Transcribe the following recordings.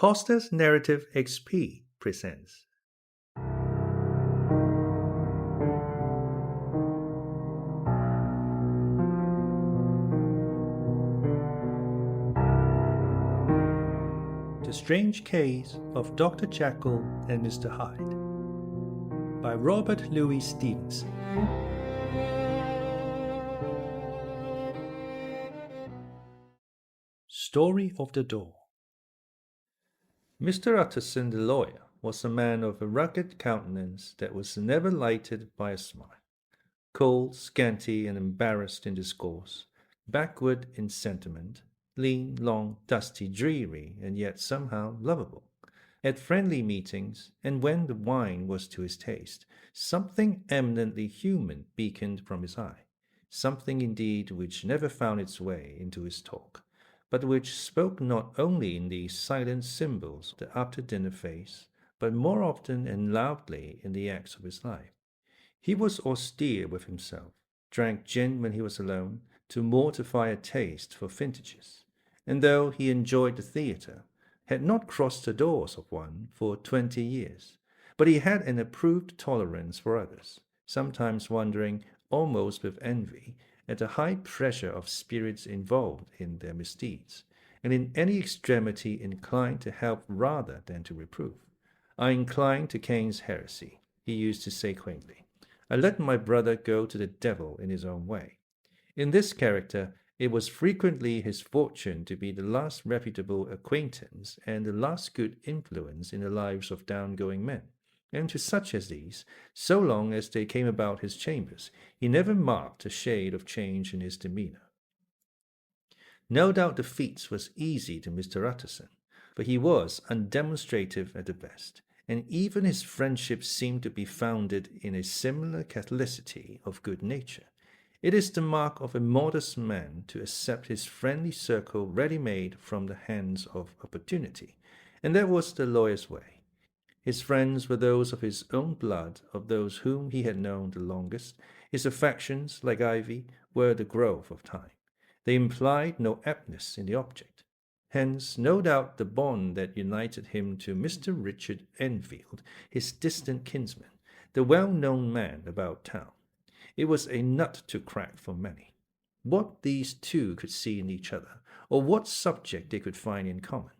CostasNarrativeXP presents. The Strange Case of Dr. Jekyll and Mr. Hyde by Robert Louis Stevenson. Story of the Door. Mr. Utterson the lawyer was a man of a rugged countenance that was never lighted by a smile, cold, scanty, and embarrassed in discourse, backward in sentiment, lean, long, dusty, dreary, and yet somehow lovable. At friendly meetings, and when the wine was to his taste, something eminently human beaconed from his eye, something indeed which never found its way into his talk, but which spoke not only in these silent symbols of the after-dinner face, but more often and loudly in the acts of his life. He was austere with himself, drank gin when he was alone, to mortify a taste for vintages, and though he enjoyed the theatre, had not crossed the doors of one for 20 years. But he had an approved tolerance for others, sometimes wondering, almost with envy, at the high pressure of spirits involved in their misdeeds, and in any extremity inclined to help rather than to reprove. "I incline to Cain's heresy," he used to say quaintly. "I let my brother go to the devil in his own way." In this character, it was frequently his fortune to be the last reputable acquaintance and the last good influence in the lives of down-going men. And to such as these, so long as they came about his chambers, he never marked a shade of change in his demeanour. No doubt the feat was easy to Mr. Utterson, for he was undemonstrative at the best, and even his friendship seemed to be founded in a similar catholicity of good nature. It is the mark of a modest man to accept his friendly circle ready-made from the hands of opportunity, and that was the lawyer's way. His friends were those of his own blood, of those whom he had known the longest. His affections, like ivy, were the growth of time. They implied no aptness in the object. Hence, no doubt, the bond that united him to Mr. Richard Enfield, his distant kinsman, the well-known man about town. It was a nut to crack for many. What these two could see in each other, or what subject they could find in common.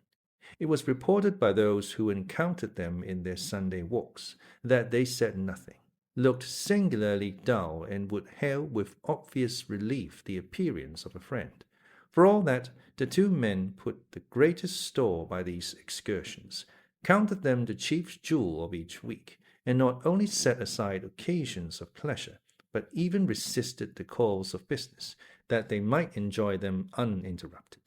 It was reported by those who encountered them in their Sunday walks that they said nothing, looked singularly dull, and would hail with obvious relief the appearance of a friend. For all that, the two men put the greatest store by these excursions, counted them the chief jewel of each week, and not only set aside occasions of pleasure, but even resisted the calls of business, that they might enjoy them uninterrupted.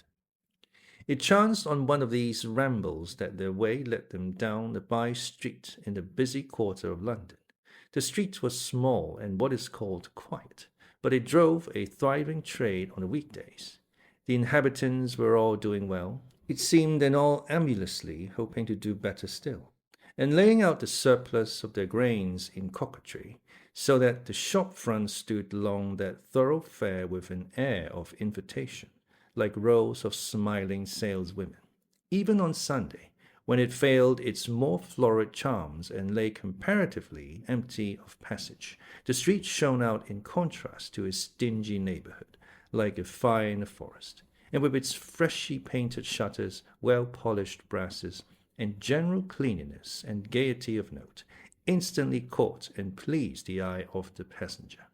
It chanced on one of these rambles that their way led them down a by-street in the busy quarter of London. The street was small and what is called quiet, but it drove a thriving trade on the weekdays. The inhabitants were all doing well, it seemed, and all amulously hoping to do better still, and laying out the surplus of their grains in coquetry, so that the shop front stood along that thoroughfare with an air of invitation, like rows of smiling saleswomen. Even on Sunday, when it failed its more florid charms and lay comparatively empty of passage, the street shone out in contrast to its dingy neighborhood, like a fire in a forest, and with its freshly painted shutters, well-polished brasses, and general cleanliness and gaiety of note, instantly caught and pleased the eye of the passenger.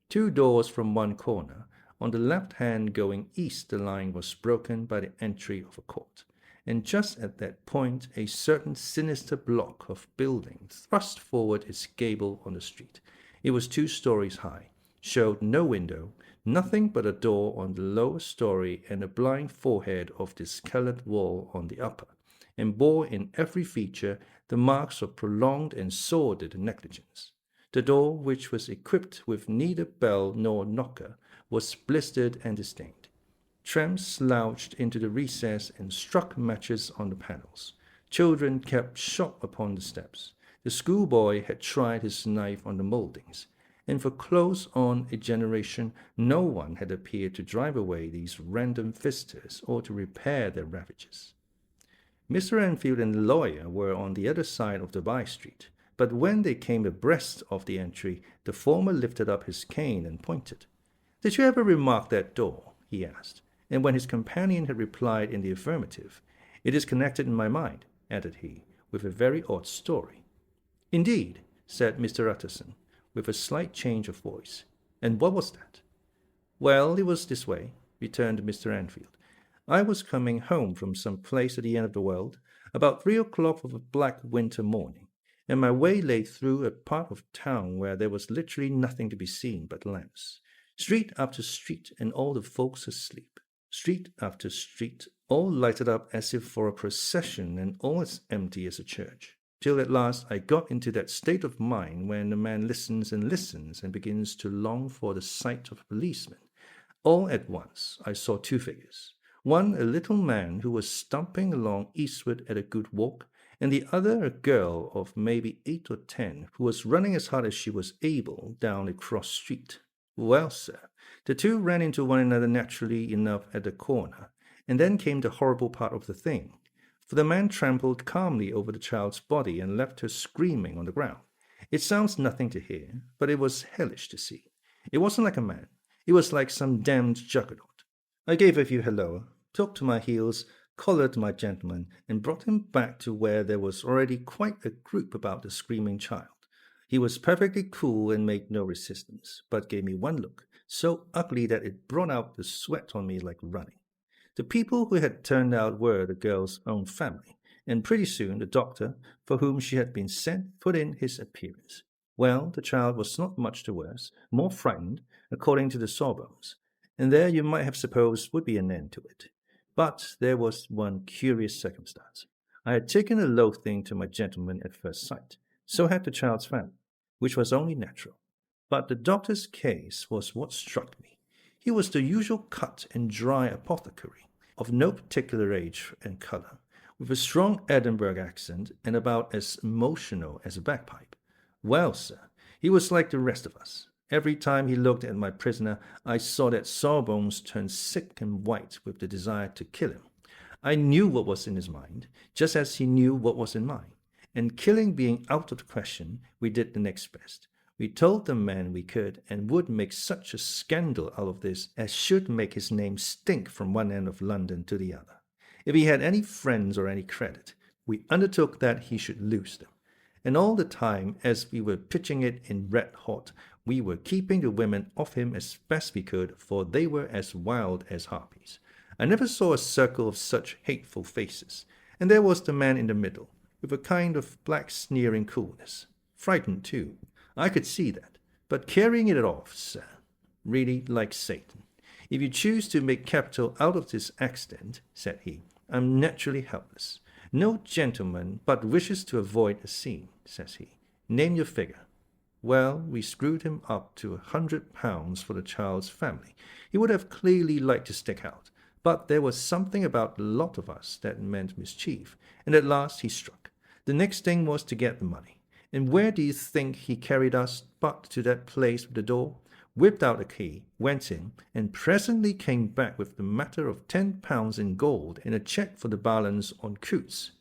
Two doors from one corner, on the left hand going east, the line was broken by the entry of a court, and just at that point a certain sinister block of building thrust forward its gable on the street. It was 2 stories high, showed no window, nothing but a door on the lower story and a blind forehead of discoloured wall on the upper, and bore in every feature the marks of prolonged and sordid negligence. The door, which was equipped with neither bell nor knocker, was blistered and disdained. Tramps slouched into the recess and struck matches on the panels. Children kept shop upon the steps. The schoolboy had tried his knife on the mouldings, and for close on a generation no one had appeared to drive away these random visitors or to repair their ravages. Mr. Enfield and the lawyer were on the other side of the by-street, but when they came abreast of the entry, the former lifted up his cane and pointed. "Did you ever remark that door?" he asked, and when his companion had replied in the affirmative, "It is connected in my mind," added he, "with a very odd story." "Indeed," said Mr. Utterson, with a slight change of voice. "And what was that?" "Well, it was this way," returned Mr. Enfield. "I was coming home from some place at the end of the world, about 3 o'clock of a black winter morning, and my way lay through a part of town where there was literally nothing to be seen but lamps. Street after street, and all the folks asleep. Street after street, all lighted up as if for a procession, and all as empty as a church. Till at last I got into that state of mind when a man listens and begins to long for the sight of a policeman. All at once I saw two figures. One a little man who was stumping along eastward at a good walk, and the other a girl of maybe 8 or 10 who was running as hard as she was able down a cross street. Well, sir, the two ran into one another naturally enough at the corner, and then came the horrible part of the thing. For the man trampled calmly over the child's body and left her screaming on the ground. It sounds nothing to hear, but it was hellish to see. It wasn't like a man. It was like some damned juggernaut. I gave a few hello, took to my heels, collared my gentleman, and brought him back to where there was already quite a group about the screaming child. He was perfectly cool and made no resistance, but gave me one look, so ugly that it brought out the sweat on me like running. The people who had turned out were the girl's own family, and pretty soon the doctor, for whom she had been sent, put in his appearance. Well, the child was not much the worse, more frightened, according to the sawbones, and there you might have supposed would be an end to it. But there was one curious circumstance. I had taken a loathing to my gentleman at first sight. So had the child's family, which was only natural. But the doctor's case was what struck me. He was the usual cut and dry apothecary, of no particular age and colour, with a strong Edinburgh accent and about as emotional as a bagpipe. Well, sir, he was like the rest of us. Every time he looked at my prisoner, I saw that Sawbones turn sick and white with the desire to kill him. I knew what was in his mind, just as he knew what was in mine. And killing being out of the question, we did the next best. We told the man we could and would make such a scandal out of this as should make his name stink from one end of London to the other. If he had any friends or any credit, we undertook that he should lose them. And all the time, as we were pitching it in red hot, we were keeping the women off him as best we could, for they were as wild as harpies. I never saw a circle of such hateful faces. And there was the man in the middle, with a kind of black sneering coolness. Frightened, too. I could see that, but carrying it off, sir. Really like Satan. If you choose to make capital out of this accident, said he, I'm naturally helpless. No gentleman but wishes to avoid a scene, says he. Name your figure. Well, we screwed him up to £100 for the child's family. He would have clearly liked to stick out, but there was something about the lot of us that meant mischief, and at last he struck. The next thing was to get the money. And where do you think he carried us but to that place with the door? Whipped out a key, went in, and presently came back with the matter of £10 in gold and a cheque for the balance on Coutts,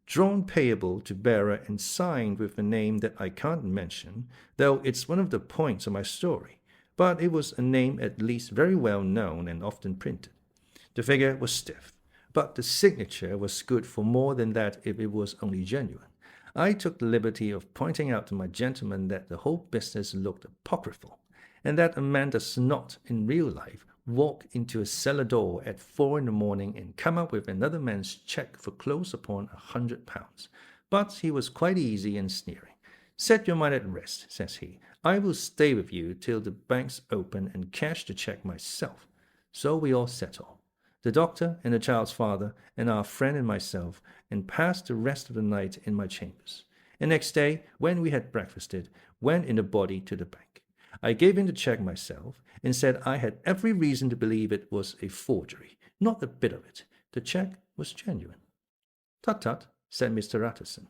drawn payable to bearer and signed with a name that I can't mention, though it's one of the points of my story. But it was a name at least very well known and often printed. The figure was stiff, but the signature was good for more than that if it was only genuine. I took the liberty of pointing out to my gentleman that the whole business looked apocryphal, and that a man does not, in real life, walk into a cellar door at 4 in the morning and come up with another man's cheque for close upon £100. But he was quite easy and sneering. Set your mind at rest, says he. I will stay with you till the banks open and cash the cheque myself. So we all set off, the doctor and the child's father and our friend and myself, and passed the rest of the night in my chambers. And next day, when we had breakfasted, went in a body to the bank. I gave in the cheque myself, and said I had every reason to believe it was a forgery. Not a bit of it. The cheque was genuine. Tut, tut, said Mr. Utterson.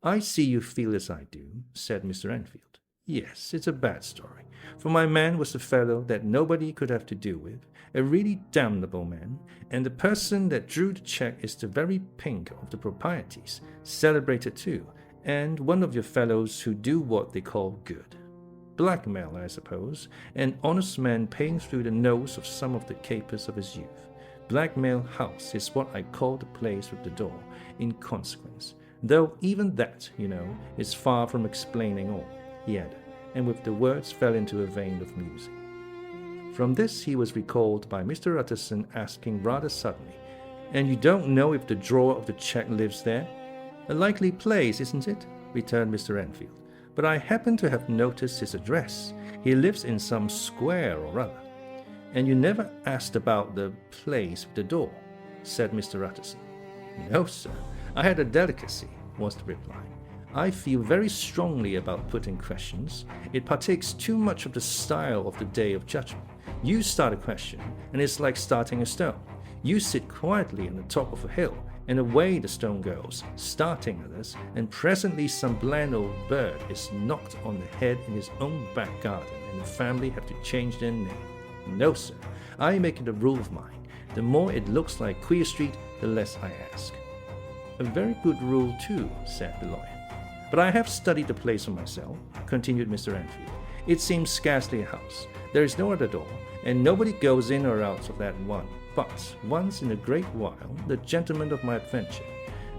I see you feel as I do, said Mr. Enfield. Yes, it's a bad story. For my man was a fellow that nobody could have to do with, a really damnable man, and the person that drew the check is the very pink of the proprieties, celebrated too, and one of your fellows who do what they call good. Blackmail, I suppose, an honest man paying through the nose of some of the capers of his youth. Blackmail House is what I call the place with the door, in consequence, though even that, is far from explaining all, he added, and with the words fell into a vein of musing. From this he was recalled by Mr. Utterson asking rather suddenly, "And you don't know if the drawer of the cheque lives there?" "A likely place, isn't it?" returned Mr. Enfield. "But I happen to have noticed his address. He lives in some square or other." "And you never asked about the place with the door?" said Mr. Utterson. "No, sir. I had a delicacy," was the reply. "I feel very strongly about putting questions. It partakes too much of the style of the Day of Judgment. You start a question, and it's like starting a stone. You sit quietly on the top of a hill, and away the stone goes, starting others, and presently some bland old bird is knocked on the head in his own back garden, and the family have to change their name. No, sir, I make it a rule of mine. The more it looks like Queer Street, the less I ask." "A very good rule, too," said the lawyer. "But I have studied the place for myself," continued Mr. Enfield. "It seems scarcely a house. There is no other door, and nobody goes in or out of that one. But once in a great while, the gentleman of my adventure.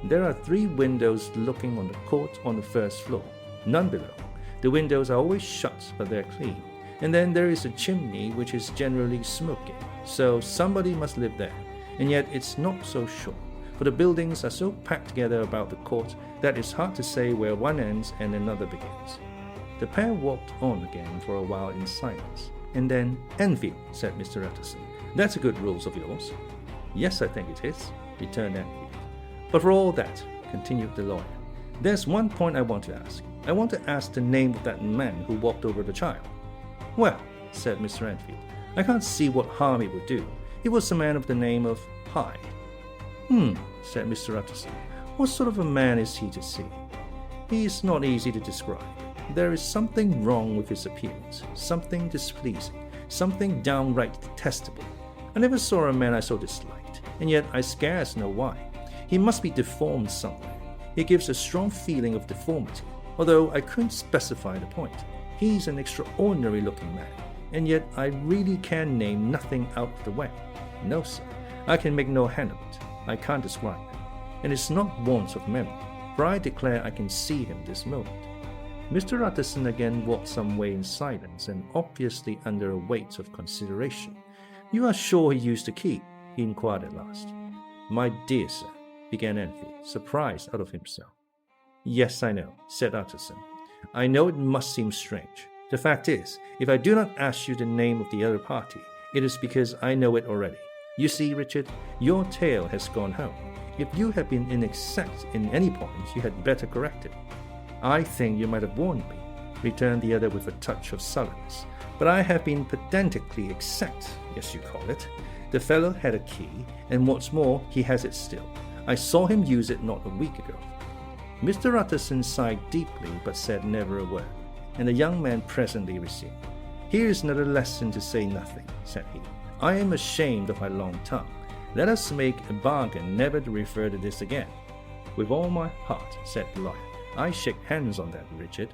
There are 3 windows looking on the court on the first floor, none below. The windows are always shut, but they're clean. And then there is a chimney which is generally smoking, so somebody must live there. And yet it's not so sure, for the buildings are so packed together about the court that it's hard to say where one ends and another begins." The pair walked on again for a while in silence, and then, "Enfield," said Mr. Utterson, "that's a good rule of yours." "Yes, I think it is," returned Enfield. "But for all that," continued the lawyer, "there's one point I want to ask. I want to ask the name of that man who walked over the child." "Well," said Mr. Enfield, "I can't see what harm it would do. It was a man of the name of Hyde." Said Mr. Utterson. "What sort of a man is he to see?" "He is not easy to describe. There is something wrong with his appearance, something displeasing, something downright detestable. I never saw a man I so disliked, and yet I scarce know why. He must be deformed somewhere. He gives a strong feeling of deformity, although I couldn't specify the point. He's an extraordinary-looking man, and yet I really can name nothing out of the way. No, sir, I can make no hand of it. I can't describe him. And it's not want of memory, for I declare I can see him this moment." Mr. Utterson again walked some way in silence, and obviously under a weight of consideration. "You are sure he used the key?" he inquired at last. "My dear sir," began Enfield, surprised out of himself. "Yes, I know," said Utterson. "I know it must seem strange. The fact is, if I do not ask you the name of the other party, it is because I know it already. You see, Richard, your tale has gone home. If you have been inexact in any point, you had better correct it." "I think you might have warned me," returned the other with a touch of sullenness. "But I have been pedantically exact, as you call it. The fellow had a key, and what's more, he has it still. I saw him use it not a week ago." Mr. Utterson sighed deeply, but said never a word, and the young man presently resumed. "Here is another lesson to say nothing," said he. "I am ashamed of my long tongue. Let us make a bargain never to refer to this again." "With all my heart," said the lawyer. "I shake hands on that, Richard."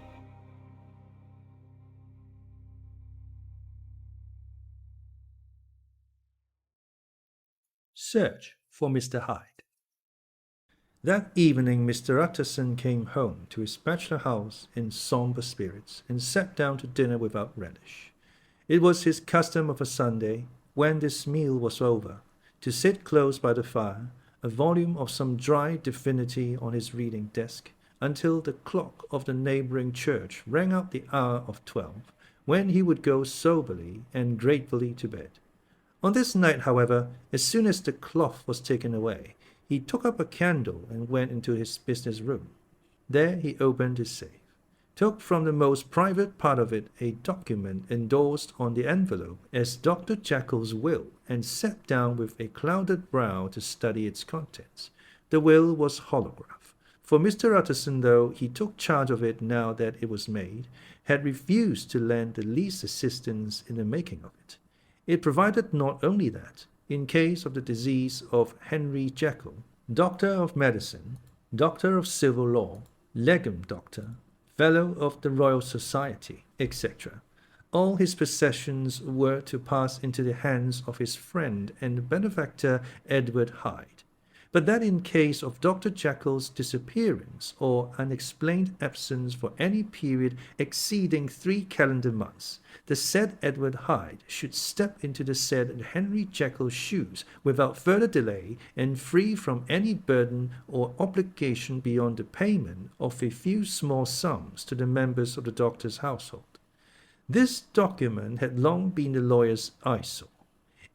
Search for Mr. Hyde. That evening Mr. Utterson came home to his bachelor house in sombre spirits, and sat down to dinner without relish. It was his custom of a Sunday, when this meal was over, to sit close by the fire, a volume of some dry divinity on his reading desk, until the clock of the neighbouring church rang out the hour of 12, when he would go soberly and gratefully to bed. On this night, however, as soon as the cloth was taken away, he took up a candle and went into his business room. There he opened his safe, took from the most private part of it a document endorsed on the envelope as Dr. Jekyll's will, and sat down with a clouded brow to study its contents. The will was holograph, For Mr. Utterson, though he took charge of it now that it was made, had refused to lend the least assistance in the making of it. It provided not only that, in case of the disease of Henry Jekyll, Doctor of Medicine, Doctor of Civil Law, Legum Doctor, Fellow of the Royal Society, etc., all his possessions were to pass into the hands of his friend and benefactor Edward Hyde, but that in case of Dr. Jekyll's disappearance or unexplained absence for any period exceeding 3 calendar months, the said Edward Hyde should step into the said Henry Jekyll's shoes without further delay and free from any burden or obligation beyond the payment of a few small sums to the members of the doctor's household. This document had long been the lawyer's eyesore.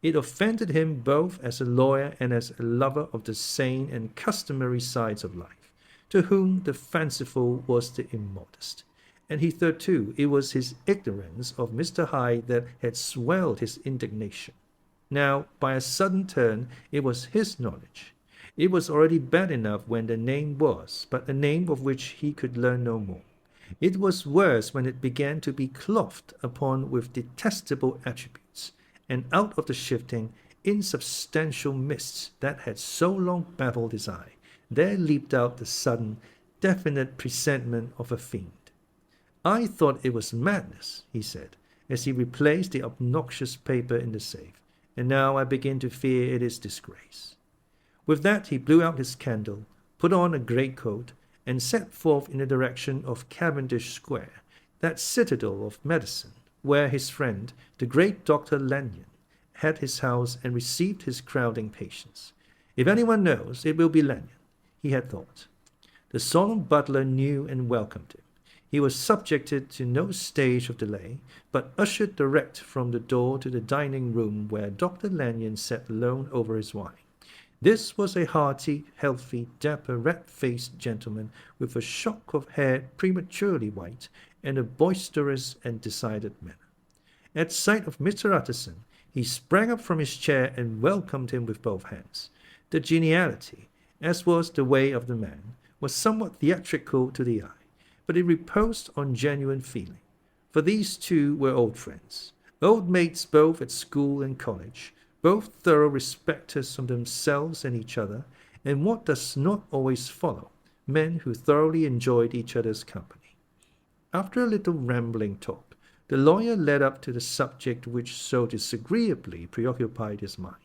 It offended him both as a lawyer and as a lover of the sane and customary sides of life, to whom the fanciful was the immodest. And he thought, too, it was his ignorance of Mr. Hyde that had swelled his indignation. Now, by a sudden turn, it was his knowledge. It was already bad enough when the name was, but a name of which he could learn no more. It was worse when it began to be clothed upon with detestable attributes, and out of the shifting, insubstantial mists that had so long baffled his eye, there leaped out the sudden, definite presentment of a fiend. "I thought it was madness," he said, as he replaced the obnoxious paper in the safe, "and now I begin to fear it is disgrace." With that he blew out his candle, put on a greatcoat, and set forth in the direction of Cavendish Square, that citadel of medicine, where his friend, the great Dr. Lanyon, had his house and received his crowding patients. If anyone knows, it will be Lanyon, he had thought. The solemn butler knew and welcomed him. He was subjected to no stage of delay, but ushered direct from the door to the dining-room where Dr. Lanyon sat alone over his wine. This was a hearty, healthy, dapper, red-faced gentleman with a shock of hair prematurely white and a boisterous and decided manner. At sight of Mr. Utterson, he sprang up from his chair and welcomed him with both hands. The geniality, as was the way of the man, was somewhat theatrical to the eye, but it reposed on genuine feeling, for these two were old friends, old mates both at school and college, both thorough respecters of themselves and each other, and what does not always follow, men who thoroughly enjoyed each other's company. After a little rambling talk, the lawyer led up to the subject which so disagreeably preoccupied his mind.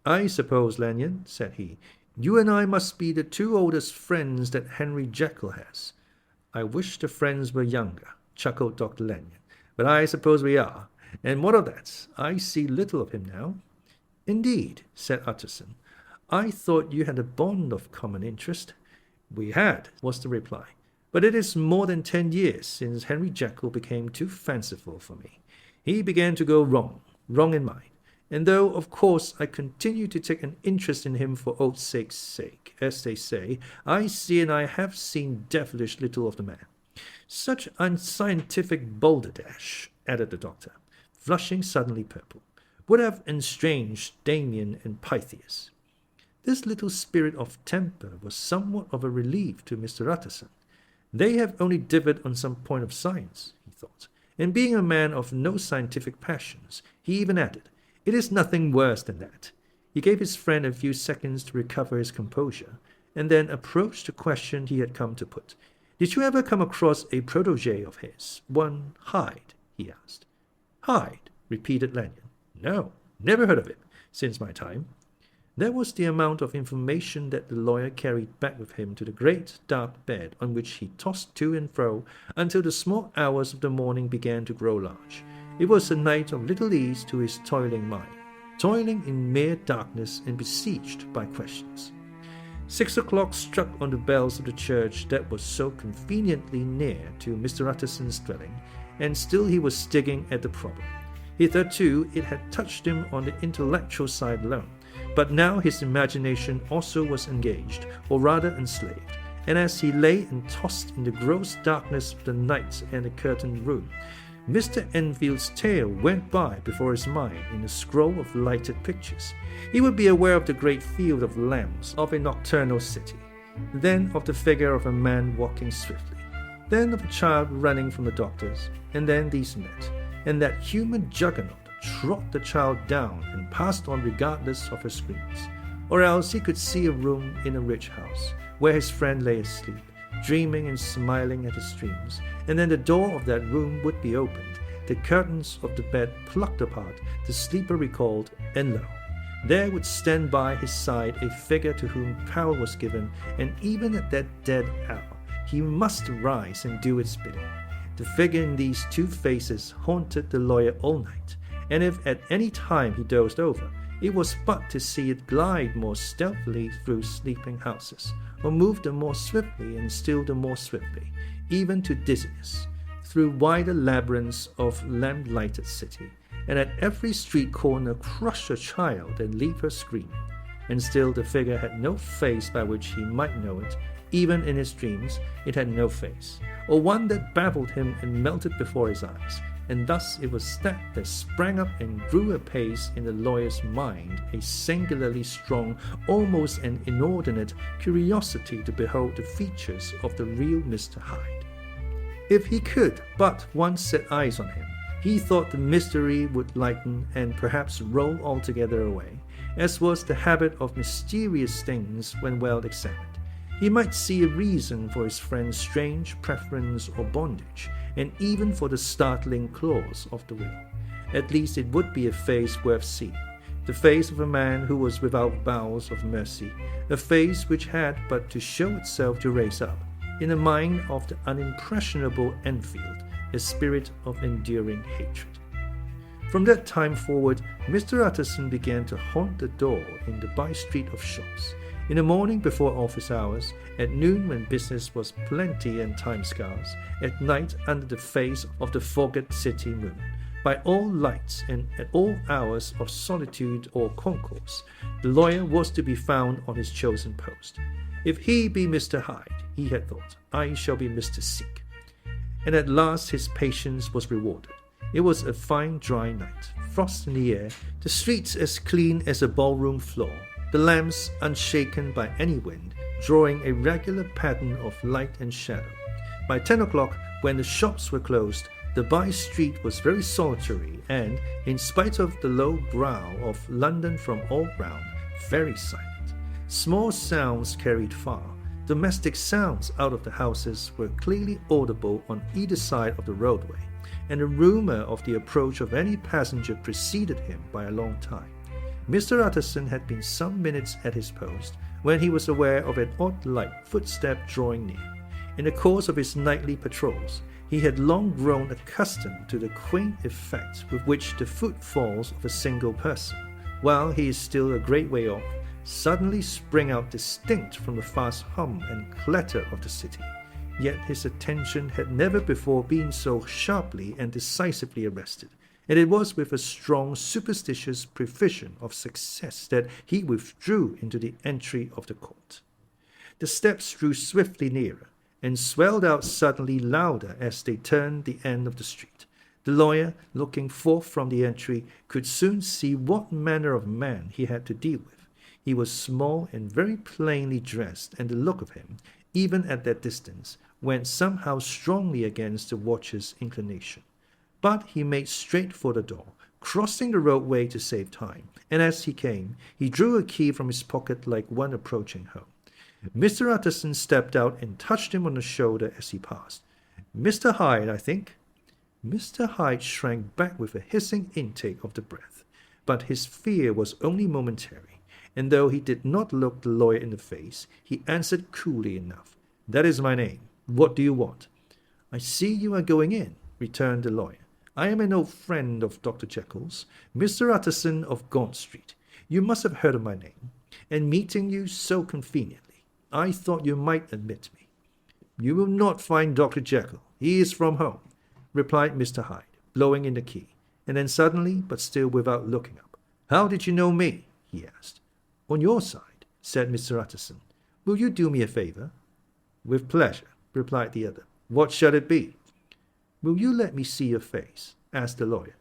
"I suppose, Lanyon," said he, "you and I must be the two oldest friends that Henry Jekyll has." "I wish the friends were younger," chuckled Dr. Lanyon, "but I suppose we are. And what of that? I see little of him now." "Indeed," said Utterson. "I thought you had a bond of common interest." "We had," was the reply. "But it is more than 10 years since Henry Jekyll became too fanciful for me. He began to go wrong in mind. And though, of course, I continue to take an interest in him for old sake's sake, as they say, I see and I have seen devilish little of the man. Such unscientific balderdash," added the doctor, flushing suddenly purple, "would have estranged Damien and Pythias." This little spirit of temper was somewhat of a relief to Mr. Utterson. They have only differed on some point of science, he thought, and being a man of no scientific passions, he even added, "It is nothing worse than that." He gave his friend a few seconds to recover his composure, and then approached the question he had come to put. "Did you ever come across a protégé of his, one Hyde?" he asked. "Hyde?" repeated Lanyon. "No, never heard of him, since my time." That was the amount of information that the lawyer carried back with him to the great dark bed on which he tossed to and fro until the small hours of the morning began to grow large. It was a night of little ease to his toiling mind, toiling in mere darkness and besieged by questions. 6 o'clock struck on the bells of the church that was so conveniently near to Mr. Utterson's dwelling, and still he was digging at the problem. Hitherto it had touched him on the intellectual side alone, but now his imagination also was engaged, or rather enslaved, and as he lay and tossed in the gross darkness of the night and the curtained room, Mr. Enfield's tale went by before his mind in a scroll of lighted pictures. He would be aware of the great field of lamps of a nocturnal city. then of the figure of a man walking swiftly, then of a child running from the doctor's, and then these met, and that human juggernaut trod the child down and passed on regardless of her screams. Or else he could see a room in a rich house, where his friend lay asleep, dreaming and smiling at his dreams, and then the door of that room would be opened, the curtains of the bed plucked apart, the sleeper recalled, and lo, there would stand by his side a figure to whom power was given, and even at that dead hour he must rise and do its bidding. The figure in these two faces haunted the lawyer all night, and if at any time he dozed over, it was but to see it glide more stealthily through sleeping houses, or move the more swiftly and still the more swiftly, even to dizziness, through wider labyrinths of lamp-lighted city, and at every street corner crush a child and leave her screaming. And still the figure had no face by which he might know it. Even in his dreams it had no face, or one that baffled him and melted before his eyes. And thus it was that sprang up and grew apace in the lawyer's mind a singularly strong, almost an inordinate curiosity to behold the features of the real Mr. Hyde. If he could but once set eyes on him, he thought the mystery would lighten and perhaps roll altogether away, as was the habit of mysterious things when well examined. He might see a reason for his friend's strange preference or bondage, and even for the startling clause of the will. At least it would be a face worth seeing, the face of a man who was without bowels of mercy, a face which had but to show itself to raise up, in the mind of the unimpressionable Enfield, a spirit of enduring hatred. From that time forward, Mr. Utterson began to haunt the door in the by-street of shops, in the morning before office hours, at noon when business was plenty and time scarce, at night under the face of the fogged city moon, by all lights and at all hours of solitude or concourse, the lawyer was to be found on his chosen post. If he be Mr. Hyde, he had thought, I shall be Mr. Seek. And at last his patience was rewarded. It was a fine dry night, frost in the air, the streets as clean as a ballroom floor, the lamps unshaken by any wind, drawing a regular pattern of light and shadow. By 10 o'clock, when the shops were closed, the by-street was very solitary and, in spite of the low growl of London from all round, very silent. Small sounds carried far. Domestic sounds out of the houses were clearly audible on either side of the roadway, and the rumour of the approach of any passenger preceded him by a long time. Mr. Utterson had been some minutes at his post when he was aware of an odd light footstep drawing near. In the course of his nightly patrols, he had long grown accustomed to the quaint effect with which the footfalls of a single person, while he is still a great way off, suddenly spring out distinct from the fast hum and clatter of the city. Yet his attention had never before been so sharply and decisively arrested, and it was with a strong superstitious prevision of success that he withdrew into the entry of the court. The steps drew swiftly nearer, and swelled out suddenly louder as they turned the end of the street. The lawyer, looking forth from the entry, could soon see what manner of man he had to deal with. He was small and very plainly dressed, and the look of him, even at that distance, went somehow strongly against the watcher's inclination. But he made straight for the door, crossing the roadway to save time, and as he came, he drew a key from his pocket like one approaching home. Mr. Utterson stepped out and touched him on the shoulder as he passed. "Mr. Hyde, I think." Mr. Hyde shrank back with a hissing intake of the breath, but his fear was only momentary, and though he did not look the lawyer in the face, he answered coolly enough, "That is my name. What do you want?" "I see you are going in," returned the lawyer. "I am an old friend of Dr. Jekyll's, Mr. Utterson of Gaunt Street. You must have heard of my name, and meeting you so conveniently, I thought you might admit me." "You will not find Dr. Jekyll. He is from home," replied Mr. Hyde, blowing in the key, and then suddenly, but still without looking up, "How did you know me?" he asked. "On your side," said Mr. Utterson. "Will you do me a favour?" "With pleasure," replied the other. "What shall it be?" "Will you let me see your face?" asked the lawyer.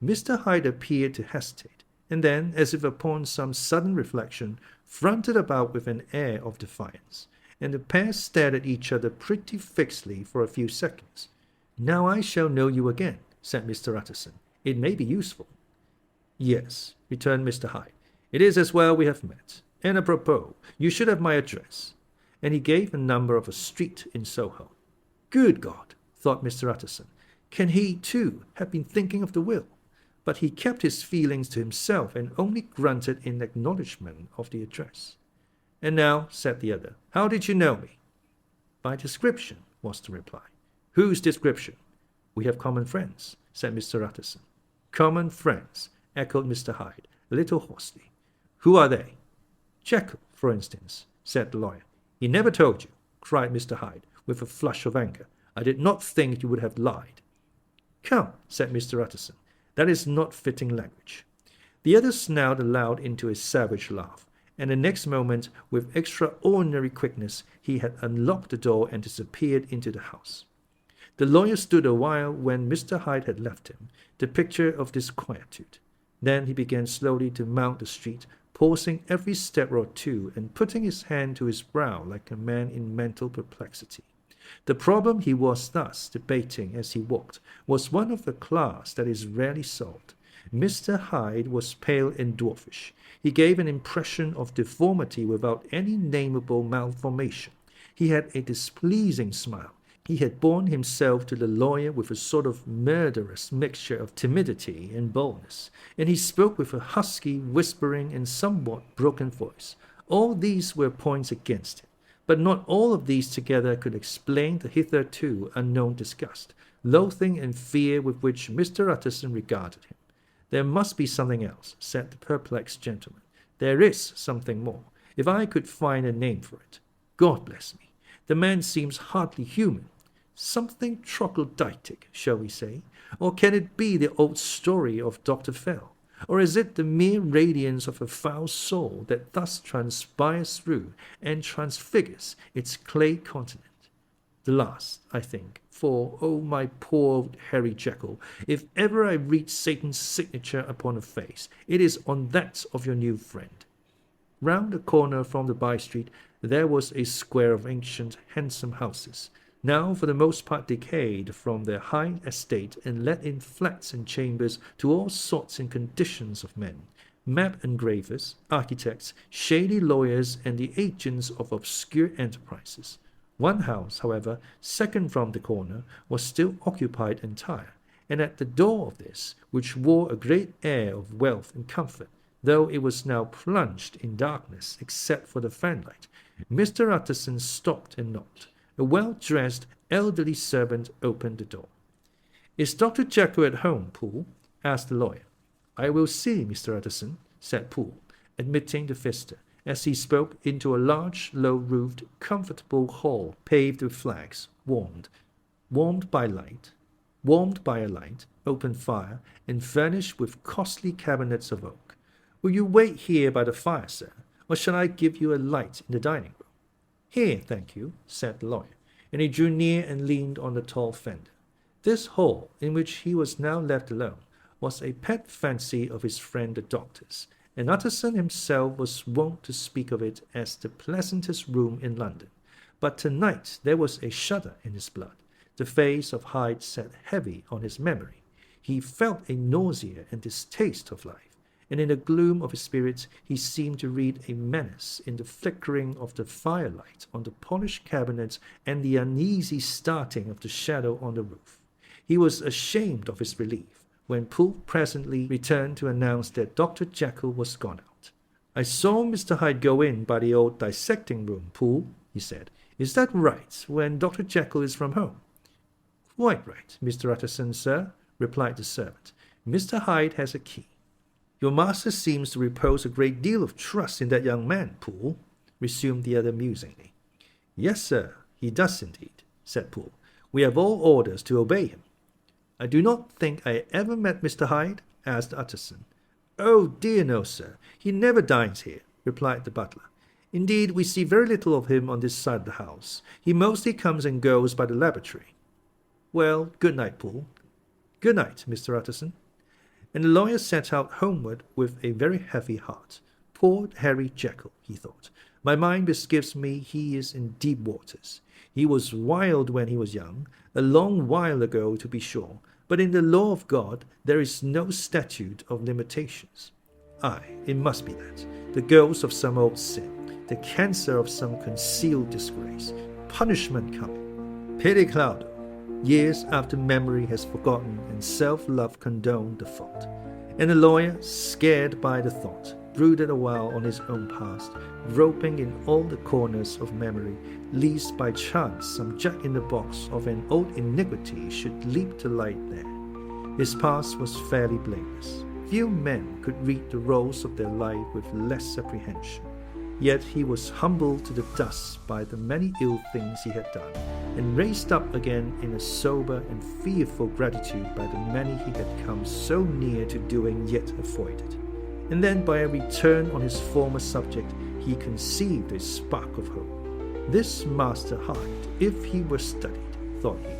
Mr. Hyde appeared to hesitate, and then, as if upon some sudden reflection, fronted about with an air of defiance. and the pair stared at each other pretty fixedly for a few seconds. "Now I shall know you again," said Mr. Utterson. "It may be useful." "Yes," returned Mr. Hyde. "It is as well we have met. And apropos, you should have my address." And he gave a number of a street in Soho. Good God, thought Mr. Utterson, can he, too, have been thinking of the will? But he kept his feelings to himself and only grunted in acknowledgment of the address. "And now," said the other, "how did you know me?" "By description," was the reply. "Whose description?" "We have common friends," said Mr. Utterson. "Common friends," echoed Mr. Hyde, a little hoarsely. "Who are they?" "Jekyll, for instance," said the lawyer. "He never told you," cried Mr. Hyde, with a flush of anger. "I did not think you would have lied." "Come," said Mr. Utterson, "that is not fitting language." The other snarled aloud into a savage laugh, and the next moment, with extraordinary quickness, he had unlocked the door and disappeared into the house. The lawyer stood a while when Mr. Hyde had left him, the picture of disquietude. Then he began slowly to mount the street, pausing every step or two and putting his hand to his brow like a man in mental perplexity. The problem he was thus debating as he walked was one of a class that is rarely solved. Mr. Hyde was pale and dwarfish. He gave an impression of deformity without any nameable malformation. He had a displeasing smile. He had borne himself to the lawyer with a sort of murderous mixture of timidity and boldness, and he spoke with a husky, whispering, and somewhat broken voice. All these were points against him, but not all of these together could explain the hitherto unknown disgust, loathing, and fear with which Mr. Utterson regarded him. "There must be something else," said the perplexed gentleman. "There is something more, if I could find a name for it. God bless me, the man seems hardly human. Something troglodytic, shall we say? Or can it be the old story of Dr. Fell? Or is it the mere radiance of a foul soul that thus transpires through and transfigures its clay continent? The last, I think, for, oh, my poor old Harry Jekyll, if ever I read Satan's signature upon a face, it is on that of your new friend." Round the corner from the by-street there was a square of ancient, handsome houses, now for the most part decayed from their high estate and let in flats and chambers to all sorts and conditions of men, map engravers, architects, shady lawyers, and the agents of obscure enterprises. One house, however, second from the corner, was still occupied entire, and at the door of this, which wore a great air of wealth and comfort, though it was now plunged in darkness except for the fanlight, Mr. Utterson stopped and knocked. A well-dressed, elderly servant opened the door. "Is Dr. Jekyll at home, Poole?" asked the lawyer. "I will see, Mr. Utterson," said Poole, admitting the visitor, as he spoke, into a large, low-roofed, comfortable hall paved with flags, warmed by a light, open fire, and furnished with costly cabinets of oak. "Will you wait here by the fire, sir, or shall I give you a light in the dining room?" "Here, thank you," said the lawyer, and he drew near and leaned on the tall fender. This hall, in which he was now left alone, was a pet fancy of his friend the doctor's, and Utterson himself was wont to speak of it as the pleasantest room in London. But tonight there was a shudder in his blood. The face of Hyde sat heavy on his memory. He felt a nausea and distaste of life, and in the gloom of his spirits he seemed to read a menace in the flickering of the firelight on the polished cabinets and the uneasy starting of the shadow on the roof. He was ashamed of his relief when Poole presently returned to announce that Dr. Jekyll was gone out. "I saw Mr. Hyde go in by the old dissecting room, Poole," he said. "Is that right, when Dr. Jekyll is from home?" "Quite right, Mr. Utterson, sir," replied the servant. "Mr. Hyde has a key." "Your master seems to repose a great deal of trust in that young man, Poole," resumed the other musingly. "Yes, sir, he does indeed," said Poole. "We have all orders to obey him." "I do not think I ever met Mr. Hyde?" asked Utterson. "Oh, dear no, sir. He never dines here," replied the butler. "Indeed, we see very little of him on this side of the house. He mostly comes and goes by the laboratory." "Well, good night, Poole." "Good night, Mr. Utterson." And the lawyer set out homeward with a very heavy heart. Poor Harry Jekyll, he thought. My mind misgives me he is in deep waters. He was wild when he was young, a long while ago to be sure, but in the law of God there is no statute of limitations. Aye, it must be that. The ghost of some old sin, the cancer of some concealed disgrace, punishment coming. Pity cloud, years after memory has forgotten and self-love condoned the fault. And the lawyer, scared by the thought, brooded a while on his own past, groping in all the corners of memory, lest by chance some jack-in-the-box of an old iniquity should leap to light there. His past was fairly blameless. Few men could read the rolls of their life with less apprehension. Yet he was humbled to the dust by the many ill things he had done, and raised up again in a sober and fearful gratitude by the many he had come so near to doing yet avoided. And then by a return on his former subject, he conceived a spark of hope. This Master Hyde, if he were studied, thought he,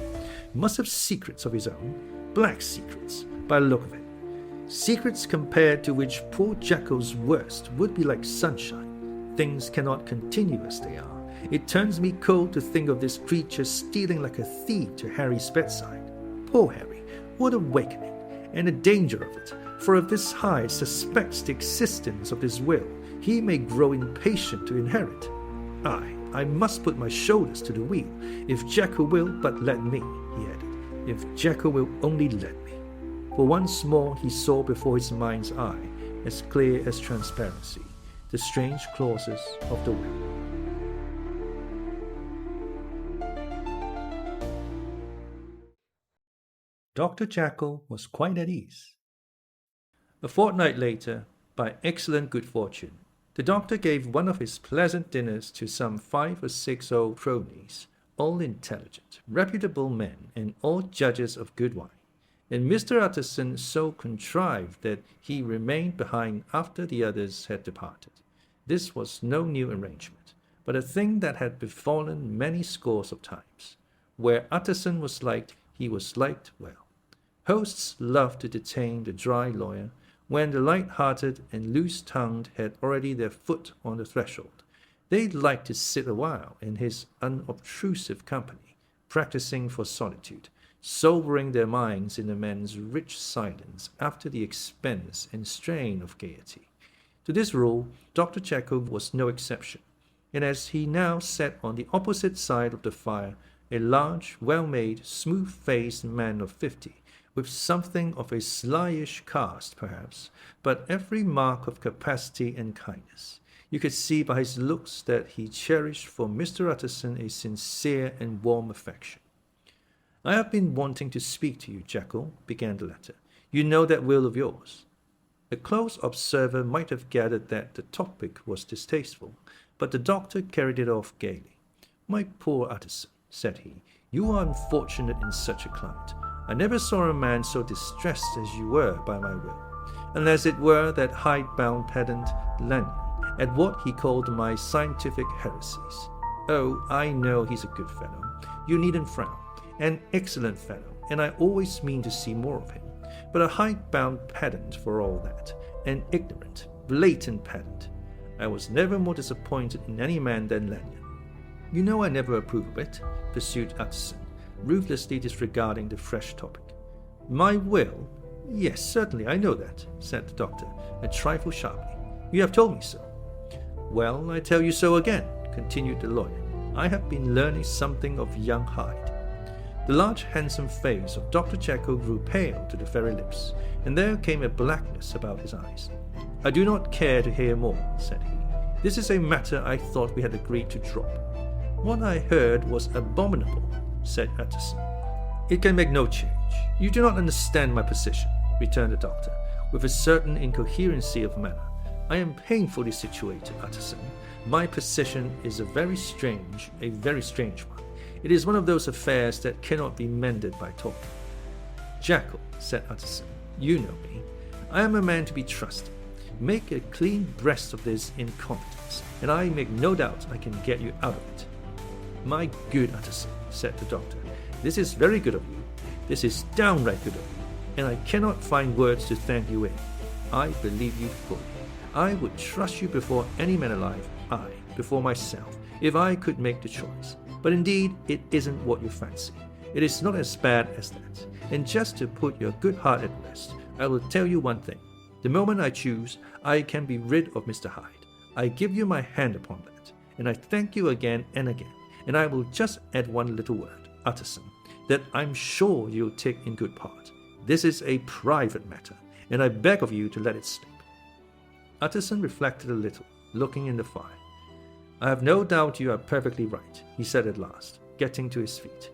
must have secrets of his own, black secrets, by the look of it. Secrets compared to which poor Jekyll's worst would be like sunshine. Things cannot continue as they are. It turns me cold to think of this creature stealing like a thief to Harry's bedside. Poor Harry, what awakening, and the danger of it. For if this Hyde suspects the existence of this will, he may grow impatient to inherit. Aye, I must put my shoulders to the wheel, if Jekyll will but let me, he added, if Jekyll will only let me. For once more he saw before his mind's eye, as clear as transparency, the strange clauses of the will. Dr. Jekyll was quite at ease. A fortnight later, by excellent good fortune, the doctor gave one of his pleasant dinners to some 5 or 6 old cronies, all intelligent, reputable men, and all judges of good wine. And Mr. Utterson so contrived that he remained behind after the others had departed. This was no new arrangement, but a thing that had befallen many scores of times. Where Utterson was liked, he was liked well. Hosts loved to detain the dry lawyer when the light-hearted and loose-tongued had already their foot on the threshold. They liked to sit a while in his unobtrusive company, practicing for solitude, sobering their minds in the man's rich silence after the expense and strain of gaiety. To this rule, Dr. Jekyll was no exception, and as he now sat on the opposite side of the fire, a large, well-made, smooth-faced man of 50, with something of a slyish cast, perhaps, but every mark of capacity and kindness, you could see by his looks that he cherished for Mr. Utterson a sincere and warm affection. "I have been wanting to speak to you, Jekyll," began the latter. "You know that will of yours." A close observer might have gathered that the topic was distasteful, but the doctor carried it off gaily. "My poor Utterson," said he, "you are unfortunate in such a climate. I never saw a man so distressed as you were by my will, unless it were that hide-bound pedant Lanyon, at what he called my scientific heresies. Oh, I know he's a good fellow. You needn't frown. An excellent fellow, and I always mean to see more of him. But a hide-bound pedant for all that, an ignorant, blatant pedant. I was never more disappointed in any man than Lanyon." "You know I never approve of it," pursued Utterson, ruthlessly disregarding the fresh topic. "My will? Yes, certainly, I know that," said the doctor, a trifle sharply. "You have told me so." "Well, I tell you so again," continued the lawyer. "I have been learning something of young Hyde." The large, handsome face of Dr. Jekyll grew pale to the very lips, and there came a blackness about his eyes. "I do not care to hear more," said he. "This is a matter I thought we had agreed to drop." "What I heard was abominable," said Utterson. "It can make no change. You do not understand my position," returned the doctor, with a certain incoherency of manner. "I am painfully situated, Utterson. My position is a very strange one. It is one of those affairs that cannot be mended by talking." "Jekyll," said Utterson, "you know me. I am a man to be trusted. Make a clean breast of this incompetence, and I make no doubt I can get you out of it." "My good Utterson," said the doctor, "this is very good of you. This is downright good of you, and I cannot find words to thank you in. I believe you fully. I would trust you before any man alive. I before myself if I could make the choice. But indeed, it isn't what you fancy. It is not as bad as that. And just to put your good heart at rest, I will tell you one thing. The moment I choose, I can be rid of Mr. Hyde. I give you my hand upon that, and I thank you again and again. And I will just add one little word, Utterson, that I'm sure you'll take in good part. This is a private matter, and I beg of you to let it slip. Utterson reflected a little, looking in the fire. I have no doubt you are perfectly right, he said at last, getting to his feet.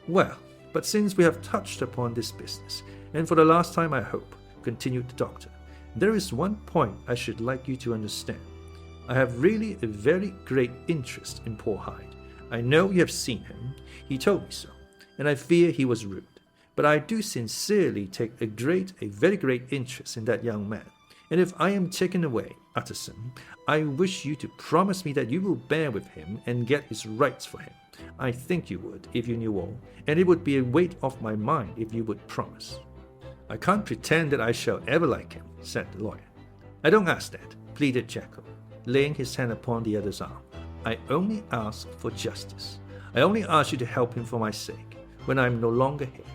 Well, but since we have touched upon this business, and for the last time I hope, continued the doctor, there is one point I should like you to understand. I have really a very great interest in poor Hyde. I know you have seen him. He told me so, and I fear he was rude. But I do sincerely take a very great interest in that young man. And if I am taken away, Utterson, I wish you to promise me that you will bear with him and get his rights for him. I think you would, if you knew all, and it would be a weight off my mind if you would promise. I can't pretend that I shall ever like him, said the lawyer. I don't ask that, pleaded Jekyll, laying his hand upon the other's arm. I only ask for justice. I only ask you to help him for my sake, when I am no longer here.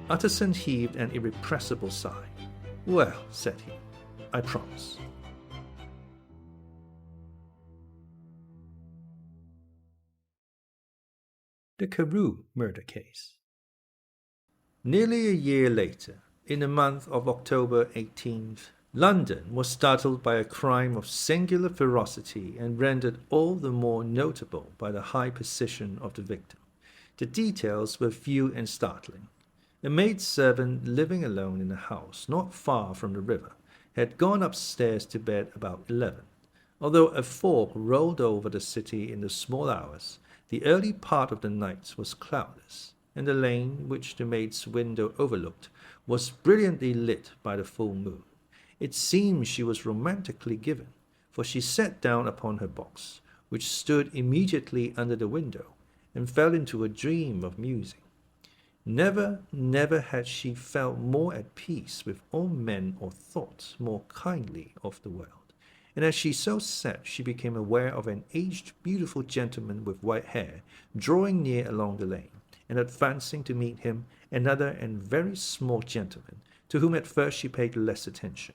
Utterson heaved an irrepressible sigh. Well, said he, I promise. The Carew murder case. Nearly a year later, in the month of October 18th, London was startled by a crime of singular ferocity and rendered all the more notable by the high position of the victim. The details were few and startling. A maidservant living alone in a house not far from the river had gone upstairs to bed about 11. Although a fog rolled over the city in the small hours, the early part of the night was cloudless, and the lane which the maid's window overlooked was brilliantly lit by the full moon. It seemed she was romantically given, for she sat down upon her box, which stood immediately under the window, and fell into a dream of musing. Never had she felt more at peace with all men or thought more kindly of the world. And as she so sat, she became aware of an aged, beautiful gentleman with white hair drawing near along the lane, and advancing to meet him, another and very small gentleman, to whom at first she paid less attention.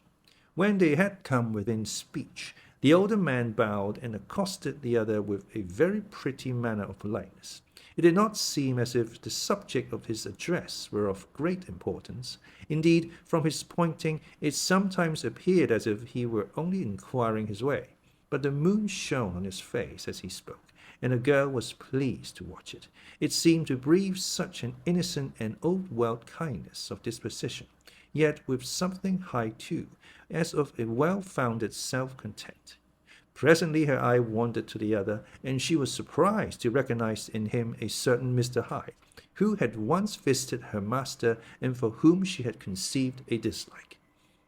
When they had come within speech, the older man bowed and accosted the other with a very pretty manner of politeness. It did not seem as if the subject of his address were of great importance. Indeed, from his pointing, it sometimes appeared as if he were only inquiring his way. But the moon shone on his face as he spoke, and the girl was pleased to watch it. It seemed to breathe such an innocent and old-world kindness of disposition, yet with something high too, as of a well-founded self-content. Presently her eye wandered to the other, and she was surprised to recognize in him a certain Mr. Hyde, who had once visited her master and for whom she had conceived a dislike.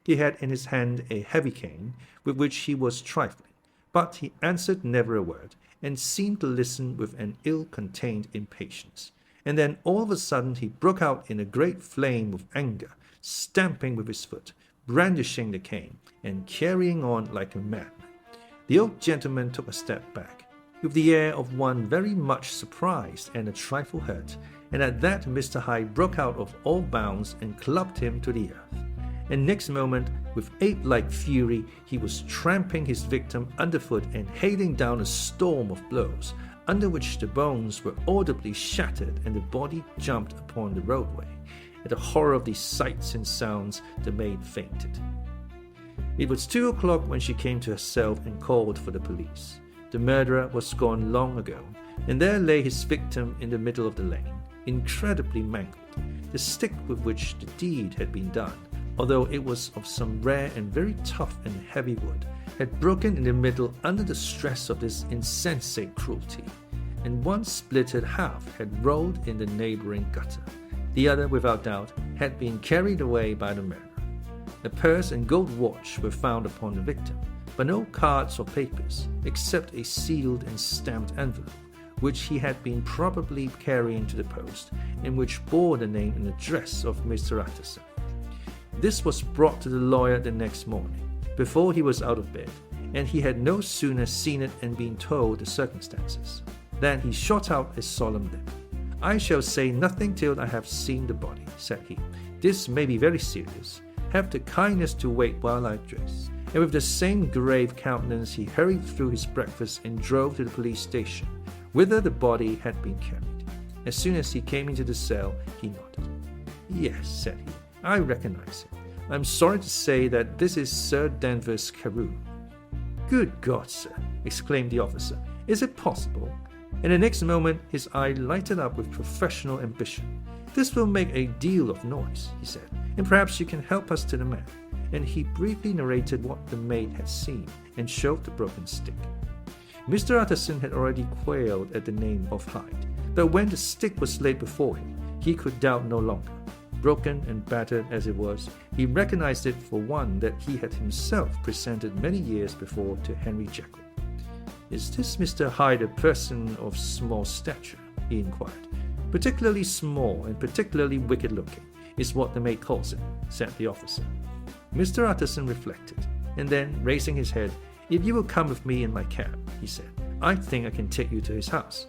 He had in his hand a heavy cane, with which he was trifling, but he answered never a word, and seemed to listen with an ill-contained impatience. And then all of a sudden he broke out in a great flame of anger, stamping with his foot, brandishing the cane, and carrying on like a madman. The old gentleman took a step back, with the air of one very much surprised and a trifle hurt, and at that Mr. Hyde broke out of all bounds and clubbed him to the earth. And next moment, with ape-like fury, he was tramping his victim underfoot and hailing down a storm of blows, under which the bones were audibly shattered and the body jumped upon the roadway. At the horror of these sights and sounds, the maid fainted. It was 2 o'clock when she came to herself and called for the police. The murderer was gone long ago, and there lay his victim in the middle of the lane, incredibly mangled. The stick with which the deed had been done, although it was of some rare and very tough and heavy wood, had broken in the middle under the stress of this insensate cruelty, and one splitted half had rolled in the neighboring gutter. The other, without doubt, had been carried away by the murderer. A purse and gold watch were found upon the victim, but no cards or papers, except a sealed and stamped envelope, which he had been probably carrying to the post, and which bore the name and address of Mr. Utterson. This was brought to the lawyer the next morning, before he was out of bed, and he had no sooner seen it and been told the circumstances than he shot out a solemn lip. "I shall say nothing till I have seen the body," said he. "This may be very serious. Have the kindness to wait while I dress." And with the same grave countenance he hurried through his breakfast and drove to the police station, whither the body had been carried. As soon as he came into the cell, he nodded. "Yes," said he, "I recognize him. I'm sorry to say that this is Sir Danvers Carew." "Good God, sir!" exclaimed the officer. "Is it possible?" And the next moment his eye lighted up with professional ambition. "This will make a deal of noise," he said, "and perhaps you can help us to the man." And he briefly narrated what the maid had seen and showed the broken stick. Mr. Utterson had already quailed at the name of Hyde, but when the stick was laid before him, he could doubt no longer. Broken and battered as it was, he recognized it for one that he had himself presented many years before to Henry Jekyll. "Is this Mr. Hyde a person of small stature?" he inquired. "Particularly small and particularly wicked-looking is what the maid calls it," said the officer. Mr. Utterson reflected, and then, raising his head, "If you will come with me in my cab," he said, "I think I can take you to his house."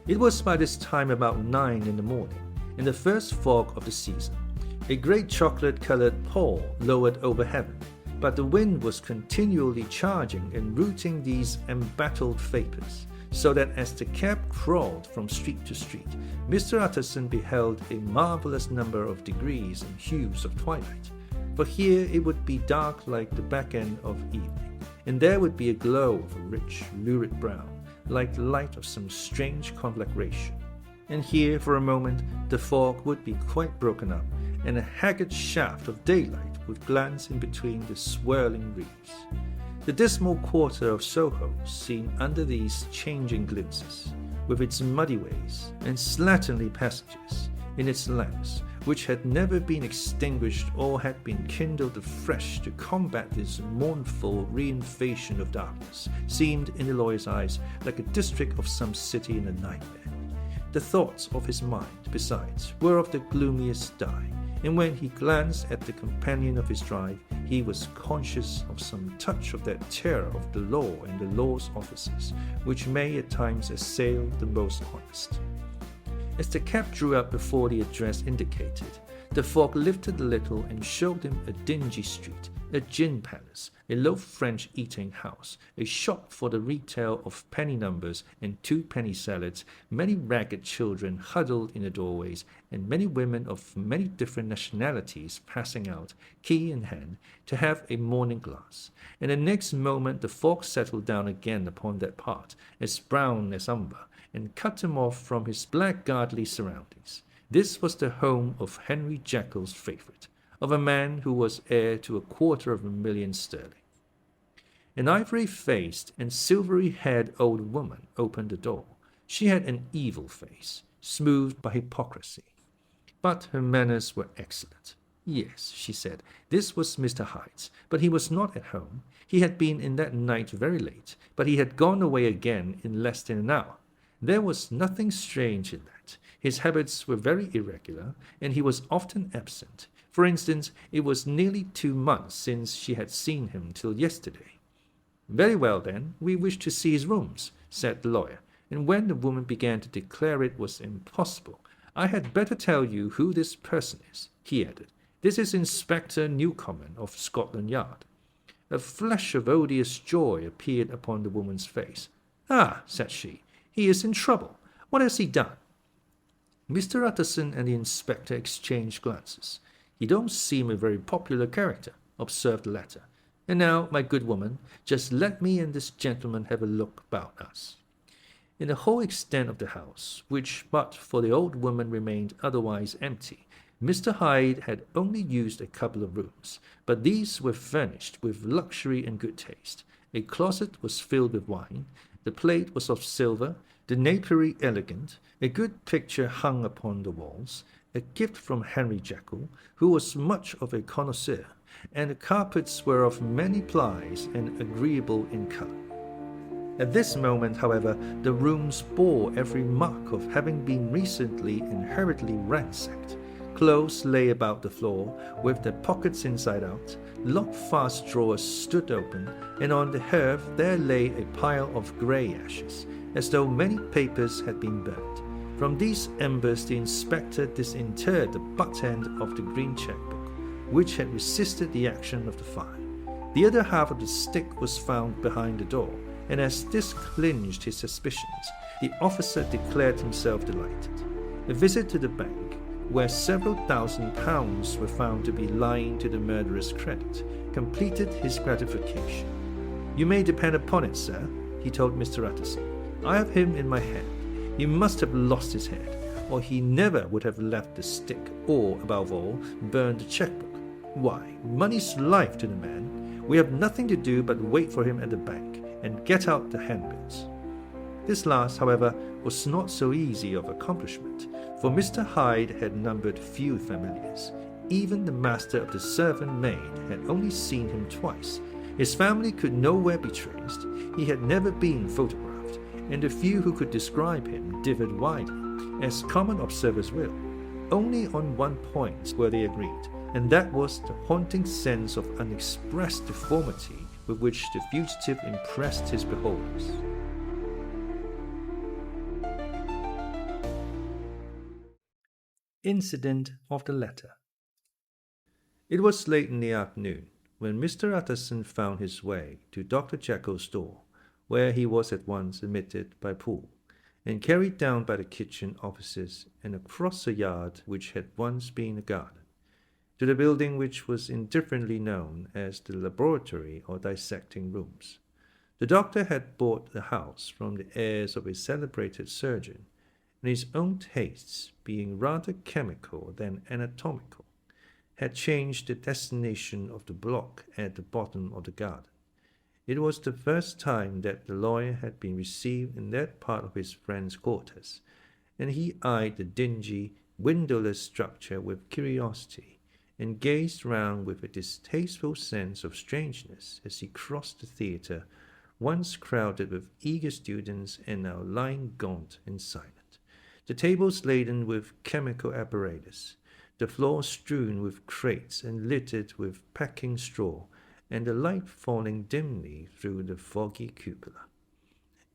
It was by this time about 9 in the morning, in the first fog of the season. A great chocolate-colored pall lowered over heaven, but the wind was continually charging and rooting these embattled vapors, so that as the cab crawled from street to street, Mr. Utterson beheld a marvelous number of degrees and hues of twilight. For here it would be dark like the back end of evening, and there would be a glow of a rich, lurid brown, like the light of some strange conflagration. And here, for a moment, the fog would be quite broken up, and a haggard shaft of daylight would glance in between the swirling wreaths. The dismal quarter of Soho seen under these changing glimpses, with its muddy ways and slatternly passages, in its lamps, which had never been extinguished or had been kindled afresh to combat this mournful reinvasion of darkness, seemed in the lawyer's eyes like a district of some city in a nightmare. The thoughts of his mind, besides, were of the gloomiest dye, and when he glanced at the companion of his drive, he was conscious of some touch of that terror of the law and the law's officers, which may at times assail the most honest. As the cab drew up before the address indicated, the fog lifted a little and showed him a dingy street, a gin palace, a low French eating house, a shop for the retail of penny numbers and 2-penny salads, many ragged children huddled in the doorways, and many women of many different nationalities passing out, key in hand, to have a morning glass. And the next moment the fog settled down again upon that part, as brown as umber, and cut him off from his blackguardly surroundings. This was the home of Henry Jekyll's favourite, of a man who was heir to 250,000 sterling. An ivory-faced and silvery-haired old woman opened the door. She had an evil face, smoothed by hypocrisy, but her manners were excellent. "Yes," she said, "this was Mr. Hyde's, but he was not at home. He had been in that night very late, but he had gone away again in less than an hour. There was nothing strange in that. His habits were very irregular, and he was often absent. For instance, it was nearly 2 months since she had seen him till yesterday." "Very well, then, we wish to see his rooms," said the lawyer, and when the woman began to declare it was impossible, "I had better tell you who this person is," he added. "This is Inspector Newcomen of Scotland Yard." A flash of odious joy appeared upon the woman's face. "Ah," said she, "he is in trouble. What has he done?" Mr. Utterson and the inspector exchanged glances. "He don't seem a very popular character," observed the latter. "And now, my good woman, just let me and this gentleman have a look about us." In the whole extent of the house, which but for the old woman remained otherwise empty, Mr. Hyde had only used a couple of rooms, but these were furnished with luxury and good taste. A closet was filled with wine, the plate was of silver, the napery elegant, a good picture hung upon the walls, a gift from Henry Jekyll, who was much of a connoisseur, and the carpets were of many plies and agreeable in colour. At this moment, however, the rooms bore every mark of having been recently and hurriedly ransacked. Clothes lay about the floor, with their pockets inside out. Lockfast drawers stood open, and on the hearth there lay a pile of grey ashes, as though many papers had been burnt. From these embers the inspector disinterred the butt end of the green checkbook, which had resisted the action of the fire. The other half of the stick was found behind the door, and as this clinched his suspicions, the officer declared himself delighted. A visit to the bank, where several £1,000s were found to be lying to the murderer's credit, completed his gratification. "You may depend upon it, sir," he told Mr. Utterson. "I have him in my hand. He must have lost his head, or he never would have left the stick, or, above all, burned the checkbook. Why, money's life to the man. We have nothing to do but wait for him at the bank, and get out the handbills." This last, however, was not so easy of accomplishment, for Mr. Hyde had numbered few familiars. Even the master of the servant maid had only seen him twice. His family could nowhere be traced. He had never been photographed, and the few who could describe him differed widely, as common observers will. Only on one point were they agreed, and that was the haunting sense of unexpressed deformity with which the fugitive impressed his beholders. Incident of the letter. It was late in the afternoon when Mr. Utterson found his way to Dr. Jekyll's door, where he was at once admitted by Poole, and carried down by the kitchen offices and across a yard which had once been a garden, to the building which was indifferently known as the laboratory or dissecting rooms. The doctor had bought the house from the heirs of a celebrated surgeon, and his own tastes, being rather chemical than anatomical, had changed the destination of the block at the bottom of the garden. It was the first time that the lawyer had been received in that part of his friend's quarters, and he eyed the dingy, windowless structure with curiosity, and gazed round with a distasteful sense of strangeness as he crossed the theatre, once crowded with eager students and now lying gaunt and silent, the tables laden with chemical apparatus, the floor strewn with crates and littered with packing straw, and the light falling dimly through the foggy cupola.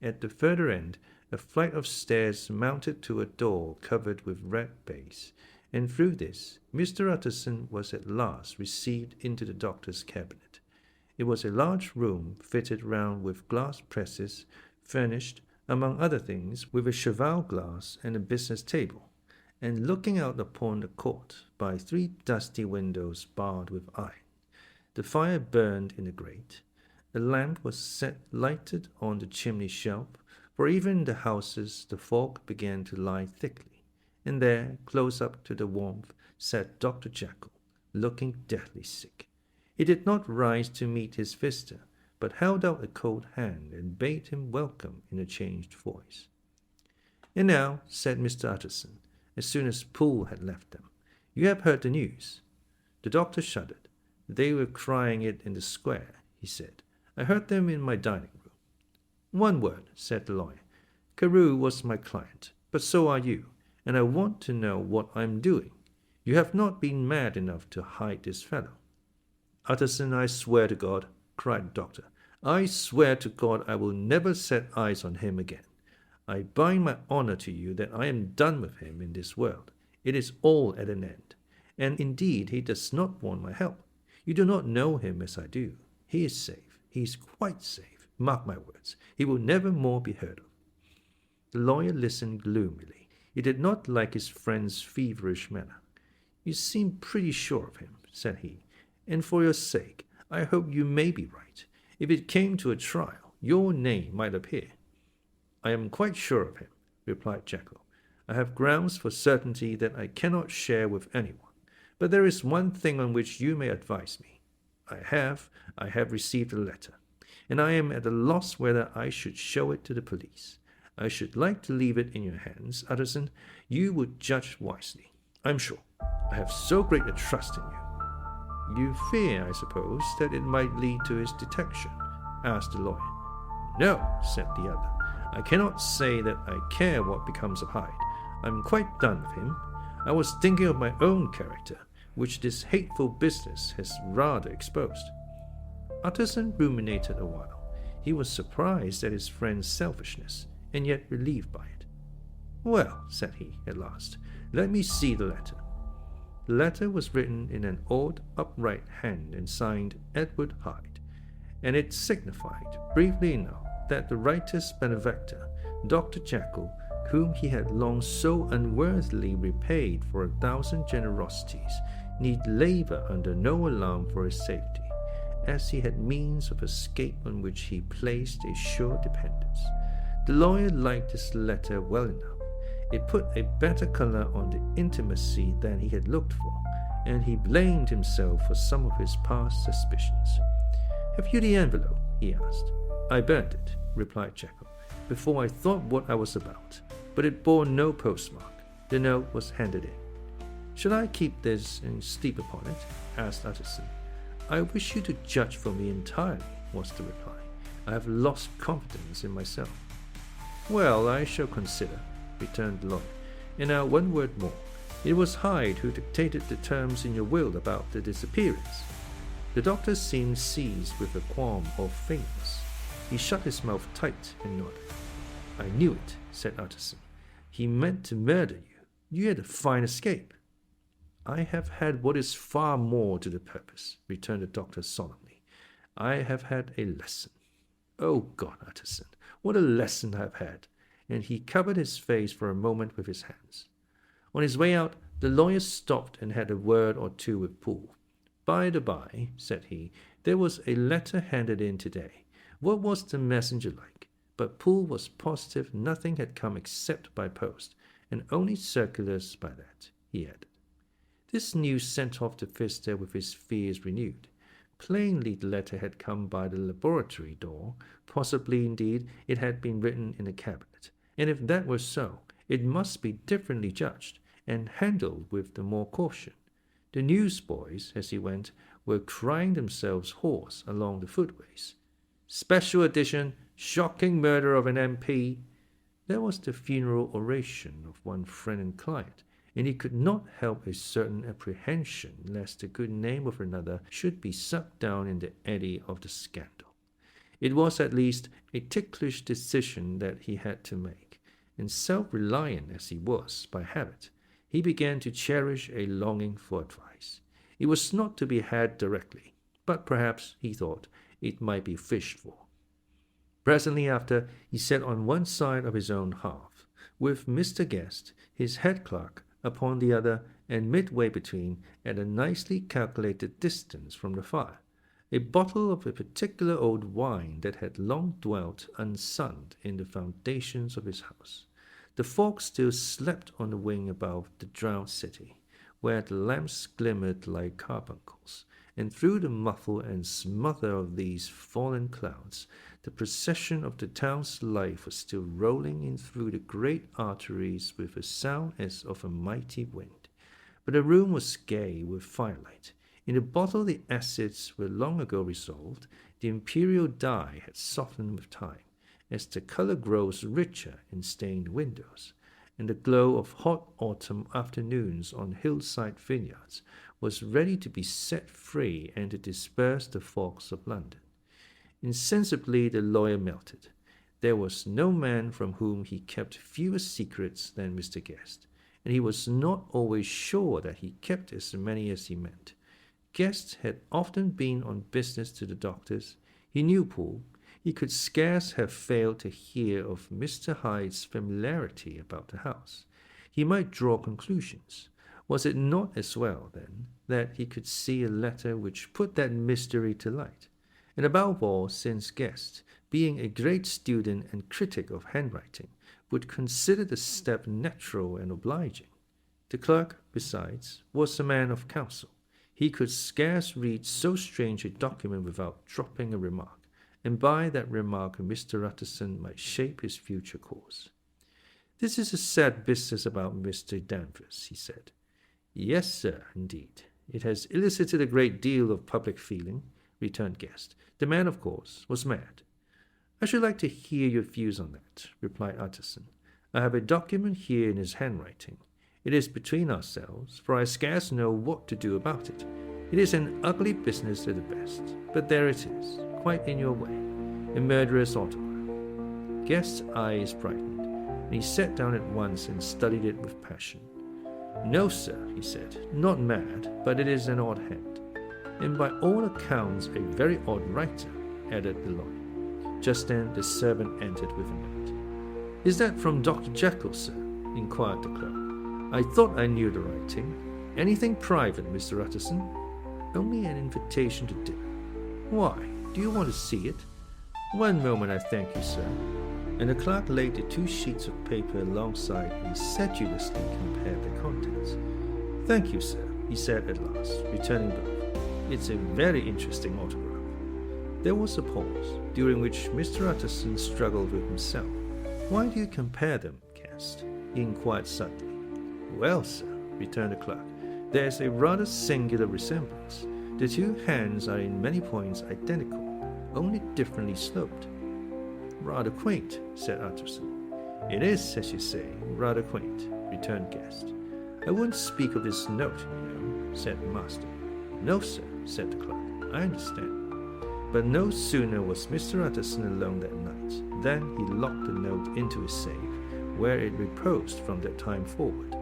At the further end, a flight of stairs mounted to a door covered with red baize, and through this Mr. Utterson was at last received into the doctor's cabinet. It was a large room fitted round with glass presses, furnished, among other things, with a cheval glass and a business table, and looking out upon the court by 3 dusty windows barred with iron. The fire burned in the grate. A lamp was set lighted on the chimney shelf, for even in the houses the fog began to lie thickly, and there, close up to the warmth, sat Dr. Jekyll, looking deathly sick. He did not rise to meet his visitor, but held out a cold hand and bade him welcome in a changed voice. "And now," said Mr. Utterson, as soon as Poole had left them, "you have heard the news." The doctor shuddered. "They were crying it in the square," he said. "I heard them in my dining room." "One word," said the lawyer. "Carew was my client, but so are you, and I want to know what I am doing. You have not been mad enough to hide this fellow." "Utterson, I swear to God," cried the doctor, "I swear to God I will never set eyes on him again. I bind my honor to you that I am done with him in this world. It is all at an end. And indeed he does not want my help. You do not know him as I do. He is safe. He is quite safe. Mark my words. He will never more be heard of." The lawyer listened gloomily. He did not like his friend's feverish manner. "You seem pretty sure of him," said he, "and for your sake, I hope you may be right. If it came to a trial, your name might appear." "I am quite sure of him," replied Jekyll. "I have grounds for certainty that I cannot share with anyone. But there is one thing on which you may advise me. I have received a letter, and I am at a loss whether I should show it to the police. I should like to leave it in your hands, Utterson. You would judge wisely, I'm sure. I have so great a trust in you." "You fear, I suppose, that it might lead to his detection?" asked the lawyer. "No," said the other. "I cannot say that I care what becomes of Hyde. I'm quite done with him. I was thinking of my own character, which this hateful business has rather exposed." Utterson ruminated a while. He was surprised at his friend's selfishness, and yet relieved by it. "Well," said he, at last, "let me see the letter." The letter was written in an odd, upright hand and signed Edward Hyde, and it signified, briefly enough, that the writer's benefactor, Dr. Jekyll, whom he had long so unworthily repaid for 1,000 generosities, need labour under no alarm for his safety, as he had means of escape on which he placed a sure dependence. The lawyer liked this letter well enough. It put a better colour on the intimacy than he had looked for, and he blamed himself for some of his past suspicions. "Have you the envelope?" he asked. "I burnt it," replied Jekyll, "before I thought what I was about, but it bore no postmark. The note was handed in." "Should I keep this and sleep upon it?" asked Utterson. "I wish you to judge for me entirely," was the reply. "I have lost confidence in myself." "Well, I shall consider," returned the lawyer. "And now one word more. It was Hyde who dictated the terms in your will about the disappearance." The doctor seemed seized with a qualm of faintness. He shut his mouth tight and nodded. "I knew it," said Utterson. "He meant to murder you. You had a fine escape." "I have had what is far more to the purpose," returned the doctor solemnly. "I have had a lesson. Oh God, Utterson, what a lesson I have had!" And he covered his face for a moment with his hands. On his way out, the lawyer stopped and had a word or two with Poole. "By the by," said he, "there was a letter handed in today. What was the messenger like?" But Poole was positive nothing had come except by post, and only circulars by that, he added. This news sent off the visitor with his fears renewed. Plainly the letter had come by the laboratory door. Possibly, indeed, it had been written in a cabinet, and if that were so, it must be differently judged, and handled with the more caution. The newsboys, as he went, were crying themselves hoarse along the footways. "Special edition, shocking murder of an MP." That was the funeral oration of one friend and client, and he could not help a certain apprehension lest the good name of another should be sucked down in the eddy of the scandal. It was at least a ticklish decision that he had to make, and self-reliant as he was by habit, he began to cherish a longing for advice. It was not to be had directly, but perhaps, he thought, it might be fished for. Presently after, he sat on one side of his own hearth, with Mr. Guest, his head clerk, upon the other, and midway between, at a nicely calculated distance from the fire, a bottle of a particular old wine that had long dwelt unsunned in the foundations of his house. The fog still slept on the wing above the drowned city, where the lamps glimmered like carbuncles, and through the muffle and smother of these fallen clouds, the procession of the town's life was still rolling in through the great arteries with a sound as of a mighty wind. But the room was gay with firelight. In the bottle the acids were long ago resolved. The imperial dye had softened with time, as the colour grows richer in stained windows, and the glow of hot autumn afternoons on hillside vineyards was ready to be set free and to disperse the fogs of London. Insensibly the lawyer melted. There was no man from whom he kept fewer secrets than Mr. Guest, and he was not always sure that he kept as many as he meant. Guest had often been on business to the doctor's. He knew Poole. He could scarce have failed to hear of Mr. Hyde's familiarity about the house. He might draw conclusions. Was it not as well, then, that he could see a letter which put that mystery to light? And above all, since Guest, being a great student and critic of handwriting, would consider the step natural and obliging. The clerk, besides, was a man of counsel. He could scarce read so strange a document without dropping a remark, and by that remark Mr. Utterson might shape his future course. "This is a sad business about Mr. Danvers," he said. "Yes, sir, indeed. It has elicited a great deal of public feeling," returned Guest. "The man, of course, was mad." "I should like to hear your views on that," replied Utterson. "I have a document here in his handwriting, It is between ourselves, for I scarce know what to do about it. It is an ugly business at the best, but there it is, quite in your way, a murderer's autograph. Guest's eyes brightened, and he sat down at once and studied it with passion. No, sir, he said, not mad, but it is an odd hand, and by all accounts a very odd writer, added the lawyer. Just then the servant entered with a note. Is that from Dr. Jekyll, sir? Inquired the clerk. I thought I knew the writing. Anything private, Mr. Utterson? Only an invitation to dinner. Why? Do you want to see it? One moment, I thank you, sir. And the clerk laid the 2 sheets of paper alongside and sedulously compared the contents. Thank you, sir, he said at last, returning both. It's a very interesting autograph. There was a pause, during which Mr. Utterson struggled with himself. Why do you compare them, Guest? He inquired suddenly. Well, sir, returned the clerk, there is a rather singular resemblance. The 2 hands are in many points identical, only differently sloped. Rather quaint, said Utterson. It is, as you say, rather quaint, returned Guest. I wouldn't speak of this note, you know, said the master. No, sir, said the clerk. I understand. But no sooner was Mr. Utterson alone that night than he locked the note into his safe, where it reposed from that time forward.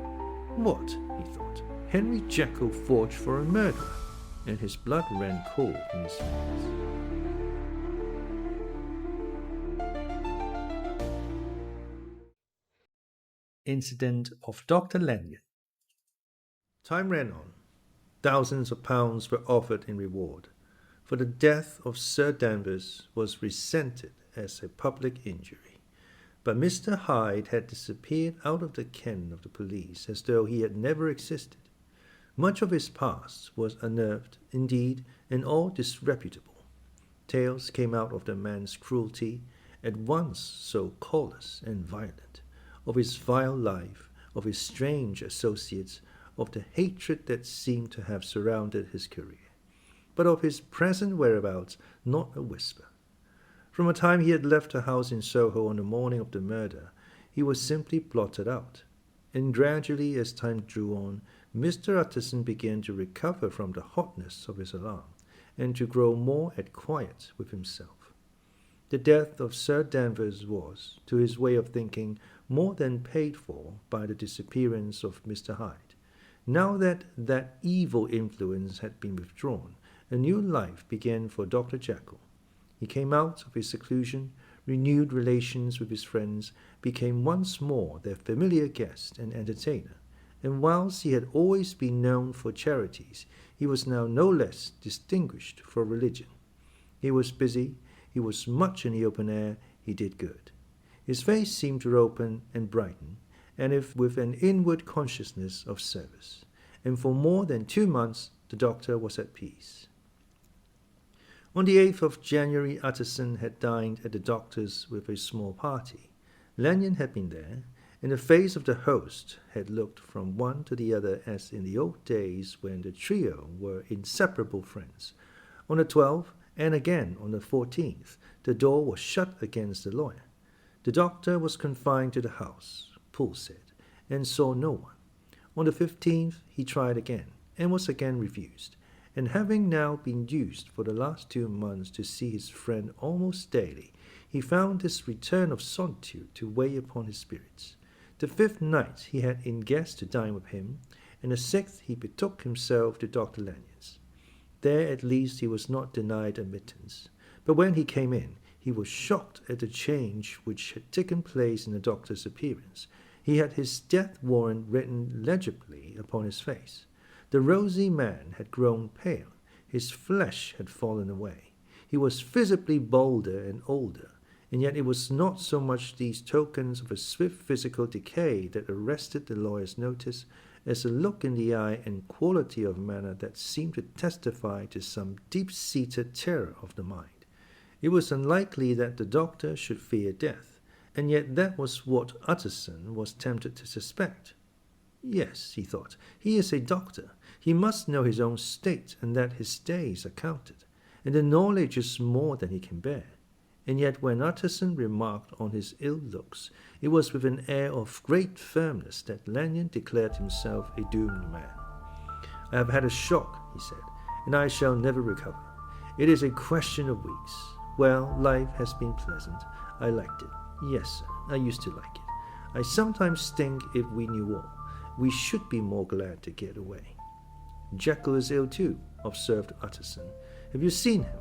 What, he thought, Henry Jekyll forged for a murderer, and his blood ran cold in his veins. Incident of Dr. Lanyon. Time ran on. Thousands of pounds were offered in reward, for the death of Sir Danvers was resented as a public injury. But Mr. Hyde had disappeared out of the ken of the police as though he had never existed. Much of his past was unearthed, indeed, and all disreputable. Tales came out of the man's cruelty, at once so callous and violent, of his vile life, of his strange associates, of the hatred that seemed to have surrounded his career. But of his present whereabouts not a whisper. From the time he had left the house in Soho on the morning of the murder, he was simply blotted out. And gradually, as time drew on, Mr. Utterson began to recover from the hotness of his alarm, and to grow more at quiet with himself. The death of Sir Danvers was, to his way of thinking, more than paid for by the disappearance of Mr. Hyde. Now that that evil influence had been withdrawn, a new life began for Dr. Jekyll. He came out of his seclusion, renewed relations with his friends, became once more their familiar guest and entertainer, and whilst he had always been known for charities, he was now no less distinguished for religion. He was busy, he was much in the open air, he did good. His face seemed to open and brighten, and if with an inward consciousness of service. And for more than 2 months the doctor was at peace. On the 8th of January, Utterson had dined at the doctor's with a small party. Lanyon had been there, and the face of the host had looked from one to the other as in the old days when the trio were inseparable friends. On the 12th, and again on the 14th, the door was shut against the lawyer. The doctor was confined to the house, Poole said, and saw no one. On the 15th, he tried again, and was again refused, and having now been used for the last 2 months to see his friend almost daily, he found this return of solitude to weigh upon his spirits. The 5th night he had in guests to dine with him, and the 6th he betook himself to Dr. Lanyon's. There at least he was not denied admittance, but when he came in, he was shocked at the change which had taken place in the doctor's appearance. He had his death warrant written legibly upon his face. The rosy man had grown pale, his flesh had fallen away. He was visibly bolder and older, and yet it was not so much these tokens of a swift physical decay that arrested the lawyer's notice as a look in the eye and quality of manner that seemed to testify to some deep-seated terror of the mind. It was unlikely that the doctor should fear death, and yet that was what Utterson was tempted to suspect. Yes, he thought, he is a doctor. He must know his own state and that his days are counted, and the knowledge is more than he can bear. and yet when Utterson remarked on his ill looks, it was with an air of great firmness that Lanyon declared himself a doomed man. "I have had a shock," he said, "and I shall never recover. It is a question of weeks. Well, life has been pleasant. I liked it. Yes, sir, I used to like it. I sometimes think if we knew all, we should be more glad to get away." "Jekyll is ill too," observed Utterson. "Have you seen him?"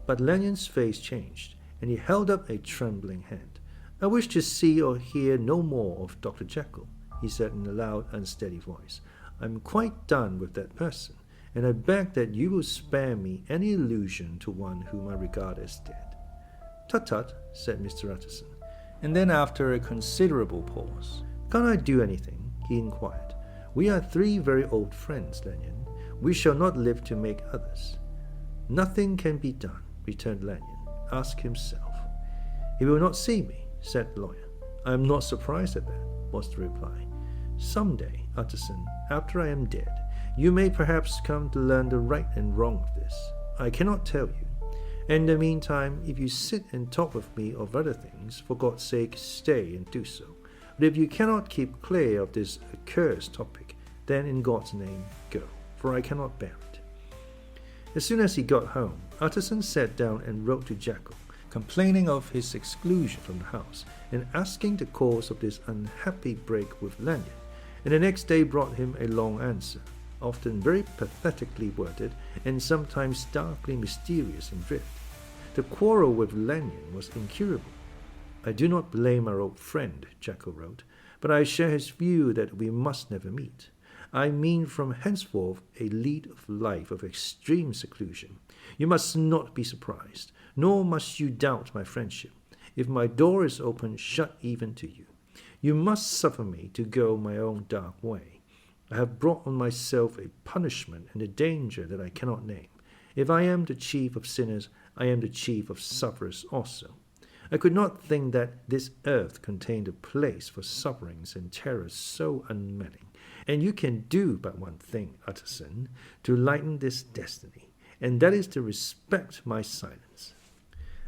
But Lanyon's face changed, and he held up a trembling hand. "I wish to see or hear no more of Dr. Jekyll," he said in a loud, unsteady voice. "I am quite done with that person, and I beg that you will spare me any allusion to one whom I regard as dead." "Tut, tut," said Mr. Utterson, and then after a considerable pause, "Can't I do anything?" he inquired. "We are three very old friends, Lanyon. We shall not live to make others." "Nothing can be done," returned Lanyon. "Ask himself." "He will not see me," said the lawyer. "I am not surprised at that," was the reply. "Some day, Utterson, after I am dead, you may perhaps come to learn the right and wrong of this. I cannot tell you. In the meantime, if you sit and talk with me of other things, for God's sake, stay and do so. But if you cannot keep clear of this accursed topic, then in God's name, go, for I cannot bear it." As soon as he got home, Utterson sat down and wrote to Jekyll, complaining of his exclusion from the house, and asking the cause of this unhappy break with Lanyon, and the next day brought him a long answer, often very pathetically worded, and sometimes darkly mysterious in drift. The quarrel with Lanyon was incurable. "I do not blame our old friend," Jekyll wrote, "but I share his view that we must never meet. I mean from henceforth a lead of life of extreme seclusion. You must not be surprised, nor must you doubt my friendship, if my door is open shut even to you. You must suffer me to go my own dark way. I have brought on myself a punishment and a danger that I cannot name. If I am the chief of sinners, I am the chief of sufferers also. I could not think that this earth contained a place for sufferings and terrors so unmeaning. And you can do but one thing, Utterson, to lighten this destiny, and that is to respect my silence."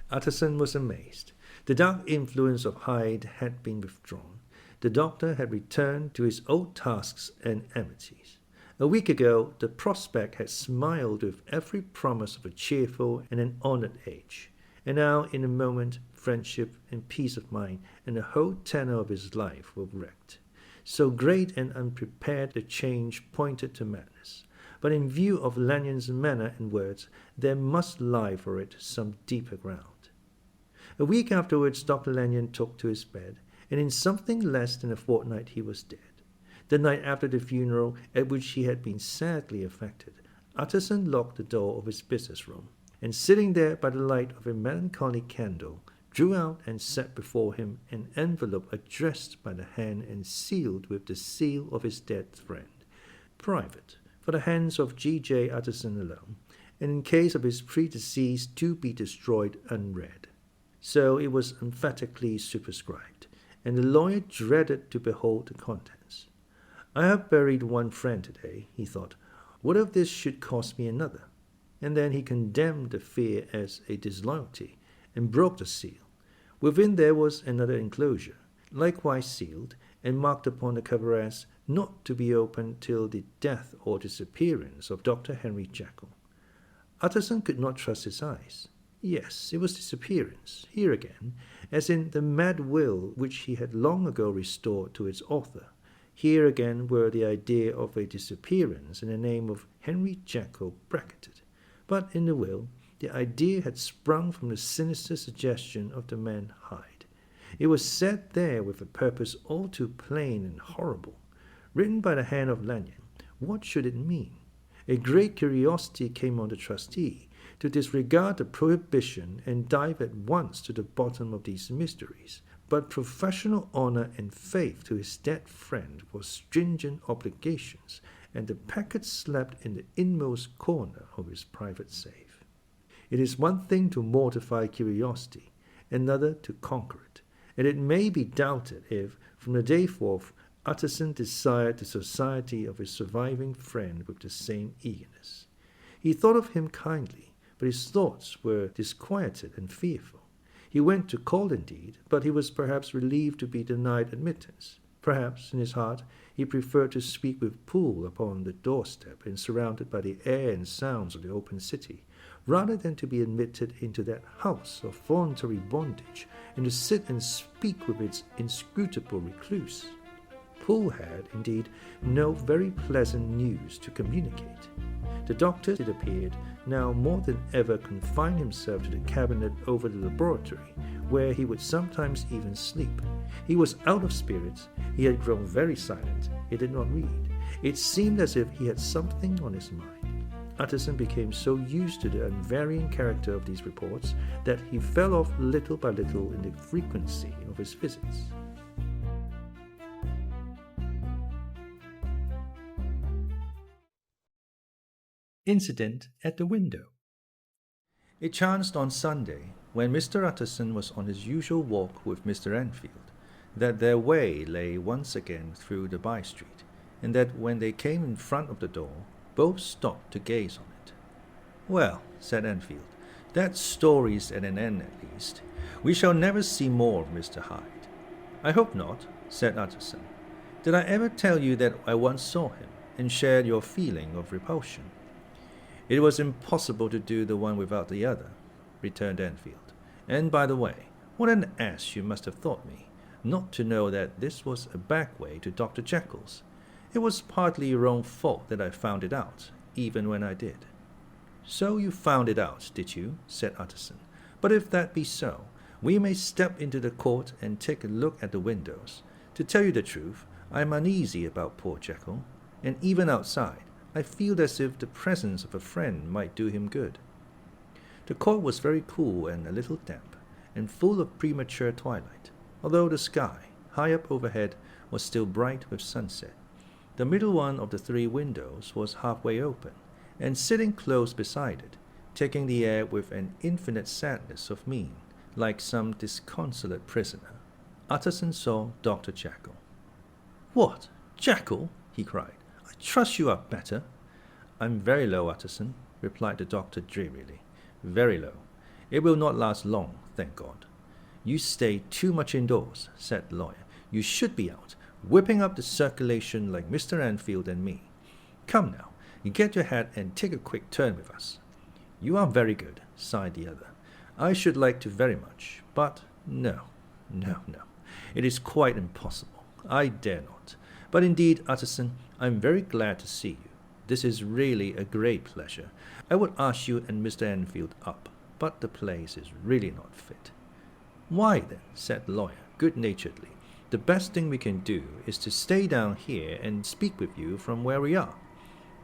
Utterson was amazed. The dark influence of Hyde had been withdrawn. The doctor had returned to his old tasks and amenities. A week ago, the prospect had smiled with every promise of a cheerful and an honored age. And now, in a moment, friendship and peace of mind and the whole tenor of his life were wrecked. So great and unprepared the change pointed to madness. But in view of Lanyon's manner and words, there must lie for it some deeper ground. A week afterwards, Dr. Lanyon took to his bed, and in something less than a fortnight he was dead. The night after the funeral, at which he had been sadly affected, Utterson locked the door of his business room, and sitting there by the light of a melancholy candle, drew out and set before him an envelope addressed by the hand and sealed with the seal of his dead friend, "Private, for the hands of G.J. Utterson alone, and in case of his predeceased to be destroyed unread." So it was emphatically superscribed, and the lawyer dreaded to behold the contents. "I have buried one friend today," he thought. "What if this should cost me another?" And then he condemned the fear as a disloyalty, and broke the seal. Within there was another enclosure, likewise sealed, and marked upon the cover as "not to be opened till the death or disappearance of Dr. Henry Jekyll." Utterson could not trust his eyes. Yes, it was disappearance, here again, as in the mad will which he had long ago restored to its author. Here again were the idea of a disappearance and the name of Henry Jekyll bracketed. But in the will, the idea had sprung from the sinister suggestion of the man Hyde. It was set there with a purpose all too plain and horrible. Written by the hand of Lanyon, what should it mean? A great curiosity came on the trustee to disregard the prohibition and dive at once to the bottom of these mysteries. But professional honor and faith to his dead friend were stringent obligations, and the packet slept in the inmost corner of his private safe. It is one thing to mortify curiosity, another to conquer it, and it may be doubted if, from the day forth, Utterson desired the society of his surviving friend with the same eagerness. He thought of him kindly, but his thoughts were disquieted and fearful. He went to call indeed, but he was perhaps relieved to be denied admittance. Perhaps, in his heart, he preferred to speak with Poole upon the doorstep and surrounded by the air and sounds of the open city, rather than to be admitted into that house of voluntary bondage and to sit and speak with its inscrutable recluse. Poole had, indeed, no very pleasant news to communicate. The doctor, it appeared, now more than ever confined himself to the cabinet over the laboratory, where he would sometimes even sleep. He was out of spirits, he had grown very silent, he did not read. It seemed as if he had something on his mind. Utterson became so used to the unvarying character of these reports that he fell off little by little in the frequency of his visits. Incident at the window. It chanced on Sunday, when Mr. Utterson was on his usual walk with Mr. Enfield, that their way lay once again through the by-street, and that when they came in front of the door, both stopped to gaze on it. "Well," said Enfield, "that story's at an end at least. We shall never see more of Mr. Hyde." "I hope not," said Utterson. "Did I ever tell you that I once saw him, and shared your feeling of repulsion?" "It was impossible to do the one without the other," returned Enfield. "And by the way, what an ass you must have thought me, not to know that this was a back way to Dr. Jekyll's. It was partly your own fault that I found it out, even when I did." "So you found it out, did you?" said Utterson. "But if that be so, we may step into the court and take a look at the windows. To tell you the truth, I am uneasy about poor Jekyll, and even outside, I feel as if the presence of a friend might do him good." The court was very cool and a little damp, and full of premature twilight, although the sky, high up overhead, was still bright with sunset. The middle one of the three windows was halfway open, and sitting close beside it, taking the air with an infinite sadness of mien, like some disconsolate prisoner, Utterson saw Dr. Jekyll. "What, Jekyll?" he cried. "I trust you are better." "I'm very low, Utterson," replied the doctor drearily. "Very low. It will not last long, thank God." "You stay too much indoors," said the lawyer. "You should be out, whipping up the circulation like Mr. Enfield and me. Come now, get your hat and take a quick turn with us." "You are very good," sighed the other. "I should like to very much, but no. It is quite impossible. I dare not. But indeed, Utterson, I am very glad to see you. This is really a great pleasure. I would ask you and Mr. Enfield up, but the place is really not fit." "Why then," said the lawyer good-naturedly, "the best thing we can do is to stay down here and speak with you from where we are."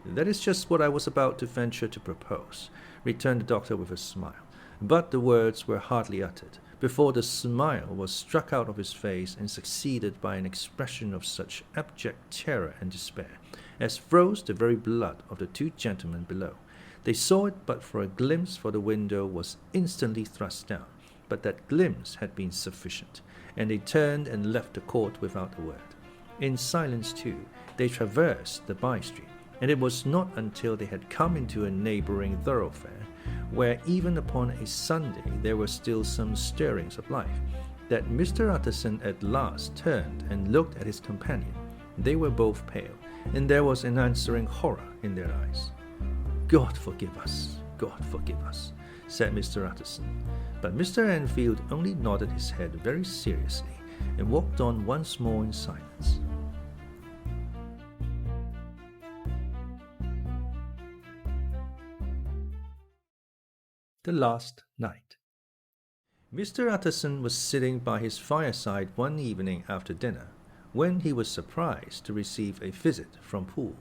"That is just what I was about to venture to propose," returned the doctor with a smile. But the words were hardly uttered before the smile was struck out of his face and succeeded by an expression of such abject terror and despair as froze the very blood of the two gentlemen below. They saw it but for a glimpse, for the window was instantly thrust down, but that glimpse had been sufficient, and they turned and left the court without a word. In silence, too, they traversed the by-street, and it was not until they had come into a neighboring thoroughfare, where even upon a Sunday there were still some stirrings of life, that Mr. Utterson at last turned and looked at his companion. They were both pale, and there was an answering horror in their eyes. "God forgive us, God forgive us," said Mr. Utterson. But Mr. Enfield only nodded his head very seriously and walked on once more in silence. The last night. Mr. Utterson was sitting by his fireside one evening after dinner, when he was surprised to receive a visit from Poole.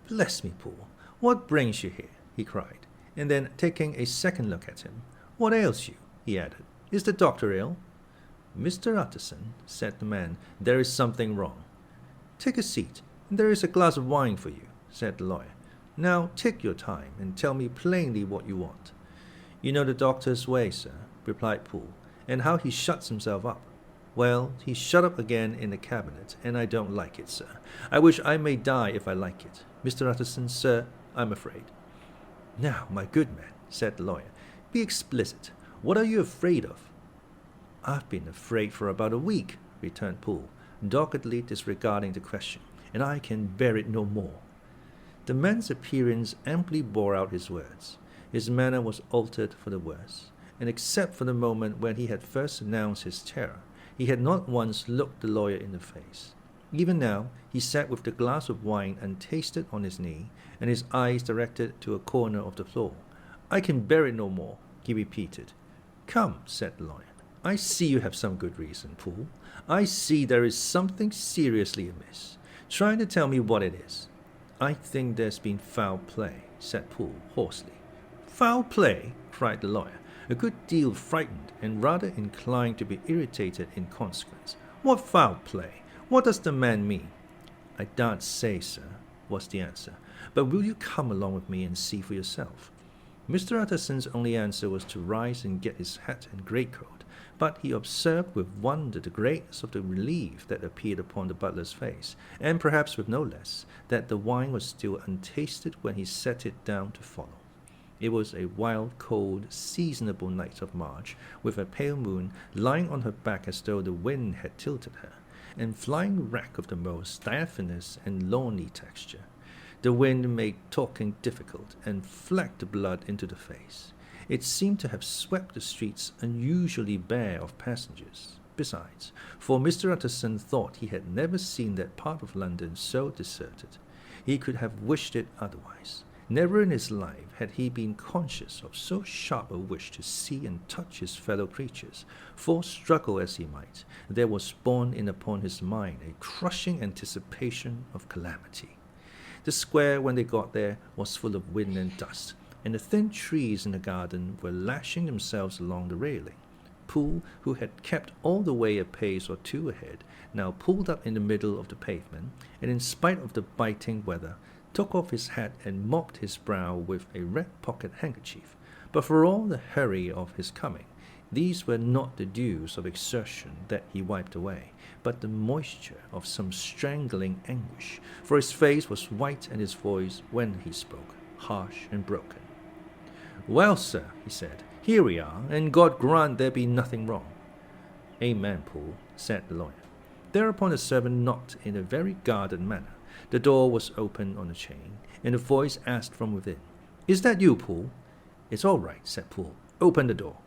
"Bless me, Poole, what brings you here?" he cried, and then taking a second look at him. "What ails you?" he added. "Is the doctor ill?" "Mr. Utterson," said the man, "there is something wrong." "Take a seat, and there is a glass of wine for you," said the lawyer. "Now take your time, and tell me plainly what you want." "You know the doctor's way, sir," replied Poole, "and how he shuts himself up. Well, he's shut up again in the cabinet, and I don't like it, sir. I wish I may die if I like it. Mr. Utterson, sir, I'm afraid." "Now, my good man," said the lawyer, "be explicit. What are you afraid of?" I've been afraid for about a week, returned Poole, doggedly disregarding the question, and I can bear it no more. The man's appearance amply bore out his words. His manner was altered for the worse, and except for the moment when he had first announced his terror, he had not once looked the lawyer in the face. Even now, he sat with the glass of wine untasted on his knee, and his eyes directed to a corner of the floor. I can bear it no more, he repeated. Come, said the lawyer. I see you have some good reason, Poole. I see there is something seriously amiss. Try to tell me what it is. I think there's been foul play, said Poole hoarsely. Foul play? Cried the lawyer, a good deal frightened and rather inclined to be irritated in consequence. What foul play? What does the man mean? I daren't say, sir, was the answer, but will you come along with me and see for yourself? Mr. Utterson's only answer was to rise and get his hat and greatcoat, but he observed with wonder the greatness of the relief that appeared upon the butler's face, and perhaps with no less, that the wine was still untasted when he set it down to follow. It was a wild, cold, seasonable night of March, with a pale moon lying on her back as though the wind had tilted her, and flying wrack of the most diaphanous and lawny texture. The wind made talking difficult, and flecked the blood into the face. It seemed to have swept the streets unusually bare of passengers. Besides, for Mr. Utterson thought he had never seen that part of London so deserted. He could have wished it otherwise. Never in his life had he been conscious of so sharp a wish to see and touch his fellow creatures, for, struggle as he might, there was borne in upon his mind a crushing anticipation of calamity. The square, when they got there, was full of wind and dust, and the thin trees in the garden were lashing themselves along the railing. Poole, who had kept all the way a pace or two ahead, now pulled up in the middle of the pavement, and in spite of the biting weather, took off his hat and mopped his brow with a red pocket handkerchief. But for all the hurry of his coming, these were not the dews of exertion that he wiped away, but the moisture of some strangling anguish, for his face was white and his voice, when he spoke, harsh and broken. Well, sir, he said, here we are, and God grant there be nothing wrong. Amen, Poole, said the lawyer. Thereupon the servant knocked in a very guarded manner. The door was opened on a chain, and a voice asked from within, Is that you, Poole? It's all right, said Poole. Open the door.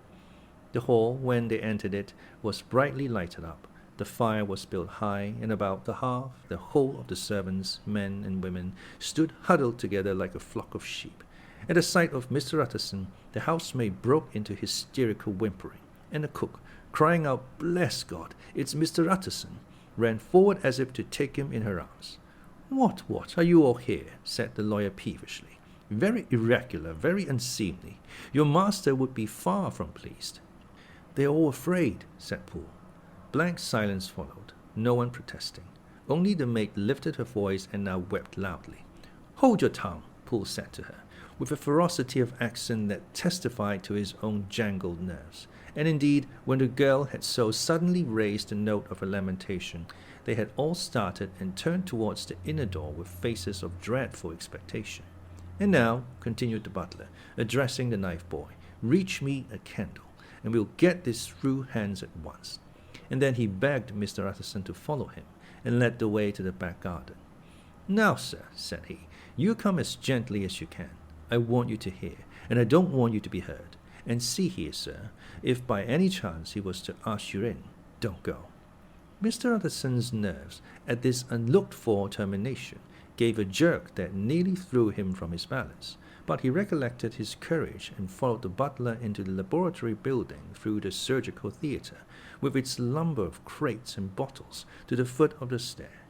The hall, when they entered it, was brightly lighted up. The fire was built high, and about the hearth the whole of the servants, men and women, stood huddled together like a flock of sheep. At the sight of Mr. Utterson, the housemaid broke into hysterical whimpering, and the cook, crying out, Bless God, it's Mr. Utterson, ran forward as if to take him in her arms. What, are you all here? Said the lawyer peevishly. Very irregular, very unseemly. Your master would be far from pleased. They are all afraid, said Poole. Blank silence followed, no one protesting. Only the maid lifted her voice and now wept loudly. Hold your tongue, Poole said to her, with a ferocity of accent that testified to his own jangled nerves. And indeed, when the girl had so suddenly raised the note of her lamentation, they had all started and turned towards the inner door with faces of dreadful expectation. And now, continued the butler, addressing the knife boy, reach me a candle, and we'll get this through hands at once. And then he begged Mr. Utterson to follow him, and led the way to the back garden. Now, sir, said he, you come as gently as you can. I want you to hear, and I don't want you to be heard. And see here, sir, if by any chance he was to ask you in, don't go. Mr. Utterson's nerves, at this unlooked-for termination, gave a jerk that nearly threw him from his balance, but he recollected his courage and followed the butler into the laboratory building through the surgical theatre, with its lumber of crates and bottles, to the foot of the stair.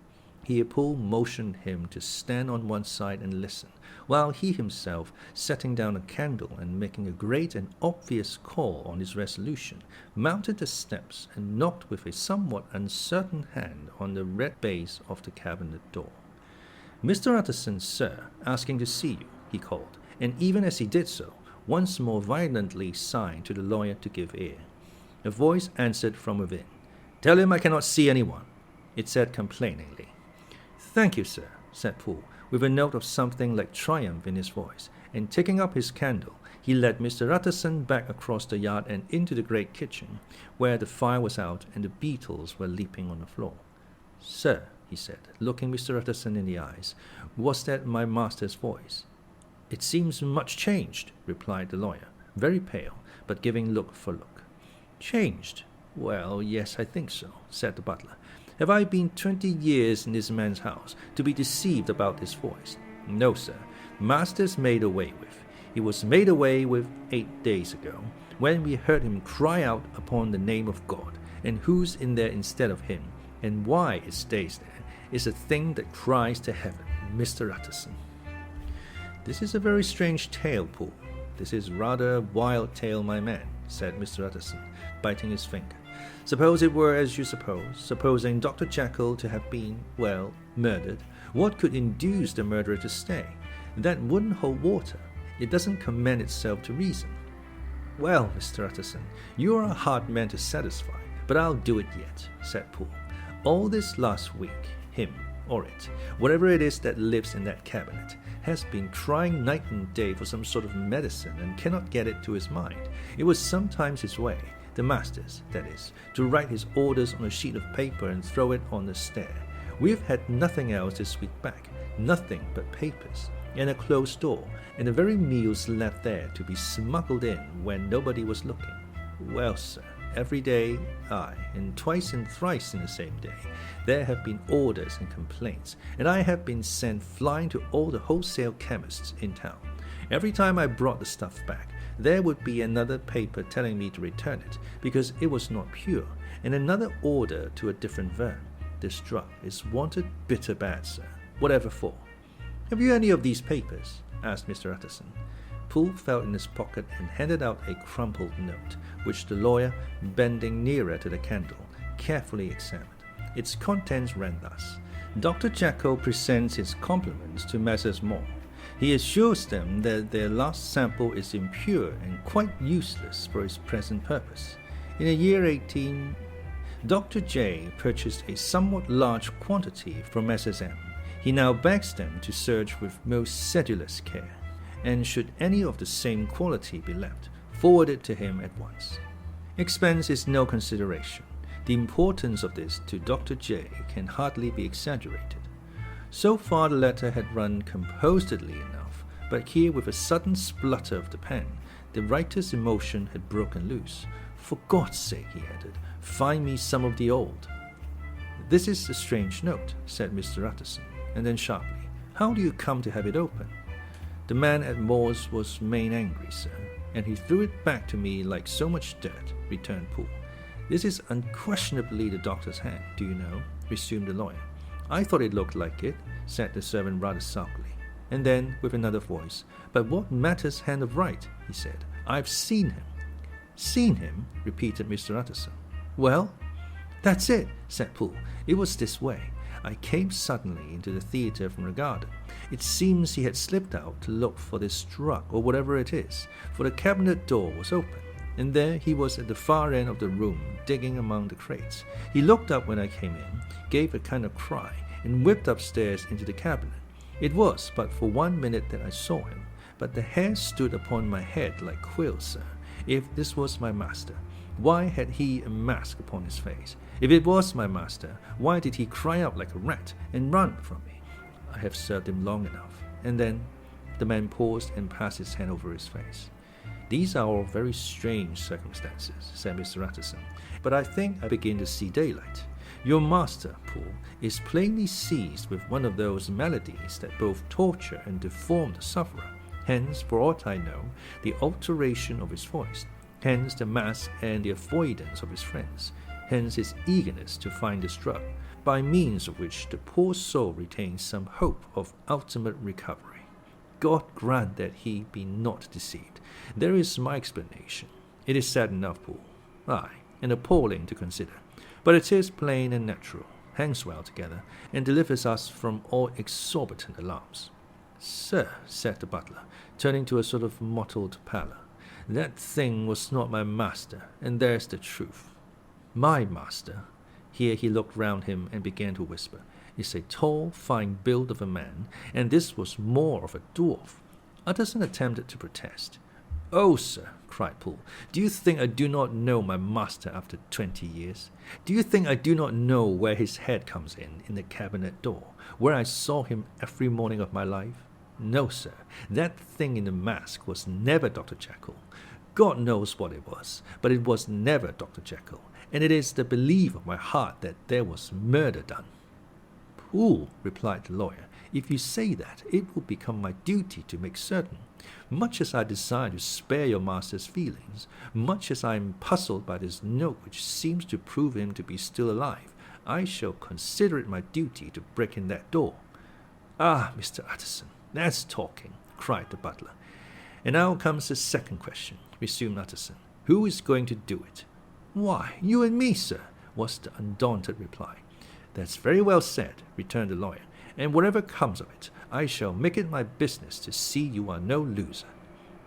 Here Poole motioned him to stand on one side and listen, while he himself, setting down a candle and making a great and obvious call on his resolution, mounted the steps and knocked with a somewhat uncertain hand on the red base of the cabinet door. Mr. Utterson, sir, asking to see you, he called, and even as he did so, once more violently signed to the lawyer to give ear. A voice answered from within. Tell him I cannot see anyone, it said complainingly. Thank you, sir, said Poole, with a note of something like triumph in his voice, and taking up his candle, He led Mr. Utterson back across the yard and into the great kitchen, where the fire was out and the beetles were leaping on the floor. "Sir," he said, looking Mr. Utterson in the eyes, "was that my master's voice?" "It seems much changed," replied the lawyer, very pale, but giving look for look. "Changed? Well, yes, I think so," said the butler. "Have I been 20 years in this man's house to be deceived about his voice? No, sir. Master's made away with. He was made away with 8 days ago, when we heard him cry out upon the name of God, and who's in there instead of him, and why it stays there, is a thing that cries to heaven, Mr. Utterson." "This is a very strange tale, Poole. This is rather a wild tale, my man," said Mr. Utterson, biting his finger. "Suppose it were as you suppose, supposing Dr. Jekyll to have been, well, murdered, what could induce the murderer to stay? That wouldn't hold water. It doesn't commend itself to reason." "Well, Mr. Utterson, you are a hard man to satisfy, but I'll do it yet," said Poole. "All this last week, him, or it, whatever it is that lives in that cabinet, has been trying night and day for some sort of medicine and cannot get it to his mind. It was sometimes his way, the master's, that is, to write his orders on a sheet of paper and throw it on the stair. We've had nothing else this week back, nothing but papers, and a closed door, and the very meals left there to be smuggled in when nobody was looking. Well, sir, every day, aye, and twice and thrice in the same day, there have been orders and complaints, and I have been sent flying to all the wholesale chemists in town. Every time I brought the stuff back, there would be another paper telling me to return it, because it was not pure, and another order to a different firm. This drug is wanted bitter bad, sir. Whatever for?" "Have you any of these papers?" asked Mr. Utterson. Poole felt in his pocket and handed out a crumpled note, which the lawyer, bending nearer to the candle, carefully examined. Its contents ran thus: "Dr. Jekyll presents his compliments to Messrs. Moore. He assures them that their last sample is impure and quite useless for his present purpose. In the year 18... Dr. J purchased a somewhat large quantity from Messrs. M. He now begs them to search with most sedulous care, and should any of the same quality be left, forward it to him at once. Expense is no consideration. The importance of this to Dr. J can hardly be exaggerated." So far the letter had run composedly enough, but here with a sudden splutter of the pen, the writer's emotion had broken loose. "For God's sake," he added, "find me some of the old." "This is a strange note," said Mr. Utterson, and then sharply, "How do you come to have it open?" "The man at Moore's was main angry, sir, and he threw it back to me like so much dirt," returned Poole. "This is unquestionably the doctor's hand, do you know?" resumed the lawyer. "I thought it looked like it," said the servant rather sulkily. And then, with another voice, "But what matters hand of right?" he said. "I've seen him." "Seen him?" repeated Mr. Utterson. "Well?" "That's it," said Poole. "It was this way. I came suddenly into the theatre from the garden. It seems he had slipped out to look for this drug, or whatever it is, for the cabinet door was open, and there he was at the far end of the room, digging among the crates. He looked up when I came in, gave a kind of cry, and whipped upstairs into the cabinet. It was but for 1 minute that I saw him, but the hair stood upon my head like quills, sir. If this was my master, why had he a mask upon his face? If it was my master, why did he cry out like a rat and run from me? I have served him long enough." And then the man paused and passed his hand over his face. "These are all very strange circumstances," said Mr. Utterson, "but I think I begin to see daylight. Your master, Poole, is plainly seized with one of those maladies that both torture and deform the sufferer. Hence, for aught I know, the alteration of his voice. Hence the mask and the avoidance of his friends. Hence his eagerness to find this drug, by means of which the poor soul retains some hope of ultimate recovery. God grant that he be not deceived. There is my explanation. It is sad enough, Poole. Aye, and appalling to consider. But it is plain and natural, hangs well together, and delivers us from all exorbitant alarms." "Sir," said the butler, turning to a sort of mottled pallor, "that thing was not my master, and there's the truth. My master," here he looked round him and began to whisper, "is a tall, fine build of a man, and this was more of a dwarf." Utterson attempted to protest. "Oh, sir," cried Poole, "do you think I do not know my master after 20 years? Do you think I do not know where his head comes in the cabinet door, where I saw him every morning of my life? No, sir, that thing in the mask was never Dr. Jekyll. God knows what it was, but it was never Dr. Jekyll, and it is the belief of my heart that there was murder done." "Poole," replied the lawyer, "if you say that, it will become my duty to make certain. Much as I desire to spare your master's feelings, much as I am puzzled by this note which seems to prove him to be still alive, I shall consider it my duty to break in that door." "Ah, Mr. Utterson, that's talking," cried the butler. "And now comes the second question," resumed Utterson. "Who is going to do it?" "Why, you and me, sir," was the undaunted reply. "That's very well said," returned the lawyer, "and whatever comes of it, I shall make it my business to see you are no loser.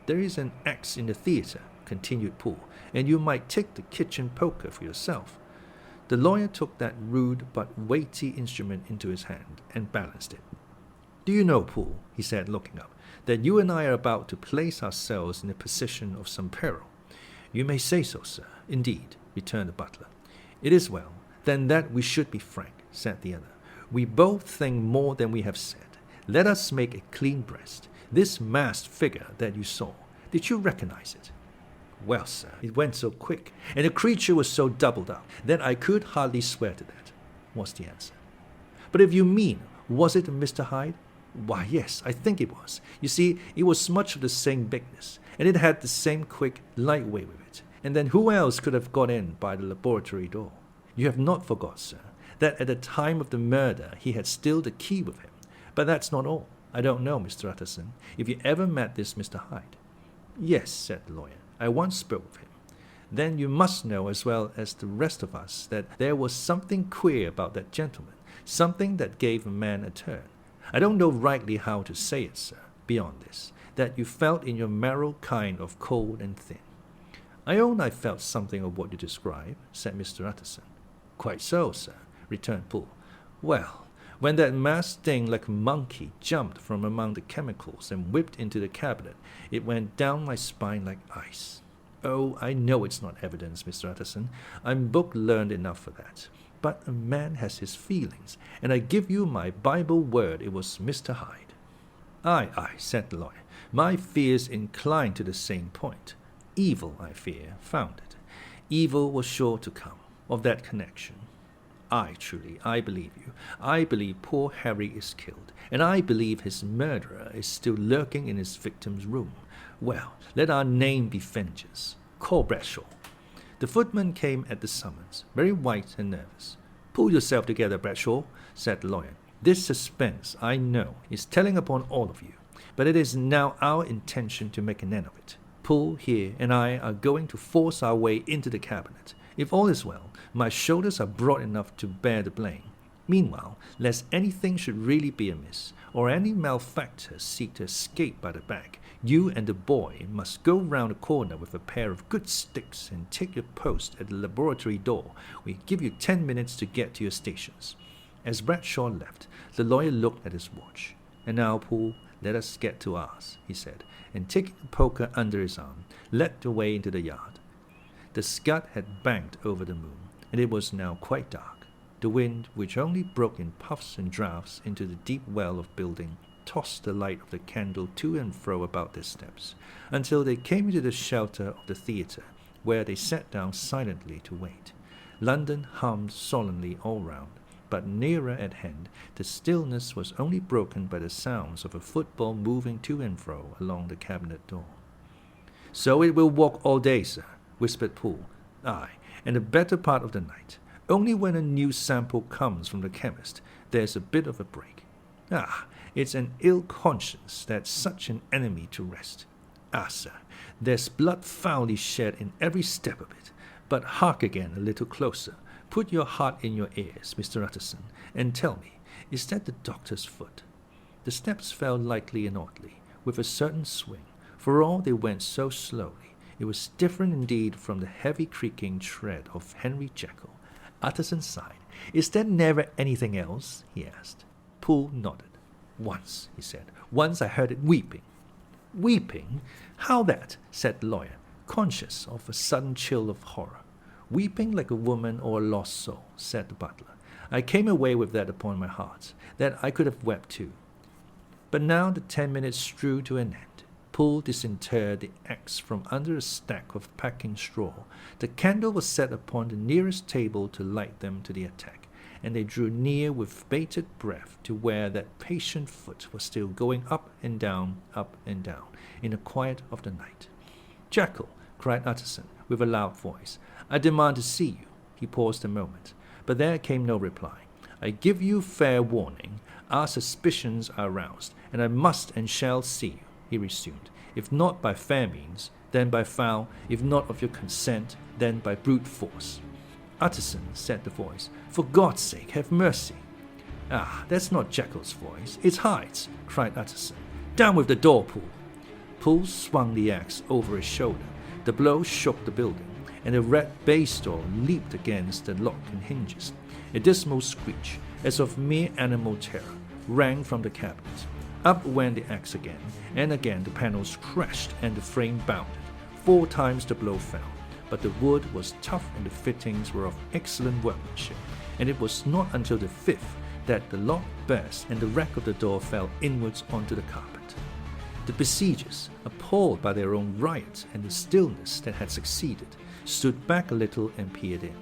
There is an axe in the theatre," continued Poole, "and you might take the kitchen poker for yourself." The lawyer took that rude but weighty instrument into his hand and balanced it. "Do you know, Poole," he said, looking up, "that you and I are about to place ourselves in a position of some peril?" "You may say so, sir, indeed," returned the butler. "It is well, then, that we should be frank," said the other. "We both think more than we have said. Let us make a clean breast. This masked figure that you saw, did you recognize it?" "Well, sir, it went so quick, and the creature was so doubled up, that I could hardly swear to that," was the answer. "But if you mean, was it Mr. Hyde?" "Why, yes, I think it was. You see, it was much of the same bigness, and it had the same quick, light way with it. And then who else could have got in by the laboratory door? You have not forgot, sir, that at the time of the murder he had still the key with him. But that's not all. I don't know, Mr. Utterson, if you ever met this Mr. Hyde." "Yes," said the lawyer, "I once spoke with him." "Then you must know as well as the rest of us that there was something queer about that gentleman, something that gave a man a turn. I don't know rightly how to say it, sir, beyond this, that you felt in your marrow kind of cold and thin." "I own I felt something of what you describe," said Mr. Utterson. "Quite so, sir," returned Poole. "Well, when that masked thing like a monkey jumped from among the chemicals and whipped into the cabinet, it went down my spine like ice. Oh, I know it's not evidence, Mr. Utterson. I'm book-learned enough for that. But a man has his feelings, and I give you my Bible word it was Mr. Hyde." Aye, said the lawyer. "My fears incline to the same point. Evil, I fear, found it. Evil was sure to come, of that connection. Aye, truly, I believe you. I believe poor Harry is killed, and I believe his murderer is still lurking in his victim's room. Well, let our name be vengeance. Call Bradshaw." The footman came at the summons, very white and nervous. "Pull yourself together, Bradshaw," said the lawyer. "This suspense, I know, is telling upon all of you, but it is now our intention to make an end of it. Poole here and I are going to force our way into the cabinet. If all is well, my shoulders are broad enough to bear the blame. Meanwhile, lest anything should really be amiss, or any malefactor seek to escape by the back, you and the boy must go round the corner with a pair of good sticks and take your post at the laboratory door. We give you 10 minutes to get to your stations." As Bradshaw left, the lawyer looked at his watch. "And now, Poole, let us get to ours," he said, and taking the poker under his arm, led the way into the yard. The scud had banked over the moon, and it was now quite dark. The wind, which only broke in puffs and draughts into the deep well of building, tossed the light of the candle to and fro about their steps, until they came into the shelter of the theatre, where they sat down silently to wait. London hummed solemnly all round, but nearer at hand the stillness was only broken by the sounds of a football moving to and fro along the cabinet door. "So it will walk all day, sir," whispered Poole. "Aye, and the better part of the night. Only when a new sample comes from the chemist, there's a bit of a break. Ah, it's an ill conscience that's such an enemy to rest. Ah, sir, there's blood foully shed in every step of it. But hark again a little closer. Put your heart in your ears, Mr. Utterson, and tell me, is that the doctor's foot?" The steps fell lightly and oddly, with a certain swing, for all they went so slowly. It was different indeed from the heavy creaking tread of Henry Jekyll. Utterson sighed. "Is there never anything else?" he asked. Poole nodded. "Once," he said. "Once I heard it weeping." Weeping? How that? Said the lawyer, conscious of a sudden chill of horror. Weeping like a woman or a lost soul, said the butler. I came away with that upon my heart, that I could have wept too. But now the 10 minutes drew to an end. Poole disinterred the axe from under a stack of packing straw. The candle was set upon the nearest table to light them to the attack, and they drew near with bated breath to where that patient foot was still going up and down, in the quiet of the night. Jekyll, cried Utterson, with a loud voice, I demand to see you. He paused a moment, but there came no reply. I give you fair warning. Our suspicions are aroused, and I must and shall see you, he resumed, if not by fair means, then by foul, if not of your consent, then by brute force. Utterson, said the voice, for God's sake, have mercy. Ah, that's not Jekyll's voice, it's Hyde's, cried Utterson. Down with the door, Poole. Poole swung the axe over his shoulder. The blow shook the building, and the red base door leaped against the lock and hinges. A dismal screech, as of mere animal terror, rang from the cabinet. Up went the axe again, and again the panels crashed and the frame bounded. 4 times the blow fell, but the wood was tough and the fittings were of excellent workmanship, and it was not until the 5th that the lock burst and the rack of the door fell inwards onto the carpet. The besiegers, appalled by their own riot and the stillness that had succeeded, stood back a little and peered in.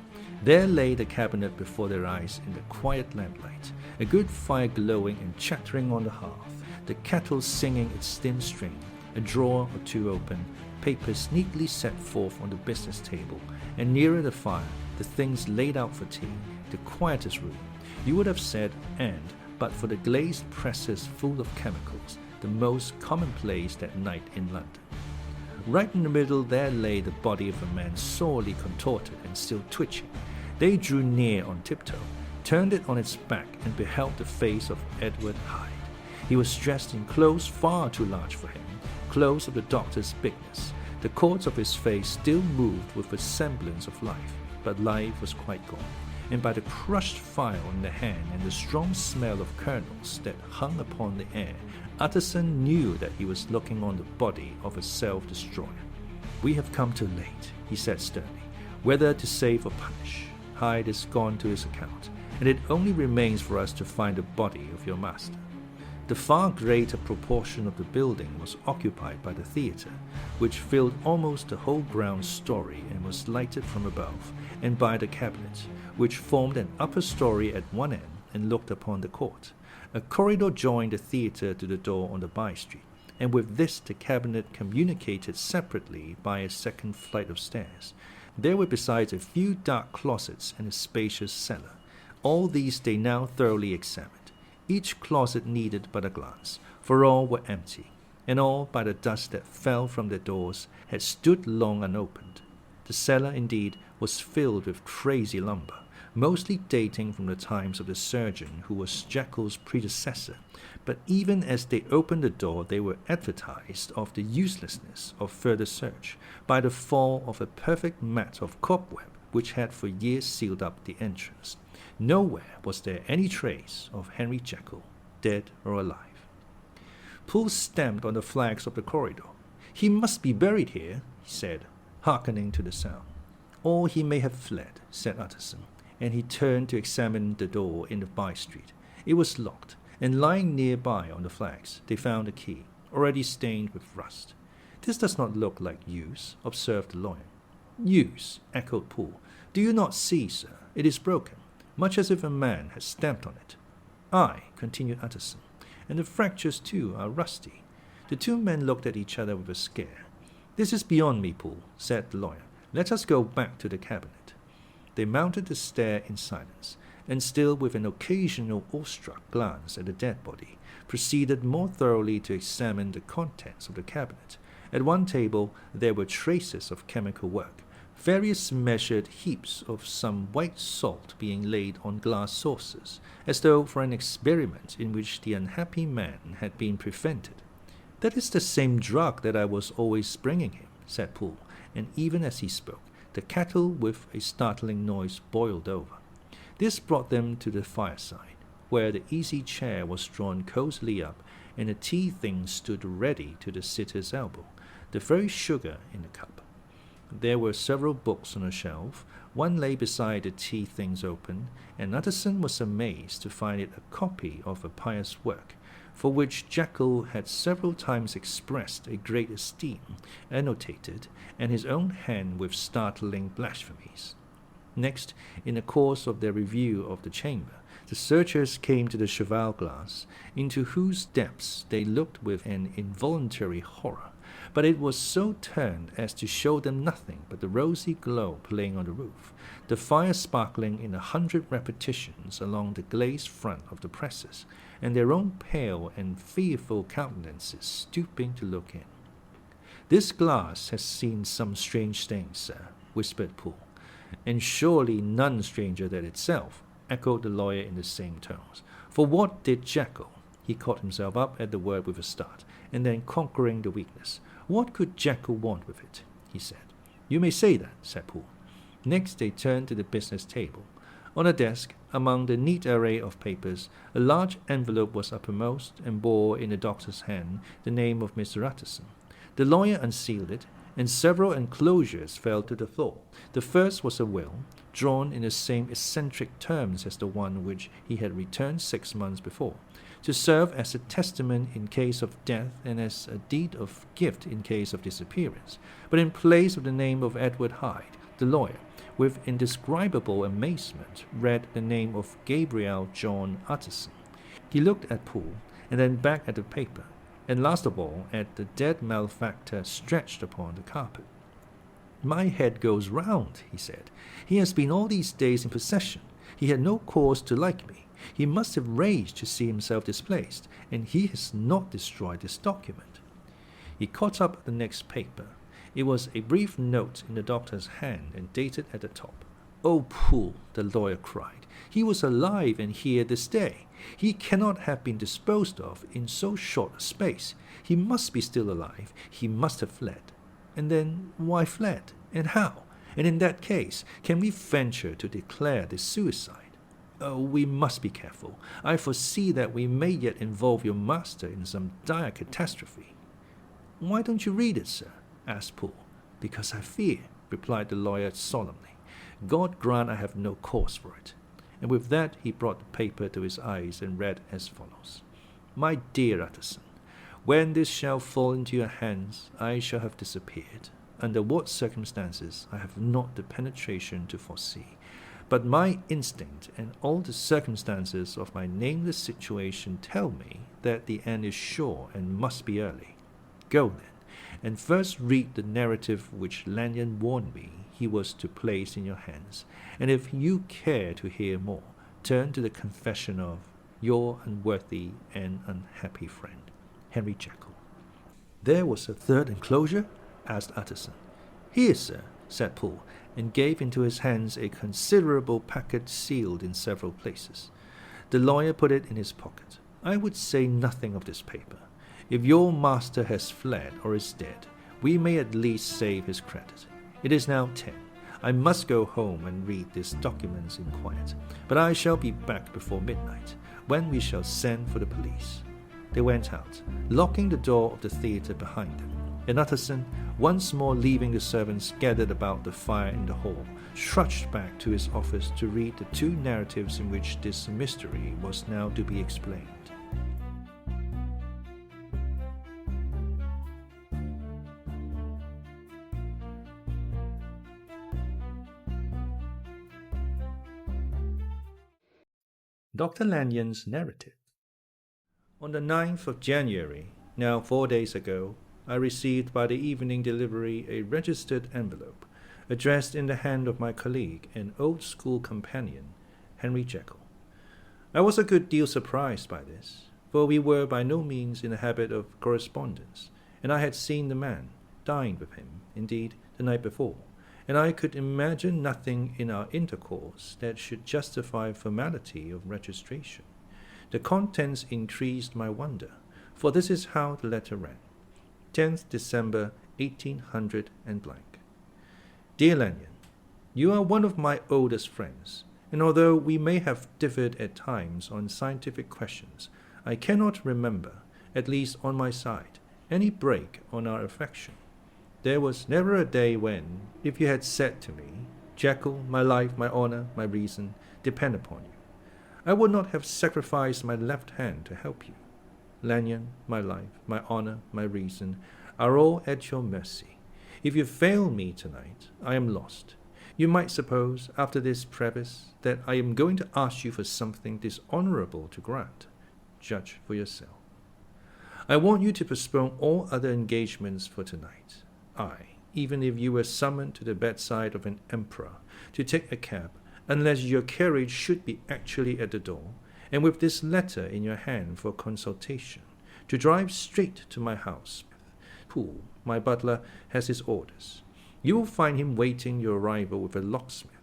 There lay the cabinet before their eyes in the quiet lamplight, a good fire glowing and chattering on the hearth, the kettle singing its thin strain, a drawer or two open, papers neatly set forth on the business table, and nearer the fire, the things laid out for tea, the quietest room, you would have said, and, but for the glazed presses full of chemicals, the most commonplace that night in London. Right in the middle there lay the body of a man sorely contorted and still twitching. They drew near on tiptoe, turned it on its back, and beheld the face of Edward Hyde. He was dressed in clothes far too large for him, clothes of the doctor's bigness. The cords of his face still moved with a semblance of life, but life was quite gone, and by the crushed file in the hand and the strong smell of kernels that hung upon the air, Utterson knew that he was looking on the body of a self-destroyer. We have come too late, he said sternly, whether to save or punish. Hyde is gone to his account, and it only remains for us to find the body of your master. The far greater proportion of the building was occupied by the theatre, which filled almost the whole ground story and was lighted from above, and by the cabinet, which formed an upper story at one end and looked upon the court. A corridor joined the theatre to the door on the by-street, and with this the cabinet communicated separately by a second flight of stairs. There were besides a few dark closets and a spacious cellar. All these they now thoroughly examined. Each closet needed but a glance, for all were empty, and all, by the dust that fell from their doors, had stood long unopened. The cellar, indeed, was filled with crazy lumber, mostly dating from the times of the surgeon who was Jekyll's predecessor, but even as they opened the door they were advertised of the uselessness of further search by the fall of a perfect mat of cobweb which had for years sealed up the entrance. Nowhere was there any trace of Henry Jekyll, dead or alive. Poole stamped on the flags of the corridor. He must be buried here, he said, hearkening to the sound. Or he may have fled, said Utterson, and he turned to examine the door in the by-street. It was locked, and lying nearby on the flags they found a key, already stained with rust. This does not look like use, observed the lawyer. Use, echoed Poole. Do you not see, sir? It is broken, much as if a man had stamped on it. Aye, continued Utterson, and the fractures too are rusty. The two men looked at each other with a scare. This is beyond me, Poole, said the lawyer. Let us go back to the cabinet. They mounted the stair in silence, and still with an occasional awestruck glance at the dead body, proceeded more thoroughly to examine the contents of the cabinet. At one table there were traces of chemical work, various measured heaps of some white salt being laid on glass saucers, as though for an experiment in which the unhappy man had been prevented. That is the same drug that I was always bringing him, said Poole, and even as he spoke, the kettle with a startling noise boiled over. This brought them to the fireside. where the easy chair was drawn cosily up and the tea things stood ready to the sitter's elbow, the very sugar in the cup. There were several books on a shelf. One lay beside the tea things open, and Utterson was amazed to find it a copy of a pious work, for which Jekyll had several times expressed a great esteem, annotated, and his own hand with startling blasphemies. Next, in the course of their review of the chamber, the searchers came to the cheval glass, into whose depths they looked with an involuntary horror, but it was so turned as to show them nothing but the rosy glow playing on the roof, the fire sparkling in 100 repetitions along the glazed front of the presses, and their own pale and fearful countenances stooping to look in. "This glass has seen some strange things, sir," whispered Poole. "And surely none stranger than itself," echoed the lawyer in the same tones. "For what did Jekyll—" He caught himself up at the word with a start, and then conquering the weakness. "What could Jekyll want with it?" he said. "You may say that," said Poole. Next they turned to the business table. On a desk, among the neat array of papers, a large envelope was uppermost and bore in the doctor's hand the name of Mr. Utterson. The lawyer unsealed it, and several enclosures fell to the floor. The first was a will, drawn in the same eccentric terms as the one which he had returned 6 months before, to serve as a testament in case of death and as a deed of gift in case of disappearance, but in place of the name of Edward Hyde, the lawyer, with indescribable amazement, read the name of Gabriel John Utterson. He looked at Poole, and then back at the paper, and last of all at the dead malefactor stretched upon the carpet. "My head goes round," he said. "He has been all these days in possession. He had no cause to like me. He must have raged to see himself displaced, and he has not destroyed this document." He caught up the next paper. It was a brief note in the doctor's hand and dated at the top. "Oh, Poole," the lawyer cried, "he was alive and here this day. He cannot have been disposed of in so short a space. He must be still alive. He must have fled. And then why fled, and how? And in that case, can we venture to declare this suicide? Oh, we must be careful. I foresee that we may yet involve your master in some dire catastrophe." "Why don't you read it, sir?" asked Poole. "Because I fear," replied the lawyer solemnly. "God grant I have no cause for it." And with that he brought the paper to his eyes and read as follows. "My dear Utterson, when this shall fall into your hands, I shall have disappeared. Under what circumstances I have not the penetration to foresee, but my instinct and all the circumstances of my nameless situation tell me that the end is sure and must be early. Go then, and first read the narrative which Lanyon warned me he was to place in your hands, and if you care to hear more, turn to the confession of your unworthy and unhappy friend, Henry Jekyll." "There was a third enclosure?" asked Utterson. "Here, sir," said Poole, and gave into his hands a considerable packet sealed in several places. The lawyer put it in his pocket. "I would say nothing of this paper. If your master has fled or is dead, we may at least save his credit. It is now 10. I must go home and read these documents in quiet, but I shall be back before midnight, when we shall send for the police." They went out, locking the door of the theatre behind them, and Utterson, once more leaving the servants gathered about the fire in the hall, trudged back to his office to read the 2 narratives in which this mystery was now to be explained. Dr. Lanyon's narrative. On the 9th of January, now 4 days ago, I received by the evening delivery a registered envelope, addressed in the hand of my colleague and old school companion, Henry Jekyll. I was a good deal surprised by this, for we were by no means in the habit of correspondence, and I had seen the man, dined with him, indeed, the night before, and I could imagine nothing in our intercourse that should justify formality of registration. The contents increased my wonder, for this is how the letter ran. 10th December, 1800 and blank. Dear Lanyon, you are one of my oldest friends, and although we may have differed at times on scientific questions, I cannot remember, at least on my side, any break on our affection. There was never a day when, if you had said to me, Jekyll, my life, my honor, my reason, depend upon you, I would not have sacrificed my left hand to help you. Lanyon, my life, my honor, my reason, are all at your mercy. If you fail me tonight, I am lost. You might suppose, after this preface, that I am going to ask you for something dishonorable to grant. Judge for yourself. I want you to postpone all other engagements for tonight. Even if you were summoned to the bedside of an emperor to take a cab, unless your carriage should be actually at the door, and with this letter in your hand for consultation, to drive straight to my house. Poole, my butler, has his orders. You will find him waiting your arrival with a locksmith.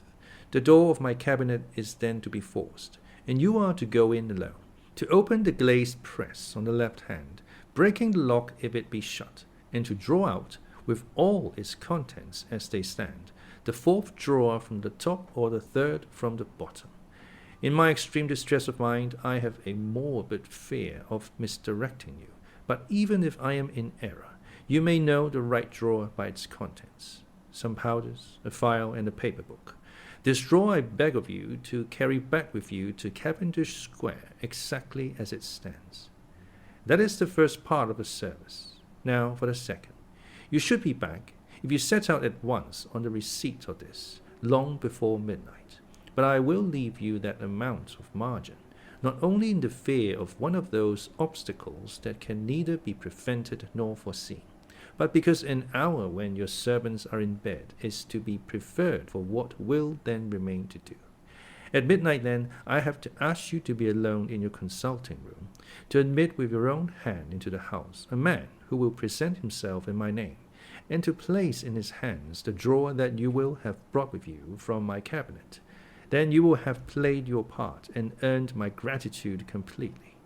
The door of my cabinet is then to be forced, and you are to go in alone, to open the glazed press on the left hand, breaking the lock if it be shut, and to draw out, with all its contents as they stand, the fourth drawer from the top or the third from the bottom. In my extreme distress of mind, I have a morbid fear of misdirecting you, but even if I am in error, you may know the right drawer by its contents. Some powders, a file, and a paper book. This drawer I beg of you to carry back with you to Cavendish Square exactly as it stands. That is the first part of the service. Now for the second. You should be back, if you set out at once on the receipt of this, long before midnight. But I will leave you that amount of margin, not only in the fear of one of those obstacles that can neither be prevented nor foreseen, but because an hour when your servants are in bed is to be preferred for what will then remain to do. At midnight, then, I have to ask you to be alone in your consulting room, to admit with your own hand into the house a man who will present himself in my name, and to place in his hands the drawer that you will have brought with you from my cabinet. Then you will have played your part and earned my gratitude completely.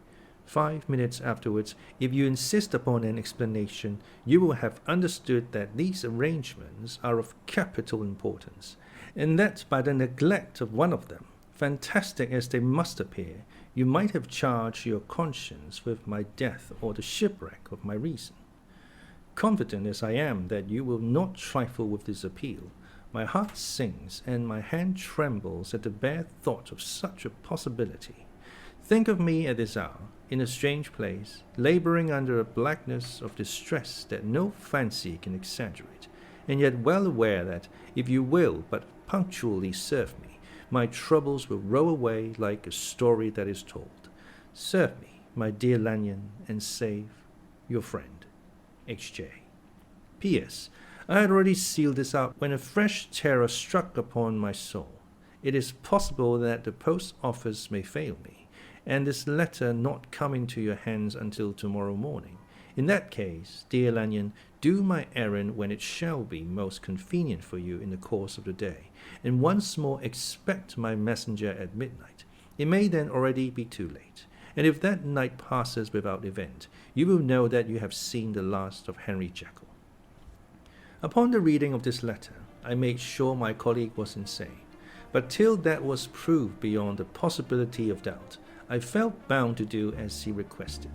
5 minutes afterwards, if you insist upon an explanation, you will have understood that these arrangements are of capital importance, and that by the neglect of one of them, fantastic as they must appear, you might have charged your conscience with my death or the shipwreck of my reason. Confident as I am that you will not trifle with this appeal, my heart sinks and my hand trembles at the bare thought of such a possibility. Think of me at this hour, in a strange place, laboring under a blackness of distress that no fancy can exaggerate, and yet well aware that, if you will but punctually serve me, my troubles will roll away like a story that is told. Serve me, my dear Lanyon, and save your friend, H.J. P.S. I had already sealed this up when a fresh terror struck upon my soul. It is possible that the post office may fail me, and this letter not come into your hands until tomorrow morning. In that case, dear Lanyon, do my errand when it shall be most convenient for you in the course of the day, and once more expect my messenger at midnight. It may then already be too late, and if that night passes without event, you will know that you have seen the last of Henry Jekyll. Upon the reading of this letter, I made sure my colleague was insane, but till that was proved beyond the possibility of doubt, I felt bound to do as he requested.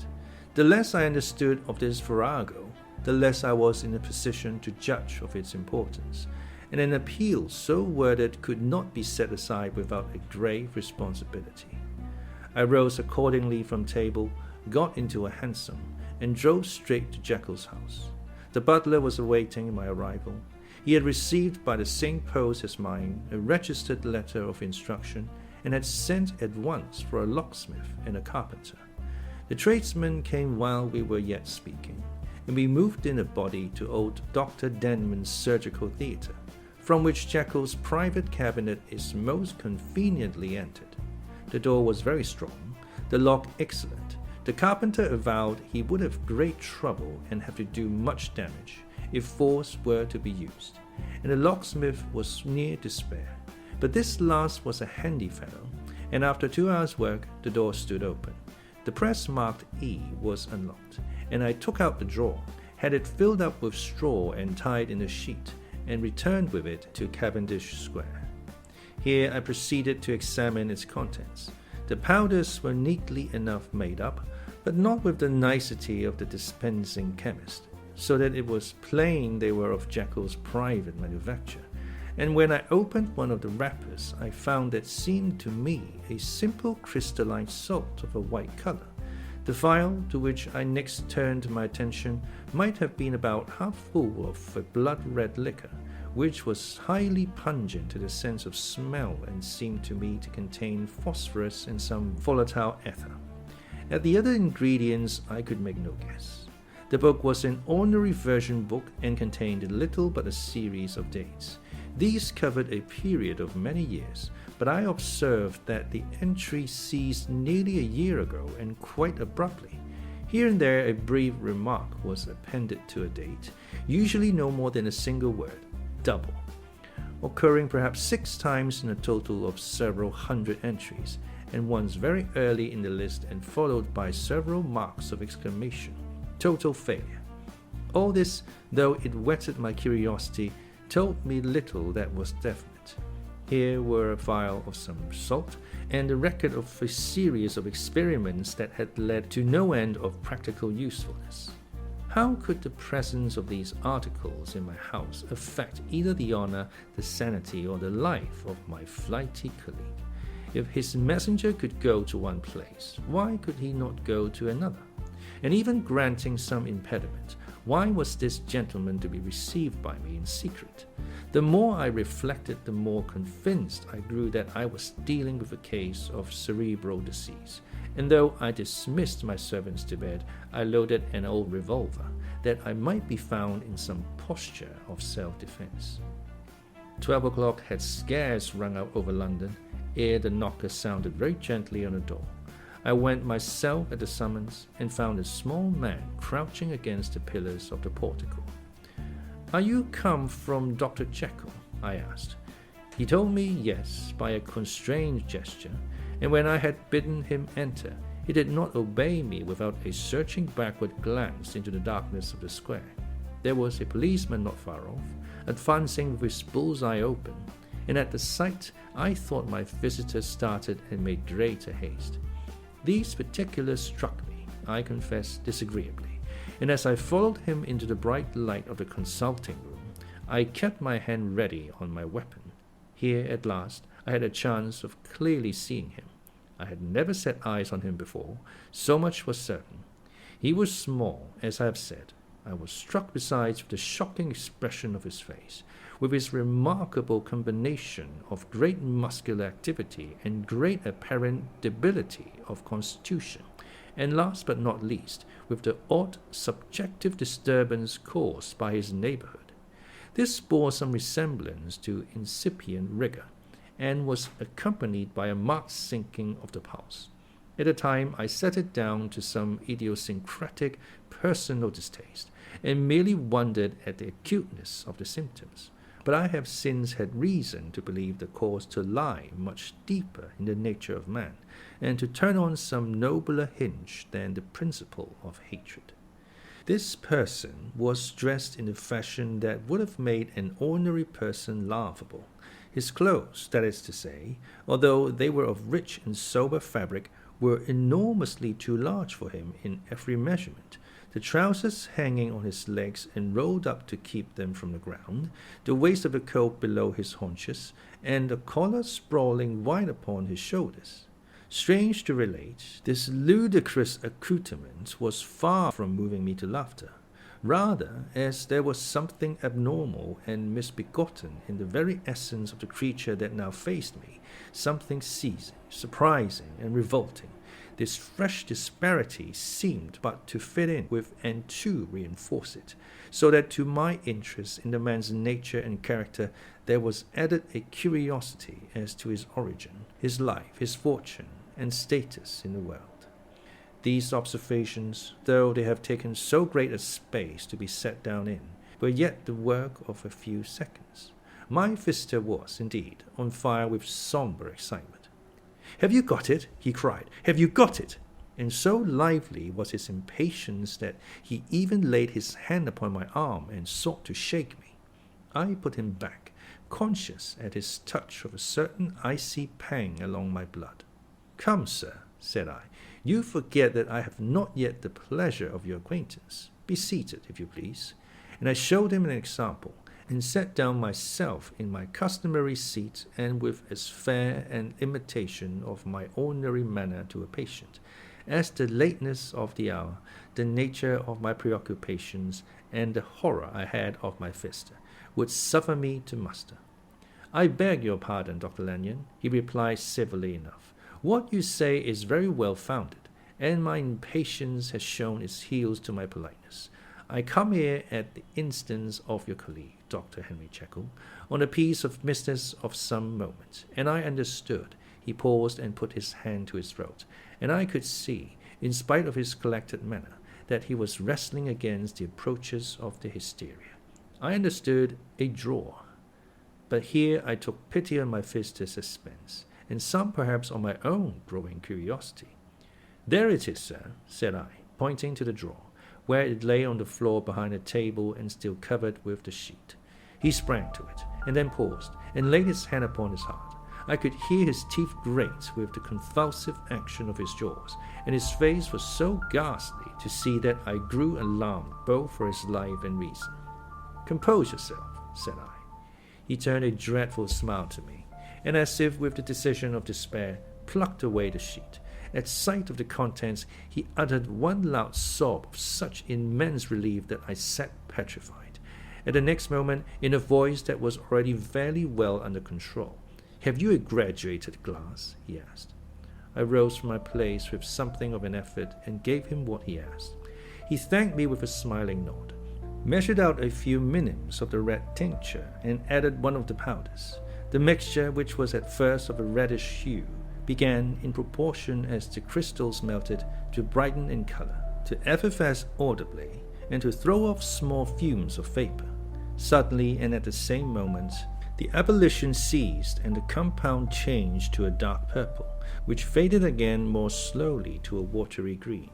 The less I understood of this farrago, the less I was in a position to judge of its importance, and an appeal so worded could not be set aside without a grave responsibility. I rose accordingly from table, got into a hansom, and drove straight to Jekyll's house. The butler was awaiting my arrival. He had received by the same post as mine a registered letter of instruction, and had sent at once for a locksmith and a carpenter. The tradesmen came while we were yet speaking, and we moved in a body to old Dr. Denman's surgical theatre, from which Jekyll's private cabinet is most conveniently entered. The door was very strong, the lock excellent. The carpenter avowed he would have great trouble and have to do much damage if force were to be used, and the locksmith was near despair. But this last was a handy fellow, and after 2 hours' work the door stood open. The press marked E was unlocked, and I took out the drawer, had it filled up with straw and tied in a sheet, and returned with it to Cavendish Square. Here I proceeded to examine its contents. The powders were neatly enough made up, but not with the nicety of the dispensing chemist, so that it was plain they were of Jekyll's private manufacture. And when I opened one of the wrappers, I found that seemed to me a simple crystalline salt of a white color. The vial to which I next turned my attention might have been about half full of a blood-red liquor, which was highly pungent to the sense of smell and seemed to me to contain phosphorus and some volatile ether. At the other ingredients I could make no guess. The book was an ordinary version book and contained little but a series of dates. These covered a period of many years, but I observed that the entry ceased nearly a year ago and quite abruptly. Here and there a brief remark was appended to a date, usually no more than a single word, double, occurring perhaps 6 times in a total of several hundred entries, and once very early in the list and followed by several marks of exclamation. Total failure. All this, though it whetted my curiosity, told me little that was definite. Here were a vial of some salt, and a record of a series of experiments that had led to no end of practical usefulness. How could the presence of these articles in my house affect either the honor, the sanity, or the life of my flighty colleague? If his messenger could go to one place, why could he not go to another? And even granting some impediment, why was this gentleman to be received by me in secret? The more I reflected, the more convinced I grew that I was dealing with a case of cerebral disease. And though I dismissed my servants to bed, I loaded an old revolver, that I might be found in some posture of self-defense. 12 o'clock had scarce rung out over London, ere the knocker sounded very gently on the door. I went myself at the summons, and found a small man crouching against the pillars of the portico. "Are you come from Dr. Jekyll?" I asked. He told me yes by a constrained gesture, and when I had bidden him enter, he did not obey me without a searching backward glance into the darkness of the square. There was a policeman not far off, advancing with his bull's-eye open, and at the sight I thought my visitor started and made greater haste. These particulars struck me, I confess, disagreeably, and as I followed him into the bright light of the consulting room, I kept my hand ready on my weapon. Here, at last, I had a chance of clearly seeing him. I had never set eyes on him before, so much was certain. He was small, as I have said. I was struck besides with the shocking expression of his face, with his remarkable combination of great muscular activity and great apparent debility of constitution, and last but not least, with the odd subjective disturbance caused by his neighborhood. This bore some resemblance to incipient rigor, and was accompanied by a marked sinking of the pulse. At the time I set it down to some idiosyncratic personal distaste, and merely wondered at the acuteness of the symptoms. But I have since had reason to believe the cause to lie much deeper in the nature of man, and to turn on some nobler hinge than the principle of hatred. This person was dressed in a fashion that would have made an ordinary person laughable. His clothes, that is to say, although they were of rich and sober fabric, were enormously too large for him in every measurement, the trousers hanging on his legs and rolled up to keep them from the ground, the waist of the coat below his haunches, and the collar sprawling wide upon his shoulders. Strange to relate, this ludicrous accoutrement was far from moving me to laughter, rather as there was something abnormal and misbegotten in the very essence of the creature that now faced me, something seizing, surprising, and revolting. This fresh disparity seemed but to fit in with and to reinforce it, so that to my interest in the man's nature and character there was added a curiosity as to his origin, his life, his fortune, and status in the world. These observations, though they have taken so great a space to be set down in, were yet the work of a few seconds. My visitor was, indeed, on fire with sombre excitement. "Have you got it?" he cried. "Have you got it?" And so lively was his impatience that he even laid his hand upon my arm and sought to shake me. I put him back, conscious at his touch of a certain icy pang along my blood. "Come, sir," said I, "you forget that I have not yet the pleasure of your acquaintance. Be seated, if you please." And I showed him an example, and sat down myself in my customary seat, and with as fair an imitation of my ordinary manner to a patient, as the lateness of the hour, the nature of my preoccupations, and the horror I had of my visitor, would suffer me to muster. "I beg your pardon, Dr. Lanyon," he replied civilly enough. "What you say is very well founded, and my impatience has shown its heels to my politeness. I come here at the instance of your colleague, Dr. Henry Jekyll, on a piece of business of some moment, and I understood." He paused and put his hand to his throat, and I could see, in spite of his collected manner, that he was wrestling against the approaches of the hysteria. I understood a draw. But here I took pity on my visitor's suspense, and some perhaps on my own growing curiosity. "There it is, sir," said I, pointing to the drawer, where it lay on the floor behind a table and still covered with the sheet. He sprang to it, and then paused, and laid his hand upon his heart. I could hear his teeth grate with the convulsive action of his jaws, and his face was so ghastly to see that I grew alarmed both for his life and reason. "Compose yourself," said I. He turned a dreadful smile to me, and as if with the decision of despair, plucked away the sheet. At sight of the contents, he uttered one loud sob of such immense relief that I sat petrified. At the next moment, in a voice that was already fairly well under control, "Have you a graduated glass?" he asked. I rose from my place with something of an effort and gave him what he asked. He thanked me with a smiling nod, measured out a few minims of the red tincture, and added one of the powders. The mixture, which was at first of a reddish hue, began, in proportion as the crystals melted, to brighten in color, to effervesce audibly, and to throw off small fumes of vapor. Suddenly, and at the same moment, the ebullition ceased, and the compound changed to a dark purple, which faded again more slowly to a watery green.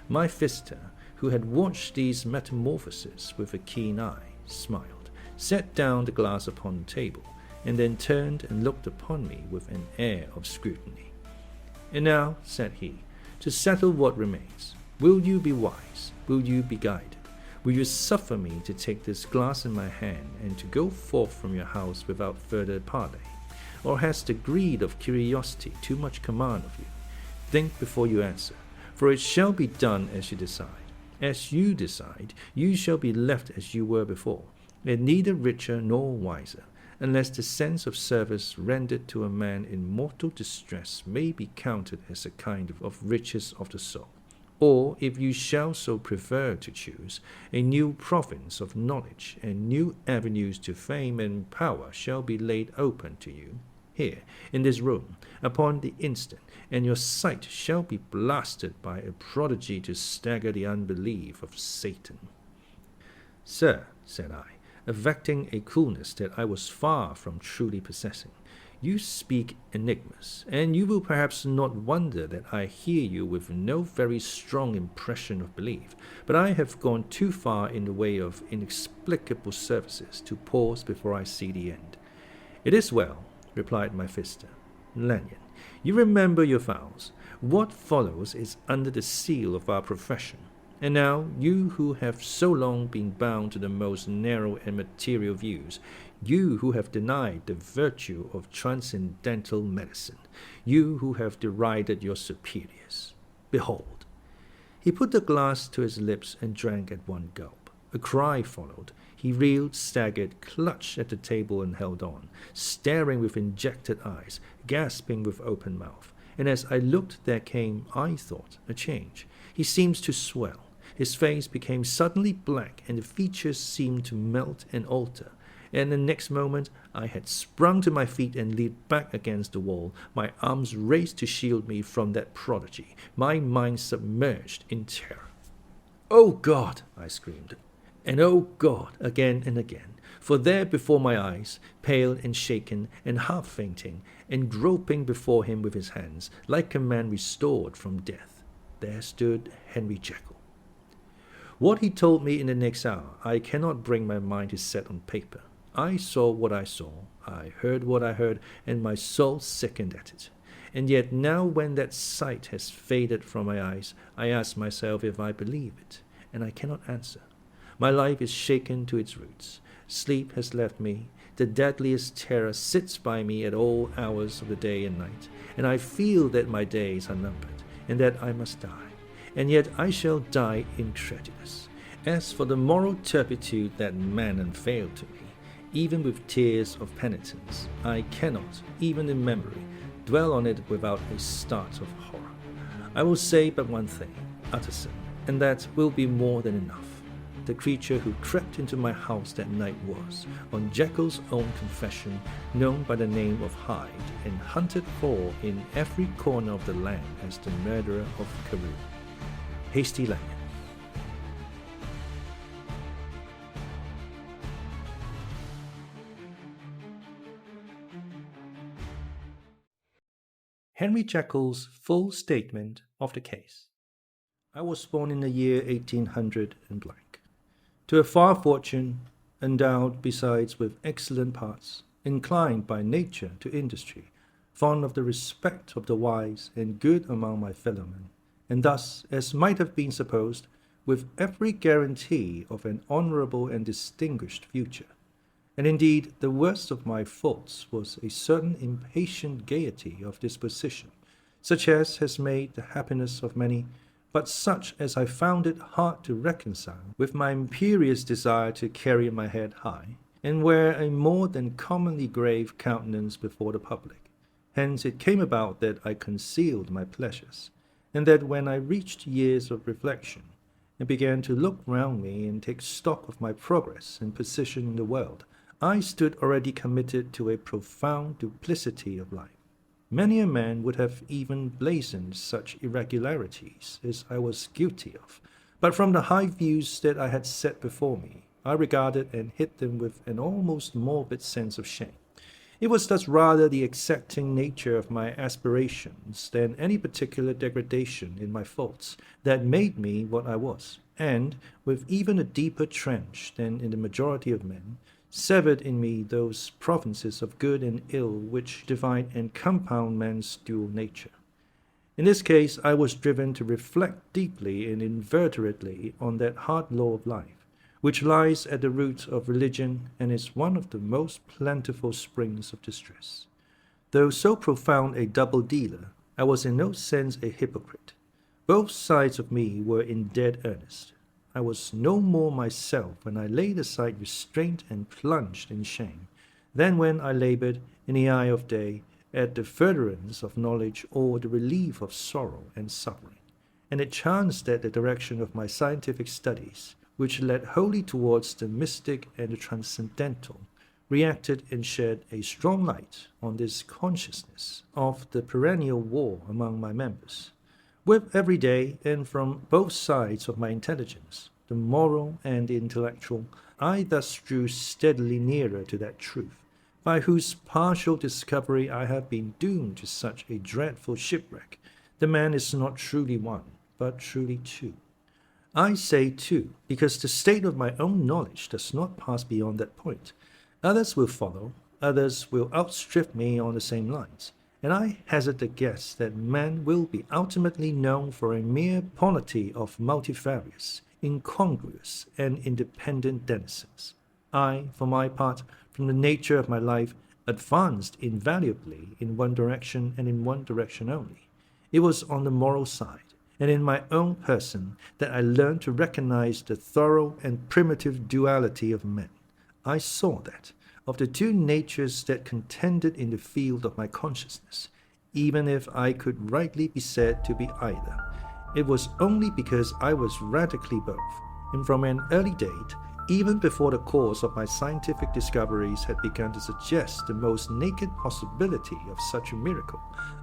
My visitor, who had watched these metamorphoses with a keen eye, smiled, set down the glass upon the table, and then turned and looked upon me with an air of scrutiny. "And now," said he, "to settle what remains. Will you be wise? Will you be guided? Will you suffer me to take this glass in my hand and to go forth from your house without further parley? Or has the greed of curiosity too much command of you? Think before you answer, for it shall be done as you decide. As you decide, you shall be left as you were before, and neither richer nor wiser, unless the sense of service rendered to a man in mortal distress may be counted as a kind of riches of the soul. Or, if you shall so prefer to choose, a new province of knowledge and new avenues to fame and power shall be laid open to you, here, in this room, upon the instant, and your sight shall be blasted by a prodigy to stagger the unbelief of Satan." "Sir," said I, affecting a coolness that I was far from truly possessing, "you speak enigmas, and you will perhaps not wonder that I hear you with no very strong impression of belief, but I have gone too far in the way of inexplicable services to pause before I see the end." "It is well," replied my visitor. "Lanyon, you remember your vows. What follows is under the seal of our profession. And now, you who have so long been bound to the most narrow and material views, you who have denied the virtue of transcendental medicine, you who have derided your superiors, behold." He put the glass to his lips and drank at one gulp. A cry followed. He reeled, staggered, clutched at the table and held on, staring with injected eyes, gasping with open mouth. And as I looked, there came, I thought, a change. He seemed to swell. His face became suddenly black, and the features seemed to melt and alter. And the next moment I had sprung to my feet and leaped back against the wall, my arms raised to shield me from that prodigy, my mind submerged in terror. "Oh God!" I screamed, and "Oh God!" again and again, for there before my eyes, pale and shaken and half fainting, and groping before him with his hands, like a man restored from death, there stood Henry Jekyll. What he told me in the next hour I cannot bring my mind to set on paper. I saw what I saw, I heard what I heard, and my soul sickened at it. And yet now when that sight has faded from my eyes, I ask myself if I believe it, and I cannot answer. My life is shaken to its roots. Sleep has left me. The deadliest terror sits by me at all hours of the day and night, and I feel that my days are numbered, and that I must die. And yet I shall die incredulous. As for the moral turpitude that man unveiled to me, even with tears of penitence, I cannot, even in memory, dwell on it without a start of horror. I will say but one thing, Utterson, and that will be more than enough. The creature who crept into my house that night was, on Jekyll's own confession, known by the name of Hyde, and hunted for in every corner of the land as the murderer of Carew. Hasty Lanyon. Henry Jekyll's full statement of the case. I was born in the year 1800 and blank, to a fair fortune, endowed besides with excellent parts, inclined by nature to industry, fond of the respect of the wise, and good among my fellowmen, and thus, as might have been supposed, with every guarantee of an honourable and distinguished future. And indeed, the worst of my faults was a certain impatient gaiety of disposition, such as has made the happiness of many, but such as I found it hard to reconcile with my imperious desire to carry my head high, and wear a more than commonly grave countenance before the public. Hence it came about that I concealed my pleasures, and that when I reached years of reflection, and began to look round me and take stock of my progress and position in the world, I stood already committed to a profound duplicity of life. Many a man would have even blazoned such irregularities as I was guilty of, but from the high views that I had set before me, I regarded and hid them with an almost morbid sense of shame. It was thus rather the exacting nature of my aspirations than any particular degradation in my faults that made me what I was, and, with even a deeper trench than in the majority of men, severed in me those provinces of good and ill which divide and compound man's dual nature. In this case I was driven to reflect deeply and inveterately on that hard law of life, which lies at the root of religion and is one of the most plentiful springs of distress. Though so profound a double-dealer, I was in no sense a hypocrite. Both sides of me were in dead earnest. I was no more myself when I laid aside restraint and plunged in shame, than when I laboured, in the eye of day, at the furtherance of knowledge or the relief of sorrow and suffering. And it chanced that the direction of my scientific studies, which led wholly towards the mystic and the transcendental, reacted and shed a strong light on this consciousness of the perennial war among my members. With every day, and from both sides of my intelligence, the moral and the intellectual, I thus drew steadily nearer to that truth, by whose partial discovery I have been doomed to such a dreadful shipwreck. The man is not truly one, but truly two. I say two, because the state of my own knowledge does not pass beyond that point. Others will follow, others will outstrip me on the same lines, and I hazard the guess that man will be ultimately known for a mere polity of multifarious, incongruous, and independent denizens. I, for my part, from the nature of my life, advanced invaluably in one direction and in one direction only. It was on the moral side, and in my own person, that I learned to recognize the thorough and primitive duality of men. I saw that, of the two natures that contended in the field of my consciousness, even if I could rightly be said to be either, it was only because I was radically both, and from an early date, even before the course of my scientific discoveries had begun to suggest the most naked possibility of such a miracle,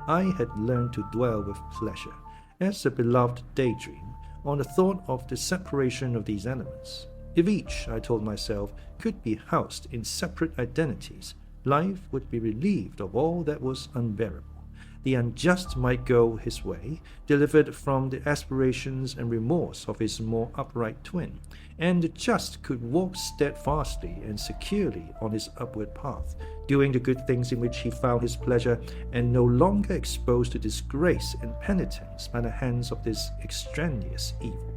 I had learned to dwell with pleasure, as a beloved daydream, on the thought of the separation of these elements. If each, I told myself, could be housed in separate identities, life would be relieved of all that was unbearable. the unjust might go his way, delivered from the aspirations and remorse of his more upright twin, and the just could walk steadfastly and securely on his upward path, doing the good things in which he found his pleasure, and no longer exposed to disgrace and penitence by the hands of this extraneous evil.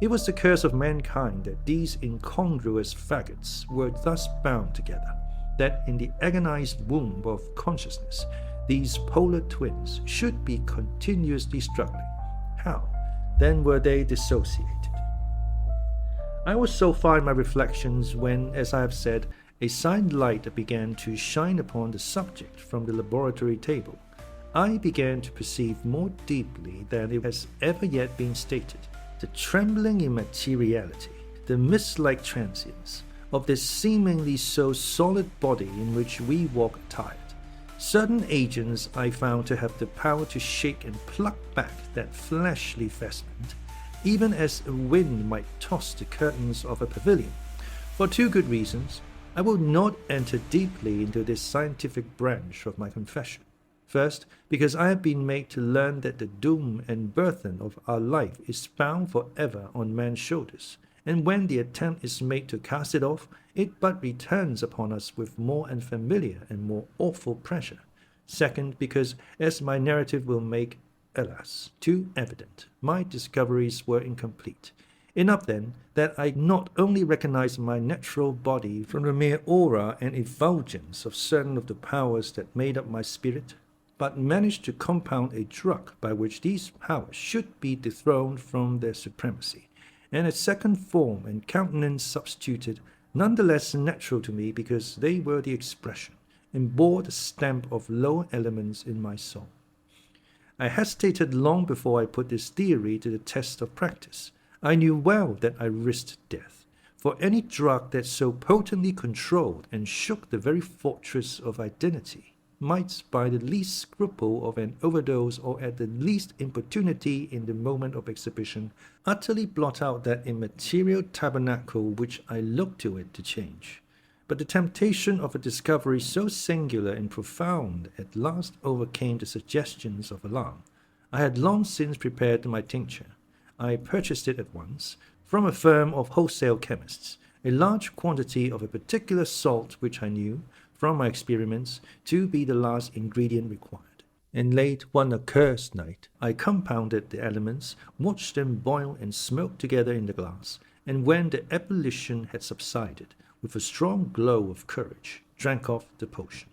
It was the curse of mankind that these incongruous faggots were thus bound together, that in the agonized womb of consciousness, these polar twins should be continuously struggling. How, then, were they dissociated? I was so far in my reflections when, as I have said, a side light began to shine upon the subject from the laboratory table. I began to perceive more deeply than it has ever yet been stated the trembling immateriality, the mist-like transience of this seemingly so solid body in which we walk attired. Certain agents I found to have the power to shake and pluck back that fleshly vestment, even as a wind might toss the curtains of a pavilion. For two good reasons, I will not enter deeply into this scientific branch of my confession. First, because I have been made to learn that the doom and burthen of our life is bound forever on man's shoulders, and when the attempt is made to cast it off, it but returns upon us with more unfamiliar and more awful pressure. Second, because, as my narrative will make, alas, too evident, my discoveries were incomplete. Enough, then, that I not only recognized my natural body from the mere aura and effulgence of certain of the powers that made up my spirit, but managed to compound a drug by which these powers should be dethroned from their supremacy, and a second form and countenance substituted, none the less natural to me because they were the expression, and bore the stamp of lower elements in my soul. I hesitated long before I put this theory to the test of practice. I knew well that I risked death, for any drug that so potently controlled and shook the very fortress of identity might, by the least scruple of an overdose or at the least importunity in the moment of exhibition, utterly blot out that immaterial tabernacle which I looked to it to change. But the temptation of a discovery so singular and profound at last overcame the suggestions of alarm. I had long since prepared my tincture. I purchased it at once, from a firm of wholesale chemists, a large quantity of a particular salt which I knew, from my experiments, to be the last ingredient required. And late one accursed night, I compounded the elements, watched them boil and smoke together in the glass, and when the ebullition had subsided, with a strong glow of courage, drank off the potion.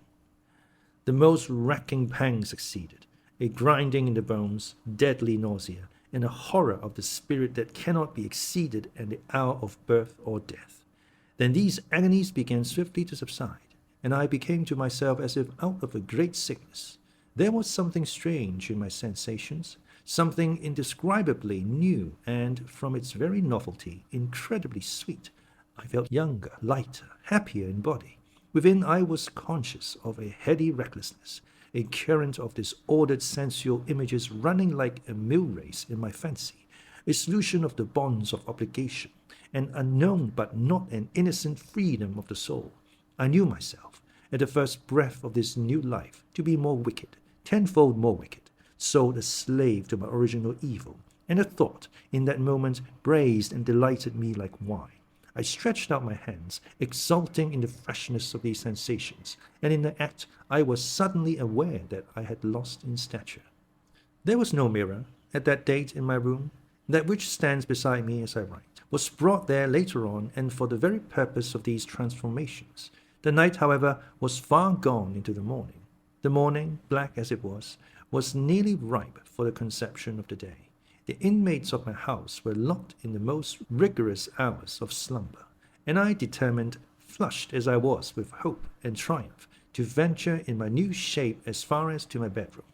The most racking pang succeeded, a grinding in the bones, deadly nausea, and a horror of the spirit that cannot be exceeded at the hour of birth or death. Then these agonies began swiftly to subside, and I became to myself as if out of a great sickness. There was something strange in my sensations, something indescribably new, and, from its very novelty, incredibly sweet. I felt younger, lighter, happier in body. Within I was conscious of a heady recklessness, a current of disordered sensual images running like a mill race in my fancy, a solution of the bonds of obligation, an unknown but not an innocent freedom of the soul. I knew myself, at the first breath of this new life, to be more wicked, tenfold more wicked, sold a slave to my original evil, and the thought, in that moment, braced and delighted me like wine. I stretched out my hands, exulting in the freshness of these sensations, and in the act I was suddenly aware that I had lost in stature. There was no mirror, at that date, in my room. That which stands beside me as I write was brought there later on, and for the very purpose of these transformations. The night, however, was far gone into the morning. The morning, black as it was nearly ripe for the conception of the day. The inmates of my house were locked in the most rigorous hours of slumber, and I determined, flushed as I was with hope and triumph, to venture in my new shape as far as to my bedroom.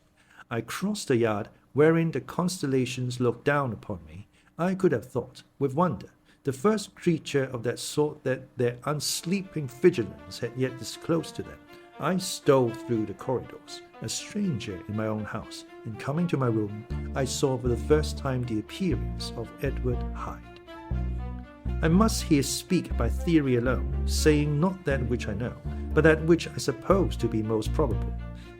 I crossed the yard wherein the constellations looked down upon me. I could have thought, with wonder, the first creature of that sort that their unsleeping vigilance had yet disclosed to them. I stole through the corridors, a stranger in my own house, and coming to my room, I saw for the first time the appearance of Edward Hyde. I must here speak by theory alone, saying not that which I know, but that which I suppose to be most probable.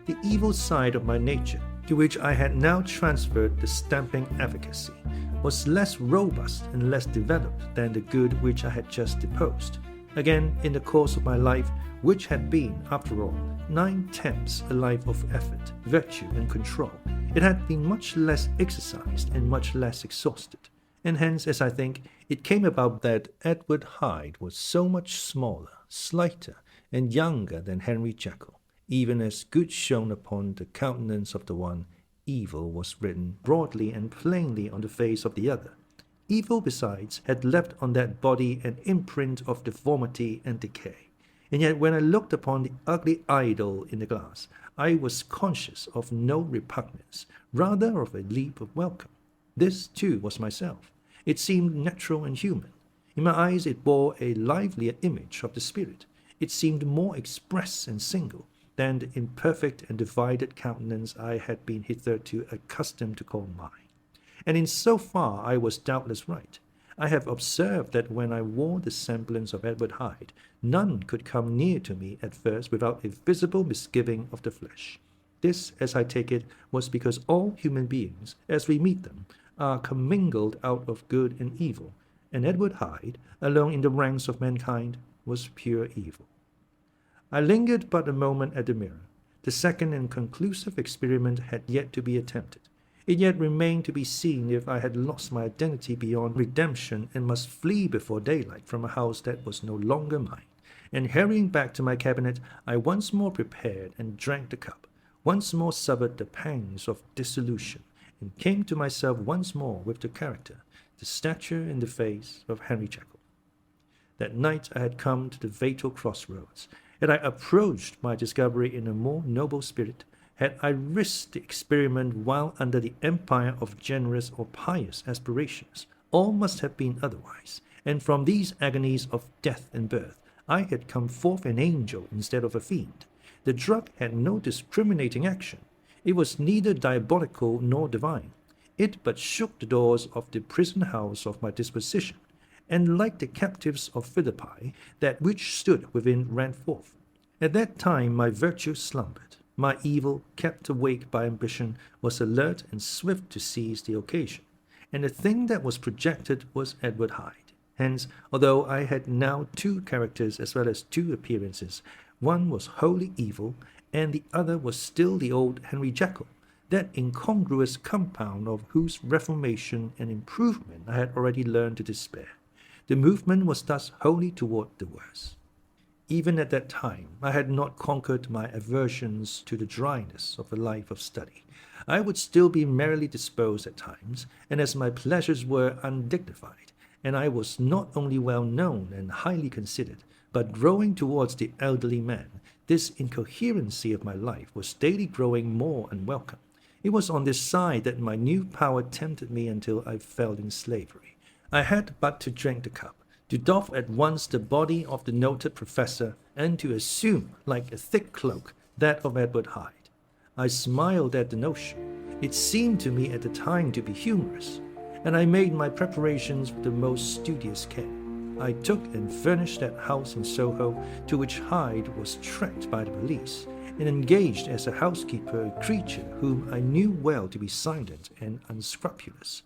The evil side of my nature, to which I had now transferred the stamping efficacy, was less robust and less developed than the good which I had just deposed. Again, in the course of my life, which had been, after all, 9/10 a life of effort, virtue, and control, it had been much less exercised and much less exhausted. And hence, as I think, it came about that Edward Hyde was so much smaller, slighter, and younger than Henry Jekyll, even as good shone upon the countenance of the one, evil was written broadly and plainly on the face of the other. Evil, besides, had left on that body an imprint of deformity and decay. And yet when I looked upon the ugly idol in the glass, I was conscious of no repugnance, rather of a leap of welcome. This, too, was myself. It seemed natural and human. In my eyes it bore a livelier image of the spirit. It seemed more express and single than the imperfect and divided countenance I had been hitherto accustomed to call mine. And in so far I was doubtless right. I have observed that when I wore the semblance of Edward Hyde, none could come near to me at first without a visible misgiving of the flesh. This, as I take it, was because all human beings, as we meet them, are commingled out of good and evil, and Edward Hyde, alone in the ranks of mankind, was pure evil. I lingered but a moment at the mirror. The second and conclusive experiment had yet to be attempted. It yet remained to be seen if I had lost my identity beyond redemption and must flee before daylight from a house that was no longer mine. And hurrying back to my cabinet, I once more prepared and drank the cup, once more suffered the pangs of dissolution, and came to myself once more with the character, the stature, and the face of Henry Jekyll. That night I had come to the fatal crossroads. Had I approached my discovery in a more noble spirit, had I risked the experiment while under the empire of generous or pious aspirations, all must have been otherwise, and from these agonies of death and birth, I had come forth an angel instead of a fiend. The drug had no discriminating action. It was neither diabolical nor divine. It but shook the doors of the prison house of my disposition, and like the captives of Philippi, that which stood within ran forth. At that time my virtue slumbered. My evil, kept awake by ambition, was alert and swift to seize the occasion, and the thing that was projected was Edward Hyde. Hence, although I had now two characters as well as two appearances, one was wholly evil, and the other was still the old Henry Jekyll, that incongruous compound of whose reformation and improvement I had already learned to despair. The movement was thus wholly toward the worse. Even at that time, I had not conquered my aversions to the dryness of a life of study. I would still be merrily disposed at times, and as my pleasures were undignified, and I was not only well known and highly considered, but growing towards the elderly man, this incoherency of my life was daily growing more unwelcome. It was on this side that my new power tempted me until I fell in slavery. I had but to drink the cup, to doff at once the body of the noted professor, and to assume, like a thick cloak, that of Edward Hyde. I smiled at the notion. It seemed to me at the time to be humorous, and I made my preparations with the most studious care. I took and furnished that house in Soho to which Hyde was tracked by the police, and engaged as a housekeeper a creature whom I knew well to be silent and unscrupulous.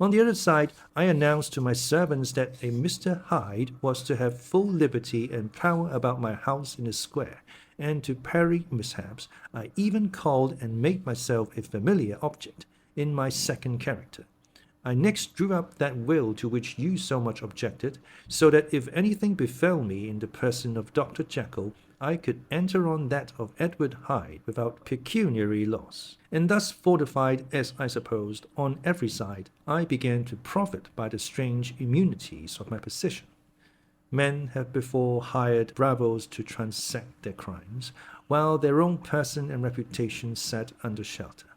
On the other side, I announced to my servants that a Mr. Hyde was to have full liberty and power about my house in the square, and to parry mishaps, I even called and made myself a familiar object in my second character. I next drew up that will to which you so much objected, so that if anything befell me in the person of Dr. Jekyll, I could enter on that of Edward Hyde without pecuniary loss. And thus fortified, as I supposed, on every side, I began to profit by the strange immunities of my position. Men have before hired bravos to transact their crimes, while their own person and reputation sat under shelter.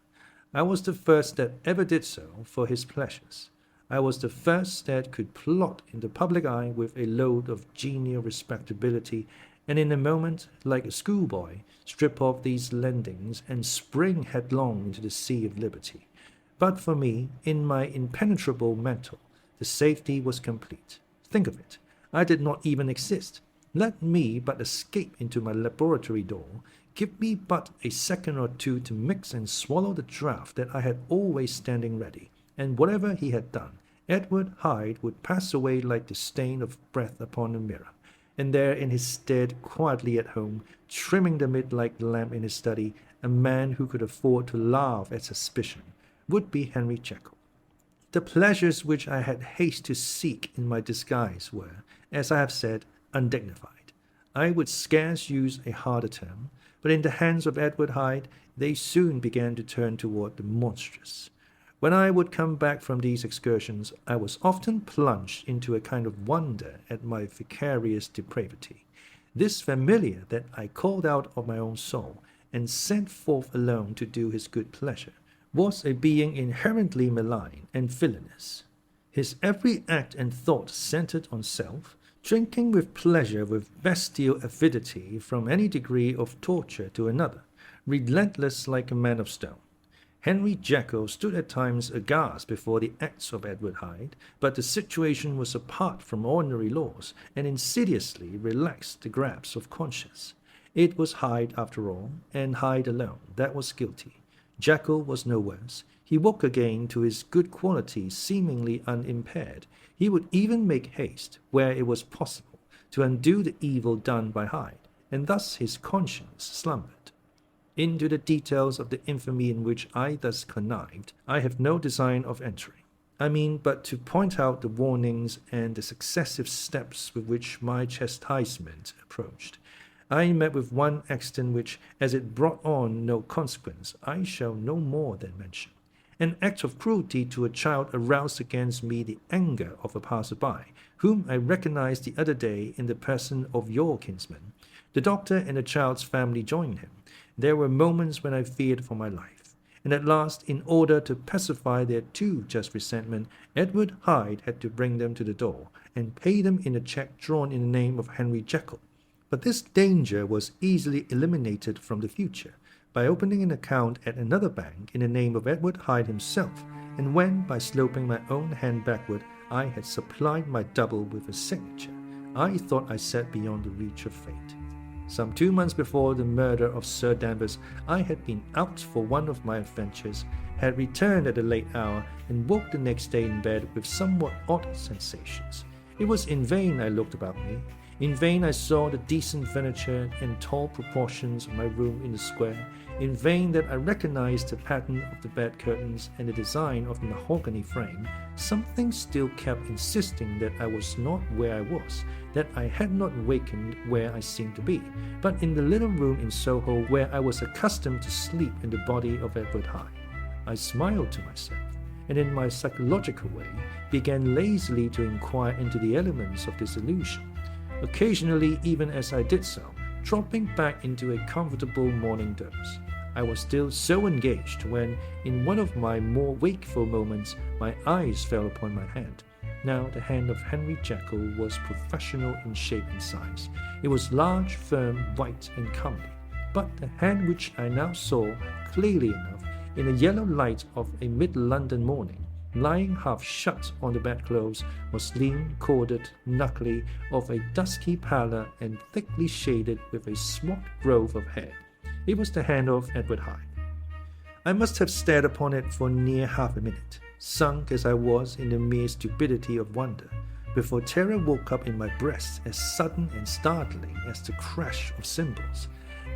I was the first that ever did so for his pleasures. I was the first that could plot in the public eye with a load of genial respectability, and in a moment, like a schoolboy, strip off these lendings and spring headlong into the sea of liberty. But for me, in my impenetrable mantle, the safety was complete. Think of it. I did not even exist. Let me but escape into my laboratory door, Give me but a second or two to mix and swallow the draught that I had always standing ready, and whatever he had done, Edward Hyde would pass away like the stain of breath upon a mirror, and there in his stead, quietly at home, trimming the mid-light lamp in his study, a man who could afford to laugh at suspicion, would be Henry Jekyll. The pleasures which I had haste to seek in my disguise were, as I have said, undignified. I would scarce use a harder term, but in the hands of Edward Hyde they soon began to turn toward the monstrous. When I would come back from these excursions, I was often plunged into a kind of wonder at my vicarious depravity. This familiar that I called out of my own soul, and sent forth alone to do his good pleasure, was a being inherently malign and villainous. His every act and thought centered on self, drinking with pleasure with bestial avidity from any degree of torture to another, relentless like a man of stone. Henry Jekyll stood at times aghast before the acts of Edward Hyde, but the situation was apart from ordinary laws, and insidiously relaxed the grasp of conscience. It was Hyde, after all, and Hyde alone, that was guilty. Jekyll was no worse. He woke again to his good qualities seemingly unimpaired. He would even make haste, where it was possible, to undo the evil done by Hyde, and thus his conscience slumbered. Into the details of the infamy in which I thus connived, I have no design of entering. I mean but to point out the warnings and the successive steps with which my chastisement approached. I met with one accident which, as it brought on no consequence, I shall no more than mention. An act of cruelty to a child aroused against me the anger of a passer-by, whom I recognized the other day in the person of your kinsman. The doctor and the child's family joined him. There were moments when I feared for my life, and at last, in order to pacify their too just resentment, Edward Hyde had to bring them to the door, and pay them in a cheque drawn in the name of Henry Jekyll. But this danger was easily eliminated from the future, by opening an account at another bank in the name of Edward Hyde himself, and when, by sloping my own hand backward, I had supplied my double with a signature, I thought I sat beyond the reach of fate. Some 2 months before the murder of Sir Danvers, I had been out for one of my adventures, had returned at a late hour, and woke the next day in bed with somewhat odd sensations. It was in vain I looked about me. In vain I saw the decent furniture and tall proportions of my room in the square. In vain that I recognized the pattern of the bed curtains and the design of the mahogany frame. Something still kept insisting that I was not where I was, that I had not wakened where I seemed to be, but in the little room in Soho where I was accustomed to sleep in the body of Edward Hyde. I smiled to myself, and in my psychological way began lazily to inquire into the elements of this illusion. Occasionally, even as I did so, dropping back into a comfortable morning doze. I was still so engaged when, in one of my more wakeful moments, my eyes fell upon my hand. Now the hand of Henry Jekyll was professional in shape and size. It was large, firm, white, and comely. But the hand which I now saw clearly enough in the yellow light of a mid-London morning, lying half shut on the bedclothes, was lean, corded, knuckly, of a dusky pallor, and thickly shaded with a small growth of hair. It was the hand of Edward Hyde. I must have stared upon it for near half a minute, sunk as I was in the mere stupidity of wonder, before terror woke up in my breast as sudden and startling as the crash of cymbals,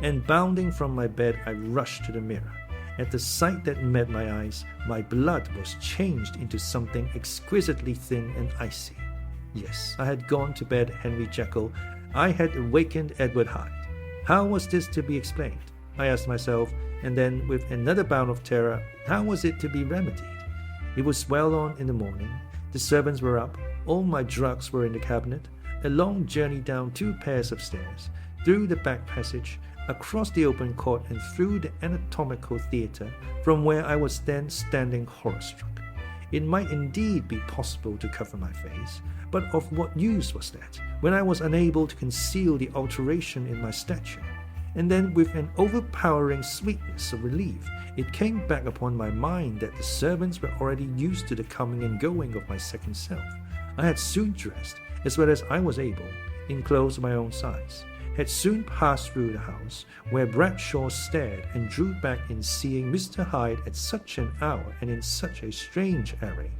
and bounding from my bed I rushed to the mirror. At the sight that met my eyes, my blood was changed into something exquisitely thin and icy. Yes, I had gone to bed Henry Jekyll. I had awakened Edward Hyde. How was this to be explained? I asked myself, and then, with another bound of terror, how was it to be remedied? It was well on in the morning. The servants were up. All my drugs were in the cabinet. A long journey down 2 pairs of stairs, through the back passage, across the open court, and through the anatomical theatre, from where I was then standing horror-struck. It might indeed be possible to cover my face, but of what use was that, when I was unable to conceal the alteration in my stature? And then, with an overpowering sweetness of relief, it came back upon my mind that the servants were already used to the coming and going of my second self. I had soon dressed, as well as I was able, in clothes of my own size. had soon passed through the house, where Bradshaw stared and drew back in seeing Mr. Hyde at such an hour and in such a strange array,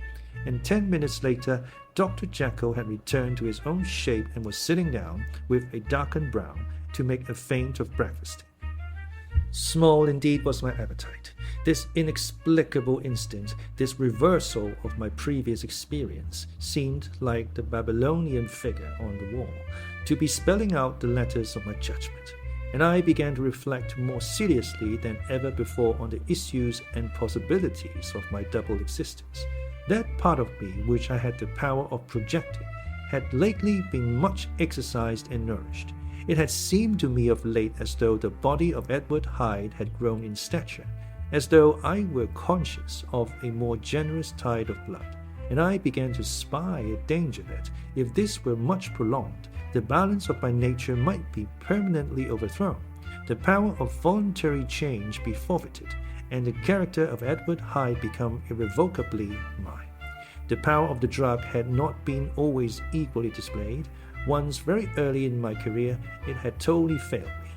and 10 minutes later Dr. Jekyll had returned to his own shape and was sitting down, with a darkened brow, to make a feint of breakfasting. Small indeed was my appetite. This inexplicable instant, this reversal of my previous experience, seemed, like the Babylonian figure on the wall, to be spelling out the letters of my judgment, and I began to reflect more seriously than ever before on the issues and possibilities of my double existence. That part of me which I had the power of projecting had lately been much exercised and nourished. It had seemed to me of late as though the body of Edward Hyde had grown in stature, as though I were conscious of a more generous tide of blood, and I began to spy a danger that, if this were much prolonged, the balance of my nature might be permanently overthrown, the power of voluntary change be forfeited, and the character of Edward Hyde become irrevocably mine. The power of the drug had not been always equally displayed. Once, very early in my career, it had totally failed me.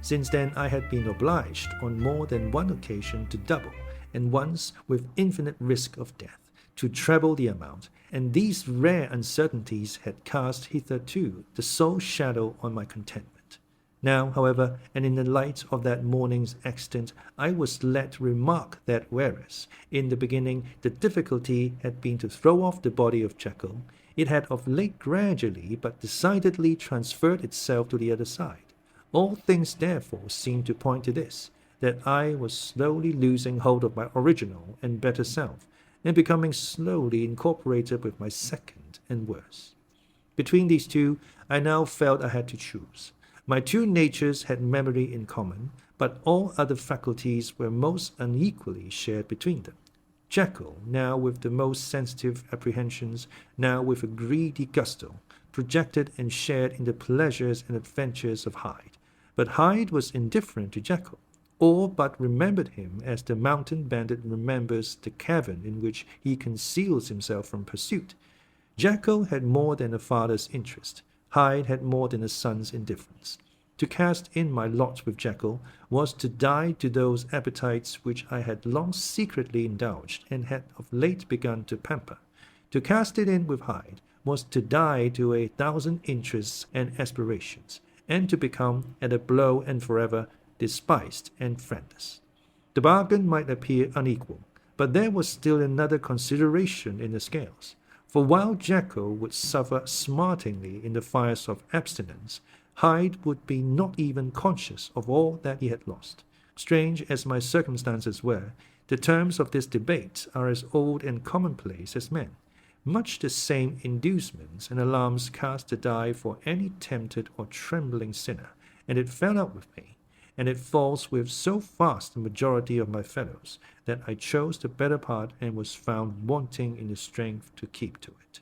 Since then I had been obliged on more than one occasion to double, and once, with infinite risk of death, to treble the amount, and these rare uncertainties had cast hitherto the sole shadow on my contentment. Now, however, and in the light of that morning's accident, I was led to remark that whereas, in the beginning, the difficulty had been to throw off the body of Jekyll, it had of late gradually but decidedly transferred itself to the other side. All things therefore seemed to point to this, that I was slowly losing hold of my original and better self, and becoming slowly incorporated with my second and worse. Between these two, I now felt I had to choose. My two natures had memory in common, but all other faculties were most unequally shared between them. Jekyll, now with the most sensitive apprehensions, now with a greedy gusto, projected and shared in the pleasures and adventures of Hyde. But Hyde was indifferent to Jekyll, or but remembered him as the mountain bandit remembers the cavern in which he conceals himself from pursuit. Jekyll had more than a father's interest. Hyde had more than a son's indifference. To cast in my lot with Jekyll was to die to those appetites which I had long secretly indulged and had of late begun to pamper. To cast it in with Hyde was to die to 1,000 interests and aspirations, and to become, at a blow and forever, despised and friendless. The bargain might appear unequal, but there was still another consideration in the scales. For while Jekyll would suffer smartingly in the fires of abstinence, Hyde would be not even conscious of all that he had lost. Strange as my circumstances were, the terms of this debate are as old and commonplace as men. Much the same inducements and alarms cast the die for any tempted or trembling sinner, and it fell out with me, and it falls with so vast a majority of my fellows, that I chose the better part and was found wanting in the strength to keep to it.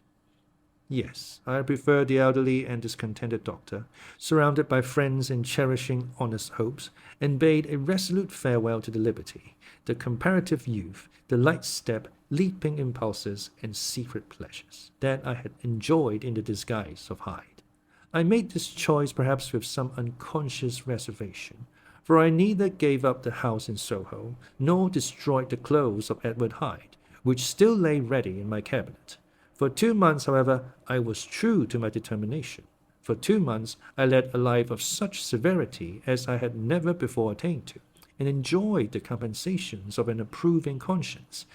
Yes, I preferred the elderly and discontented doctor, surrounded by friends and cherishing honest hopes, and bade a resolute farewell to the liberty, the comparative youth, the light step, leaping impulses, and secret pleasures that I had enjoyed in the disguise of Hyde. I made this choice perhaps with some unconscious reservation, for I neither gave up the house in Soho, nor destroyed the clothes of Edward Hyde, which still lay ready in my cabinet. For 2 months, however, I was true to my determination. For 2 months I led a life of such severity as I had never before attained to, and enjoyed the compensations of an approving conscience.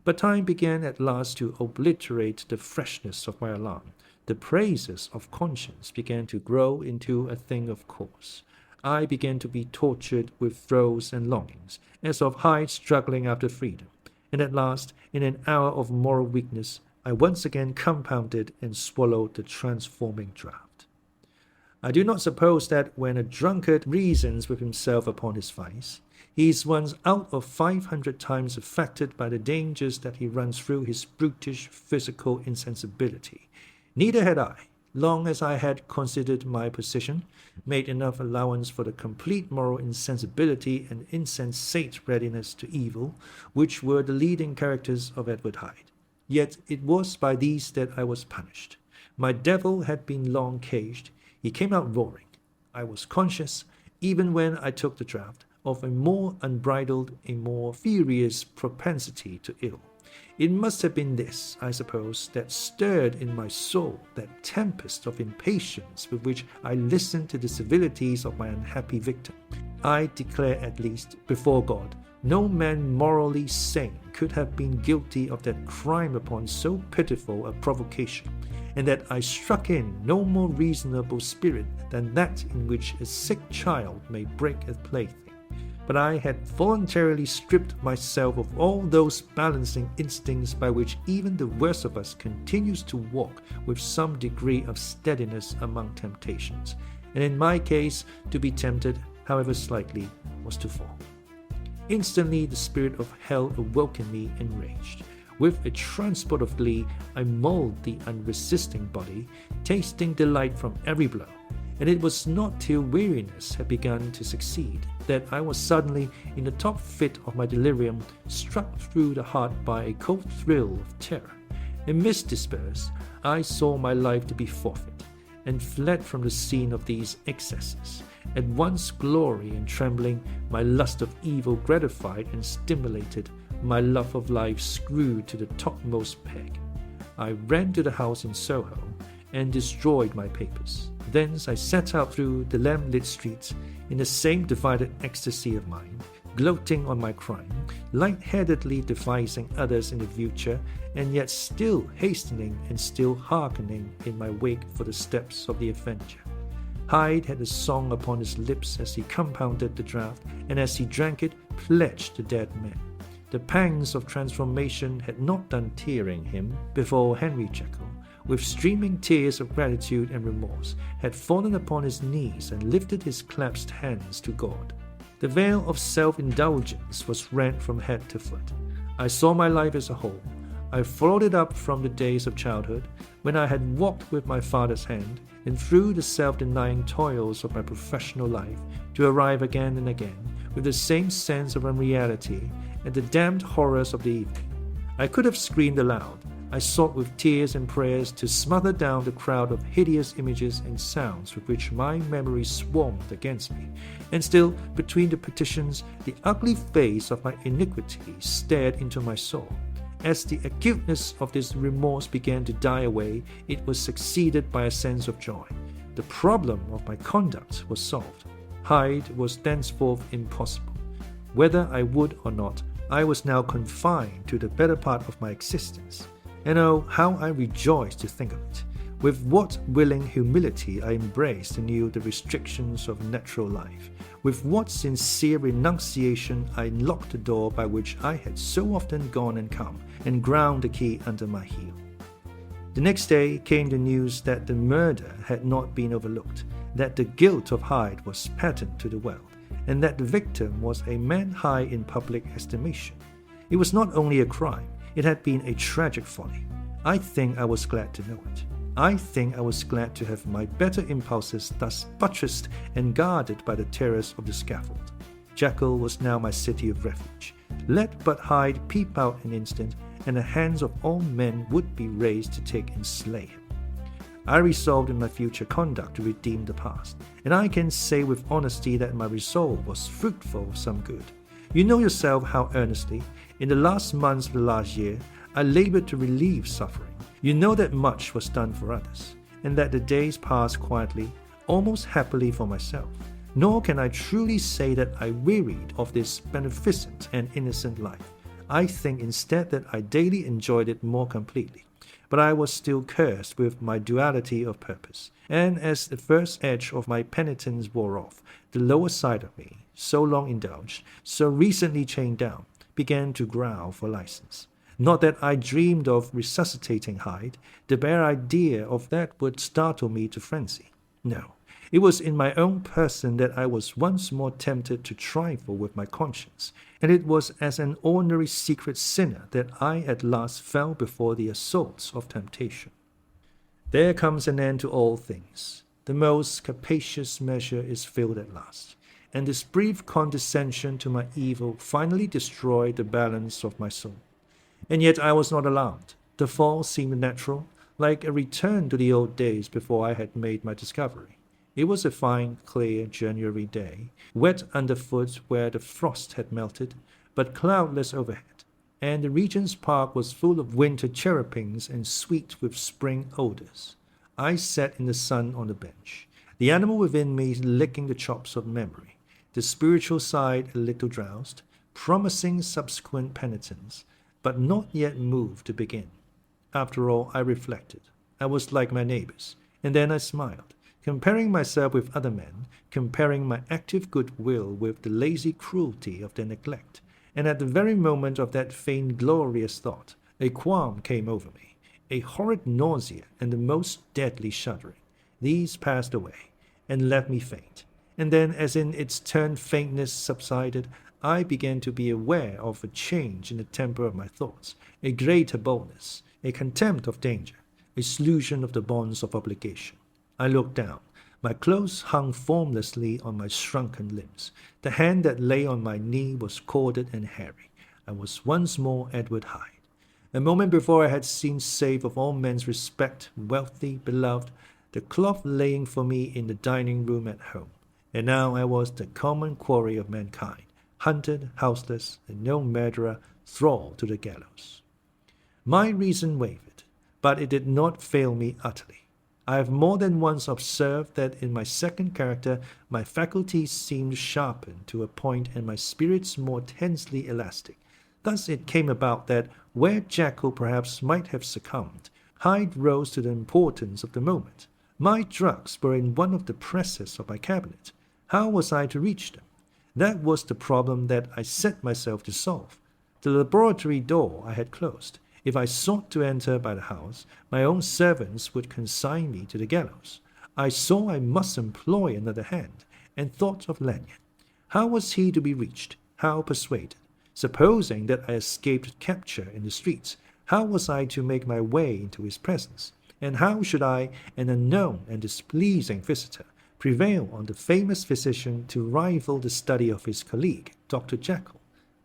But time began at last to obliterate the freshness of my alarm. The praises of conscience began to grow into a thing of course. I began to be tortured with throes and longings, as of Hyde struggling after freedom, and at last, in an hour of moral weakness, I once again compounded and swallowed the transforming draught. I do not suppose that when a drunkard reasons with himself upon his vice, he is once out of 500 times affected by the dangers that he runs through his brutish physical insensibility. Neither had I, long as I had considered my position, made enough allowance for the complete moral insensibility and insensate readiness to evil, which were the leading characters of Edward Hyde. Yet it was by these that I was punished. My devil had been long caged. He came out roaring. I was conscious, even when I took the draught, of a more unbridled, a more furious propensity to ill. It must have been this, I suppose, that stirred in my soul that tempest of impatience with which I listened to the civilities of my unhappy victim. I declare, at least, before God, no man morally sane could have been guilty of that crime upon so pitiful a provocation, and that I struck in no more reasonable spirit than that in which a sick child may break a plaything. But I had voluntarily stripped myself of all those balancing instincts by which even the worst of us continues to walk with some degree of steadiness among temptations, and in my case, to be tempted, however slightly, was to fall. Instantly the spirit of hell awoke in me enraged. With a transport of glee, I mauled the unresisting body, tasting delight from every blow. And it was not till weariness had begun to succeed that I was suddenly, in the top fit of my delirium, struck through the heart by a cold thrill of terror. Amidst disperse, I saw my life to be forfeit, and fled from the scene of these excesses. At once glory and trembling, my lust of evil gratified and stimulated, my love of life screwed to the topmost peg. I ran to the house in Soho and destroyed my papers. Thence I set out through the lamp-lit streets in the same divided ecstasy of mind, gloating on my crime, light-headedly devising others in the future, and yet still hastening and still hearkening in my wake for the steps of the avenger. Hyde had a song upon his lips as he compounded the draught, and as he drank it, pledged the dead man. The pangs of transformation had not done tearing him before Henry Jekyll, with streaming tears of gratitude and remorse, had fallen upon his knees and lifted his clasped hands to God. The veil of self-indulgence was rent from head to foot. I saw my life as a whole. I followed it up from the days of childhood, when I had walked with my father's hand, and through the self-denying toils of my professional life, to arrive again and again, with the same sense of unreality, at the damned horrors of the evening. I could have screamed aloud. I sought with tears and prayers to smother down the crowd of hideous images and sounds with which my memory swarmed against me, and still, between the petitions, the ugly face of my iniquity stared into my soul. As the acuteness of this remorse began to die away, it was succeeded by a sense of joy. The problem of my conduct was solved. Hyde was thenceforth impossible. Whether I would or not, I was now confined to the better part of my existence. And oh, how I rejoiced to think of it! With what willing humility I embraced anew the restrictions of natural life! With what sincere renunciation I locked the door by which I had so often gone and come, and ground the key under my heel! The next day came the news that the murder had not been overlooked, that the guilt of Hyde was patent to the world, and that the victim was a man high in public estimation. It was not only a crime, it had been a tragic folly. I think I was glad to know it. I think I was glad to have my better impulses thus buttressed and guarded by the terrors of the scaffold. Jekyll was now my city of refuge. Let but Hyde peep out an instant, and the hands of all men would be raised to take and slay him. I resolved in my future conduct to redeem the past, and I can say with honesty that my resolve was fruitful of some good. You know yourself how earnestly, in the last months of the last year, I labored to relieve suffering. You know that much was done for others, and that the days passed quietly, almost happily for myself. Nor can I truly say that I wearied of this beneficent and innocent life. I think instead that I daily enjoyed it more completely. But I was still cursed with my duality of purpose, and as the first edge of my penitence wore off, the lower side of me, so long indulged, so recently chained down, began to growl for license. Not that I dreamed of resuscitating Hyde. The bare idea of that would startle me to frenzy. No, it was in my own person that I was once more tempted to trifle with my conscience, and it was as an ordinary secret sinner that I at last fell before the assaults of temptation. There comes an end to all things. The most capacious measure is filled at last, and this brief condescension to my evil finally destroyed the balance of my soul. And yet I was not alarmed. The fall seemed natural, like a return to the old days before I had made my discovery. It was a fine, clear January day, wet underfoot where the frost had melted, but cloudless overhead, and the Regent's Park was full of winter chirrupings and sweet with spring odors. I sat in the sun on the bench, the animal within me licking the chops of memory, the spiritual side a little drowsed, promising subsequent penitence, but not yet moved to begin. After all, I reflected, I was like my neighbors, and then I smiled, comparing myself with other men, comparing my active goodwill with the lazy cruelty of their neglect, and at the very moment of that faint glorious thought, a qualm came over me, a horrid nausea and the most deadly shuddering. These passed away, and left me faint, and then, as in its turn faintness subsided, I began to be aware of a change in the temper of my thoughts, a greater boldness, a contempt of danger, a solution of the bonds of obligation. I looked down. My clothes hung formlessly on my shrunken limbs. The hand that lay on my knee was corded and hairy. I was once more Edward Hyde. A moment before I had seemed safe of all men's respect, wealthy, beloved, the cloth laying for me in the dining-room at home. And now I was the common quarry of mankind, hunted, houseless, and no murderer, thrall to the gallows. My reason wavered, but it did not fail me utterly. I have more than once observed that in my second character my faculties seemed sharpened to a point and my spirits more tensely elastic. Thus it came about that where Jekyll perhaps might have succumbed, Hyde rose to the importance of the moment. My drugs were in one of the presses of my cabinet. How was I to reach them? That was the problem that I set myself to solve. The laboratory door I had closed. If I sought to enter by the house, my own servants would consign me to the gallows. I saw I must employ another hand, and thought of Lanyon. How was he to be reached? How persuaded? Supposing that I escaped capture in the streets, how was I to make my way into his presence? And how should I, an unknown and displeasing visitor, prevail on the famous physician to rival the study of his colleague, Dr. Jekyll?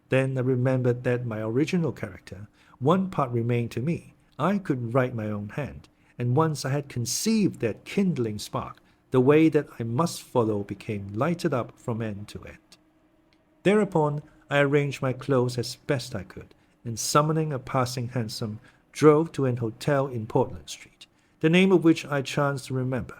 Then I remembered that my original character, one part remained to me. I could write my own hand, and once I had conceived that kindling spark, the way that I must follow became lighted up from end to end. Thereupon I arranged my clothes as best I could, and summoning a passing hansom, drove to an hotel in Portland Street, the name of which I chanced to remember.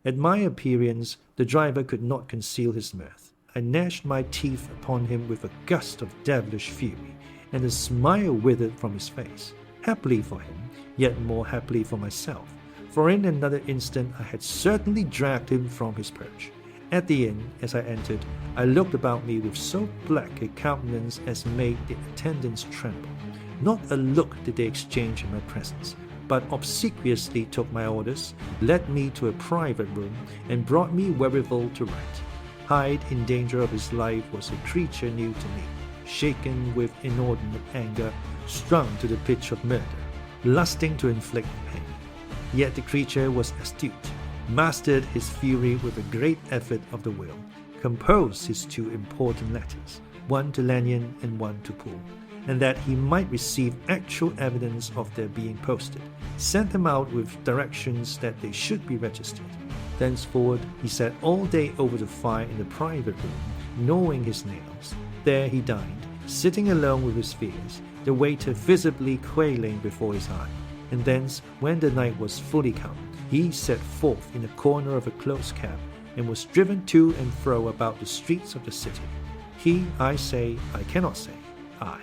At my appearance, the driver could not conceal his mirth. I gnashed my teeth upon him with a gust of devilish fury, and a smile withered from his face. Happily for him, yet more happily for myself, for in another instant I had certainly dragged him from his perch. At the inn, as I entered, I looked about me with so black a countenance as made the attendants tremble. Not a look did they exchange in my presence, but obsequiously took my orders, led me to a private room, and brought me wherewithal to write. Hyde, in danger of his life, was a creature new to me, shaken with inordinate anger, strung to the pitch of murder, lusting to inflict pain. Yet the creature was astute, mastered his fury with a great effort of the will, composed his two important letters, one to Lanyon and one to Poole, and that he might receive actual evidence of their being posted, sent them out with directions that they should be registered. Thenceforward he sat all day over the fire in the private room, gnawing his nails. There he dined, sitting alone with his fears, the waiter visibly quailing before his eye. And thence, when the night was fully come, he set forth in a corner of a close cab, and was driven to and fro about the streets of the city. He, I say, I cannot say, I.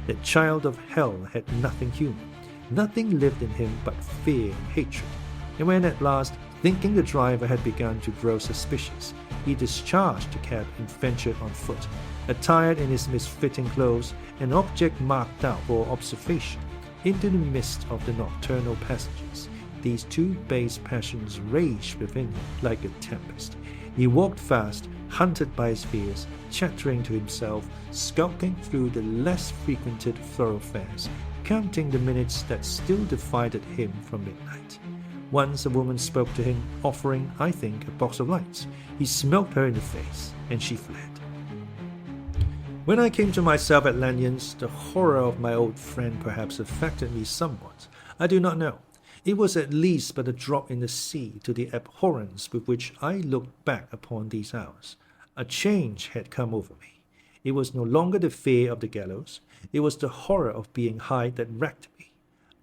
That child of hell had nothing human. Nothing lived in him but fear and hatred. And when at last, thinking the driver had begun to grow suspicious, he discharged the cab and ventured on foot, attired in his misfitting clothes, an object marked out for observation, into the midst of the nocturnal passages. These two base passions raged within him like a tempest. He walked fast, hunted by his fears, chattering to himself, skulking through the less frequented thoroughfares, counting the minutes that still divided him from midnight. Once a woman spoke to him, offering, I think, a box of lights. He smote her in the face, and she fled. When I came to myself at Lanyon's, the horror of my old friend perhaps affected me somewhat. I do not know. It was at least but a drop in the sea to the abhorrence with which I looked back upon these hours. A change had come over me. It was no longer the fear of the gallows. It was the horror of being Hyde that wrecked me.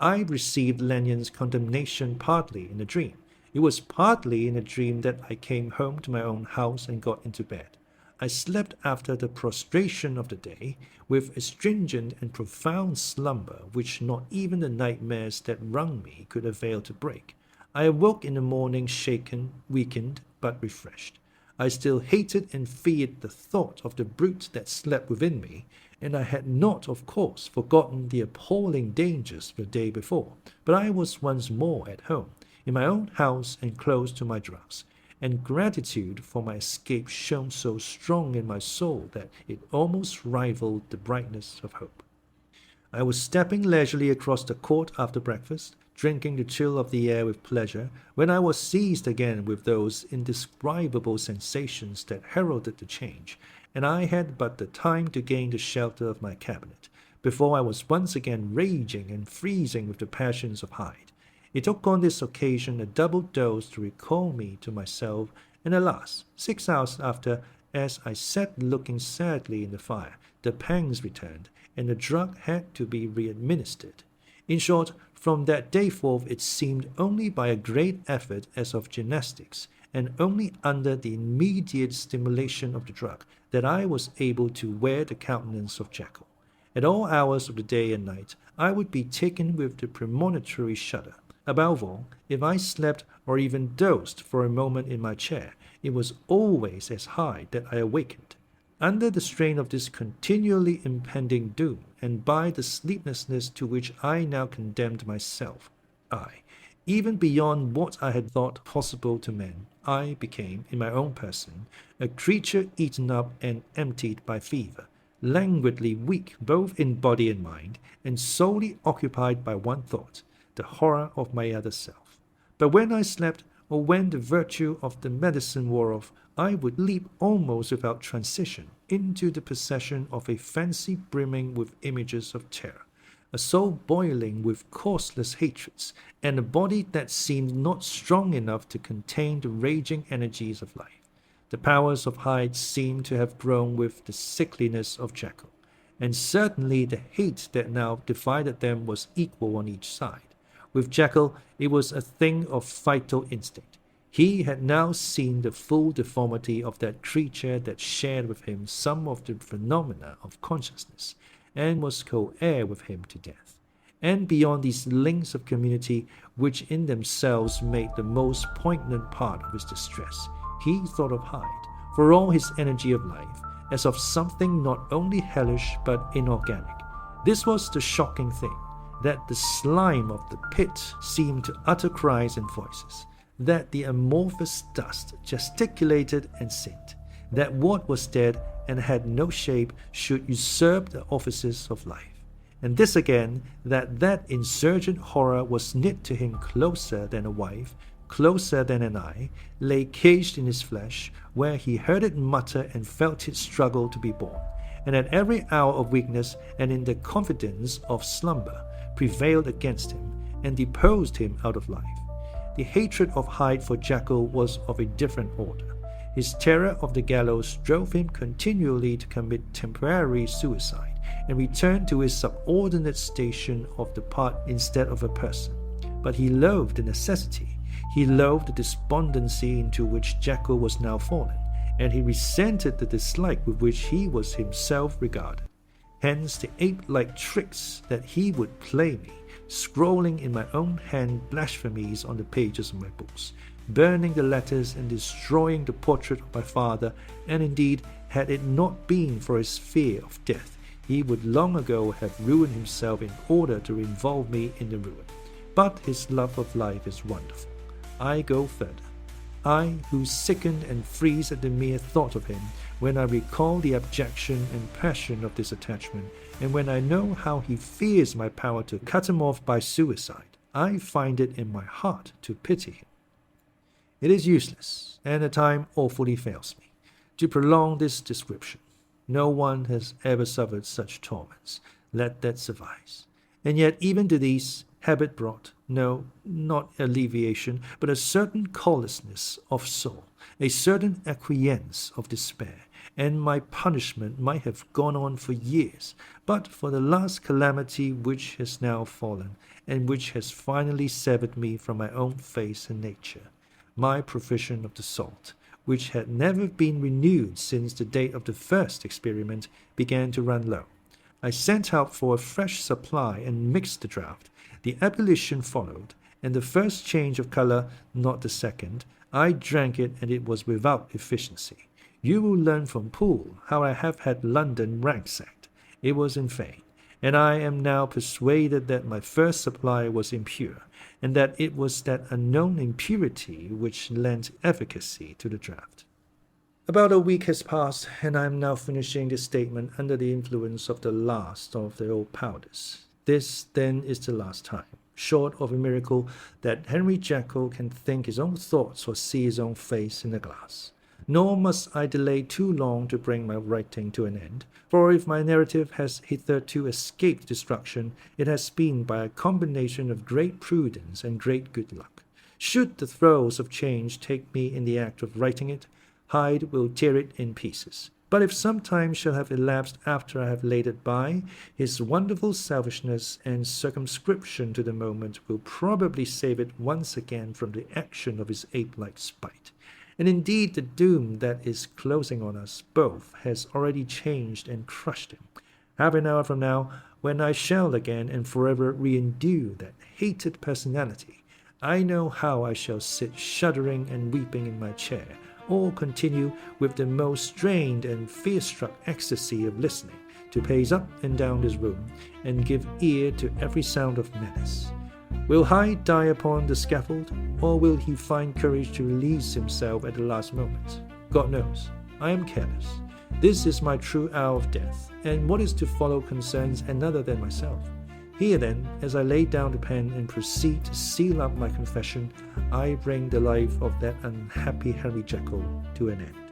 I received Lanyon's condemnation partly in a dream. It was partly in a dream that I came home to my own house and got into bed. I slept after the prostration of the day, with a stringent and profound slumber which not even the nightmares that wrung me could avail to break. I awoke in the morning shaken, weakened, but refreshed. I still hated and feared the thought of the brute that slept within me, and I had not, of course, forgotten the appalling dangers of the day before. But I was once more at home, in my own house and close to my drugs, and gratitude for my escape shone so strong in my soul that it almost rivaled the brightness of hope. I was stepping leisurely across the court after breakfast, drinking the chill of the air with pleasure, when I was seized again with those indescribable sensations that heralded the change, and I had but the time to gain the shelter of my cabinet, before I was once again raging and freezing with the passions of Hyde. It took on this occasion a double dose to recall me to myself, and alas, 6 hours after, as I sat looking sadly in the fire, the pangs returned, and the drug had to be re-administered. In short, from that day forth it seemed only by a great effort as of gymnastics, and only under the immediate stimulation of the drug, that I was able to wear the countenance of Jekyll. At all hours of the day and night I would be taken with the premonitory shudder. Above all, if I slept or even dozed for a moment in my chair, it was always as Hyde that I awakened. Under the strain of this continually impending doom, and by the sleeplessness to which I now condemned myself, even beyond what I had thought possible to men, I became, in my own person, a creature eaten up and emptied by fever, languidly weak both in body and mind, and solely occupied by one thought, the horror of my other self. But when I slept, or when the virtue of the medicine wore off, I would leap almost without transition into the possession of a fancy brimming with images of terror, a soul boiling with causeless hatreds, and a body that seemed not strong enough to contain the raging energies of life. The powers of Hyde seemed to have grown with the sickliness of Jekyll, and certainly the hate that now divided them was equal on each side. With Jekyll, it was a thing of vital instinct. He had now seen the full deformity of that creature that shared with him some of the phenomena of consciousness, and was co-heir with him to death. And beyond these links of community, which in themselves made the most poignant part of his distress, he thought of Hyde, for all his energy of life, as of something not only hellish but inorganic. This was the shocking thing, that the slime of the pit seemed to utter cries and voices, that the amorphous dust gesticulated and sinned, that what was dead and had no shape should usurp the offices of life. And this again, that insurgent horror was knit to him closer than a wife, closer than an eye, lay caged in his flesh, where he heard it mutter and felt it struggle to be born, and at every hour of weakness and in the confidence of slumber prevailed against him and deposed him out of life. The hatred of Hyde for Jekyll was of a different order. His terror of the gallows drove him continually to commit temporary suicide and return to his subordinate station of the part instead of a person. But he loathed the necessity, he loathed the despondency into which Jekyll was now fallen, and he resented the dislike with which he was himself regarded. Hence the ape-like tricks that he would play me, scrawling in my own hand blasphemies on the pages of my books, burning the letters and destroying the portrait of my father, and indeed, had it not been for his fear of death, he would long ago have ruined himself in order to involve me in the ruin. But his love of life is wonderful. I go further. I, who sickened and freeze at the mere thought of him, when I recall the abjection and passion of this attachment, and when I know how he fears my power to cut him off by suicide, I find it in my heart to pity him. It is useless, and the time awfully fails me, to prolong this description. No one has ever suffered such torments. Let that suffice. And yet even to these, habit brought, no, not alleviation, but a certain callousness of soul, a certain acquiescence of despair, and my punishment might have gone on for years, but for the last calamity which has now fallen, and which has finally severed me from my own face and nature, my provision of the salt, which had never been renewed since the date of the first experiment, began to run low. I sent out for a fresh supply and mixed the draught. The ebullition followed, and the first change of colour, not the second. I drank it, and it was without efficiency. You will learn from Poole how I have had London ransacked. It was in vain, and I am now persuaded that my first supply was impure, and that it was that unknown impurity which lent efficacy to the draught. About a week has passed, and I am now finishing this statement under the influence of the last of the old powders. This, then, is the last time, short of a miracle, that Henry Jekyll can think his own thoughts or see his own face in a glass. Nor must I delay too long to bring my writing to an end, for if my narrative has hitherto escaped destruction, it has been by a combination of great prudence and great good luck. Should the throes of change take me in the act of writing it, Hyde will tear it in pieces. But if some time shall have elapsed after I have laid it by, his wonderful selfishness and circumscription to the moment will probably save it once again from the action of his ape-like spite. And indeed the doom that is closing on us both has already changed and crushed him. Half an hour from now, when I shall again and forever re-endue that hated personality, I know how I shall sit shuddering and weeping in my chair, or continue with the most strained and fear-struck ecstasy of listening, to pace up and down this room, and give ear to every sound of menace. Will Hyde die upon the scaffold, or will he find courage to release himself at the last moment? God knows. I am careless. This is my true hour of death, and what is to follow concerns another than myself. Here then, as I lay down the pen and proceed to seal up my confession, I bring the life of that unhappy Henry Jekyll to an end.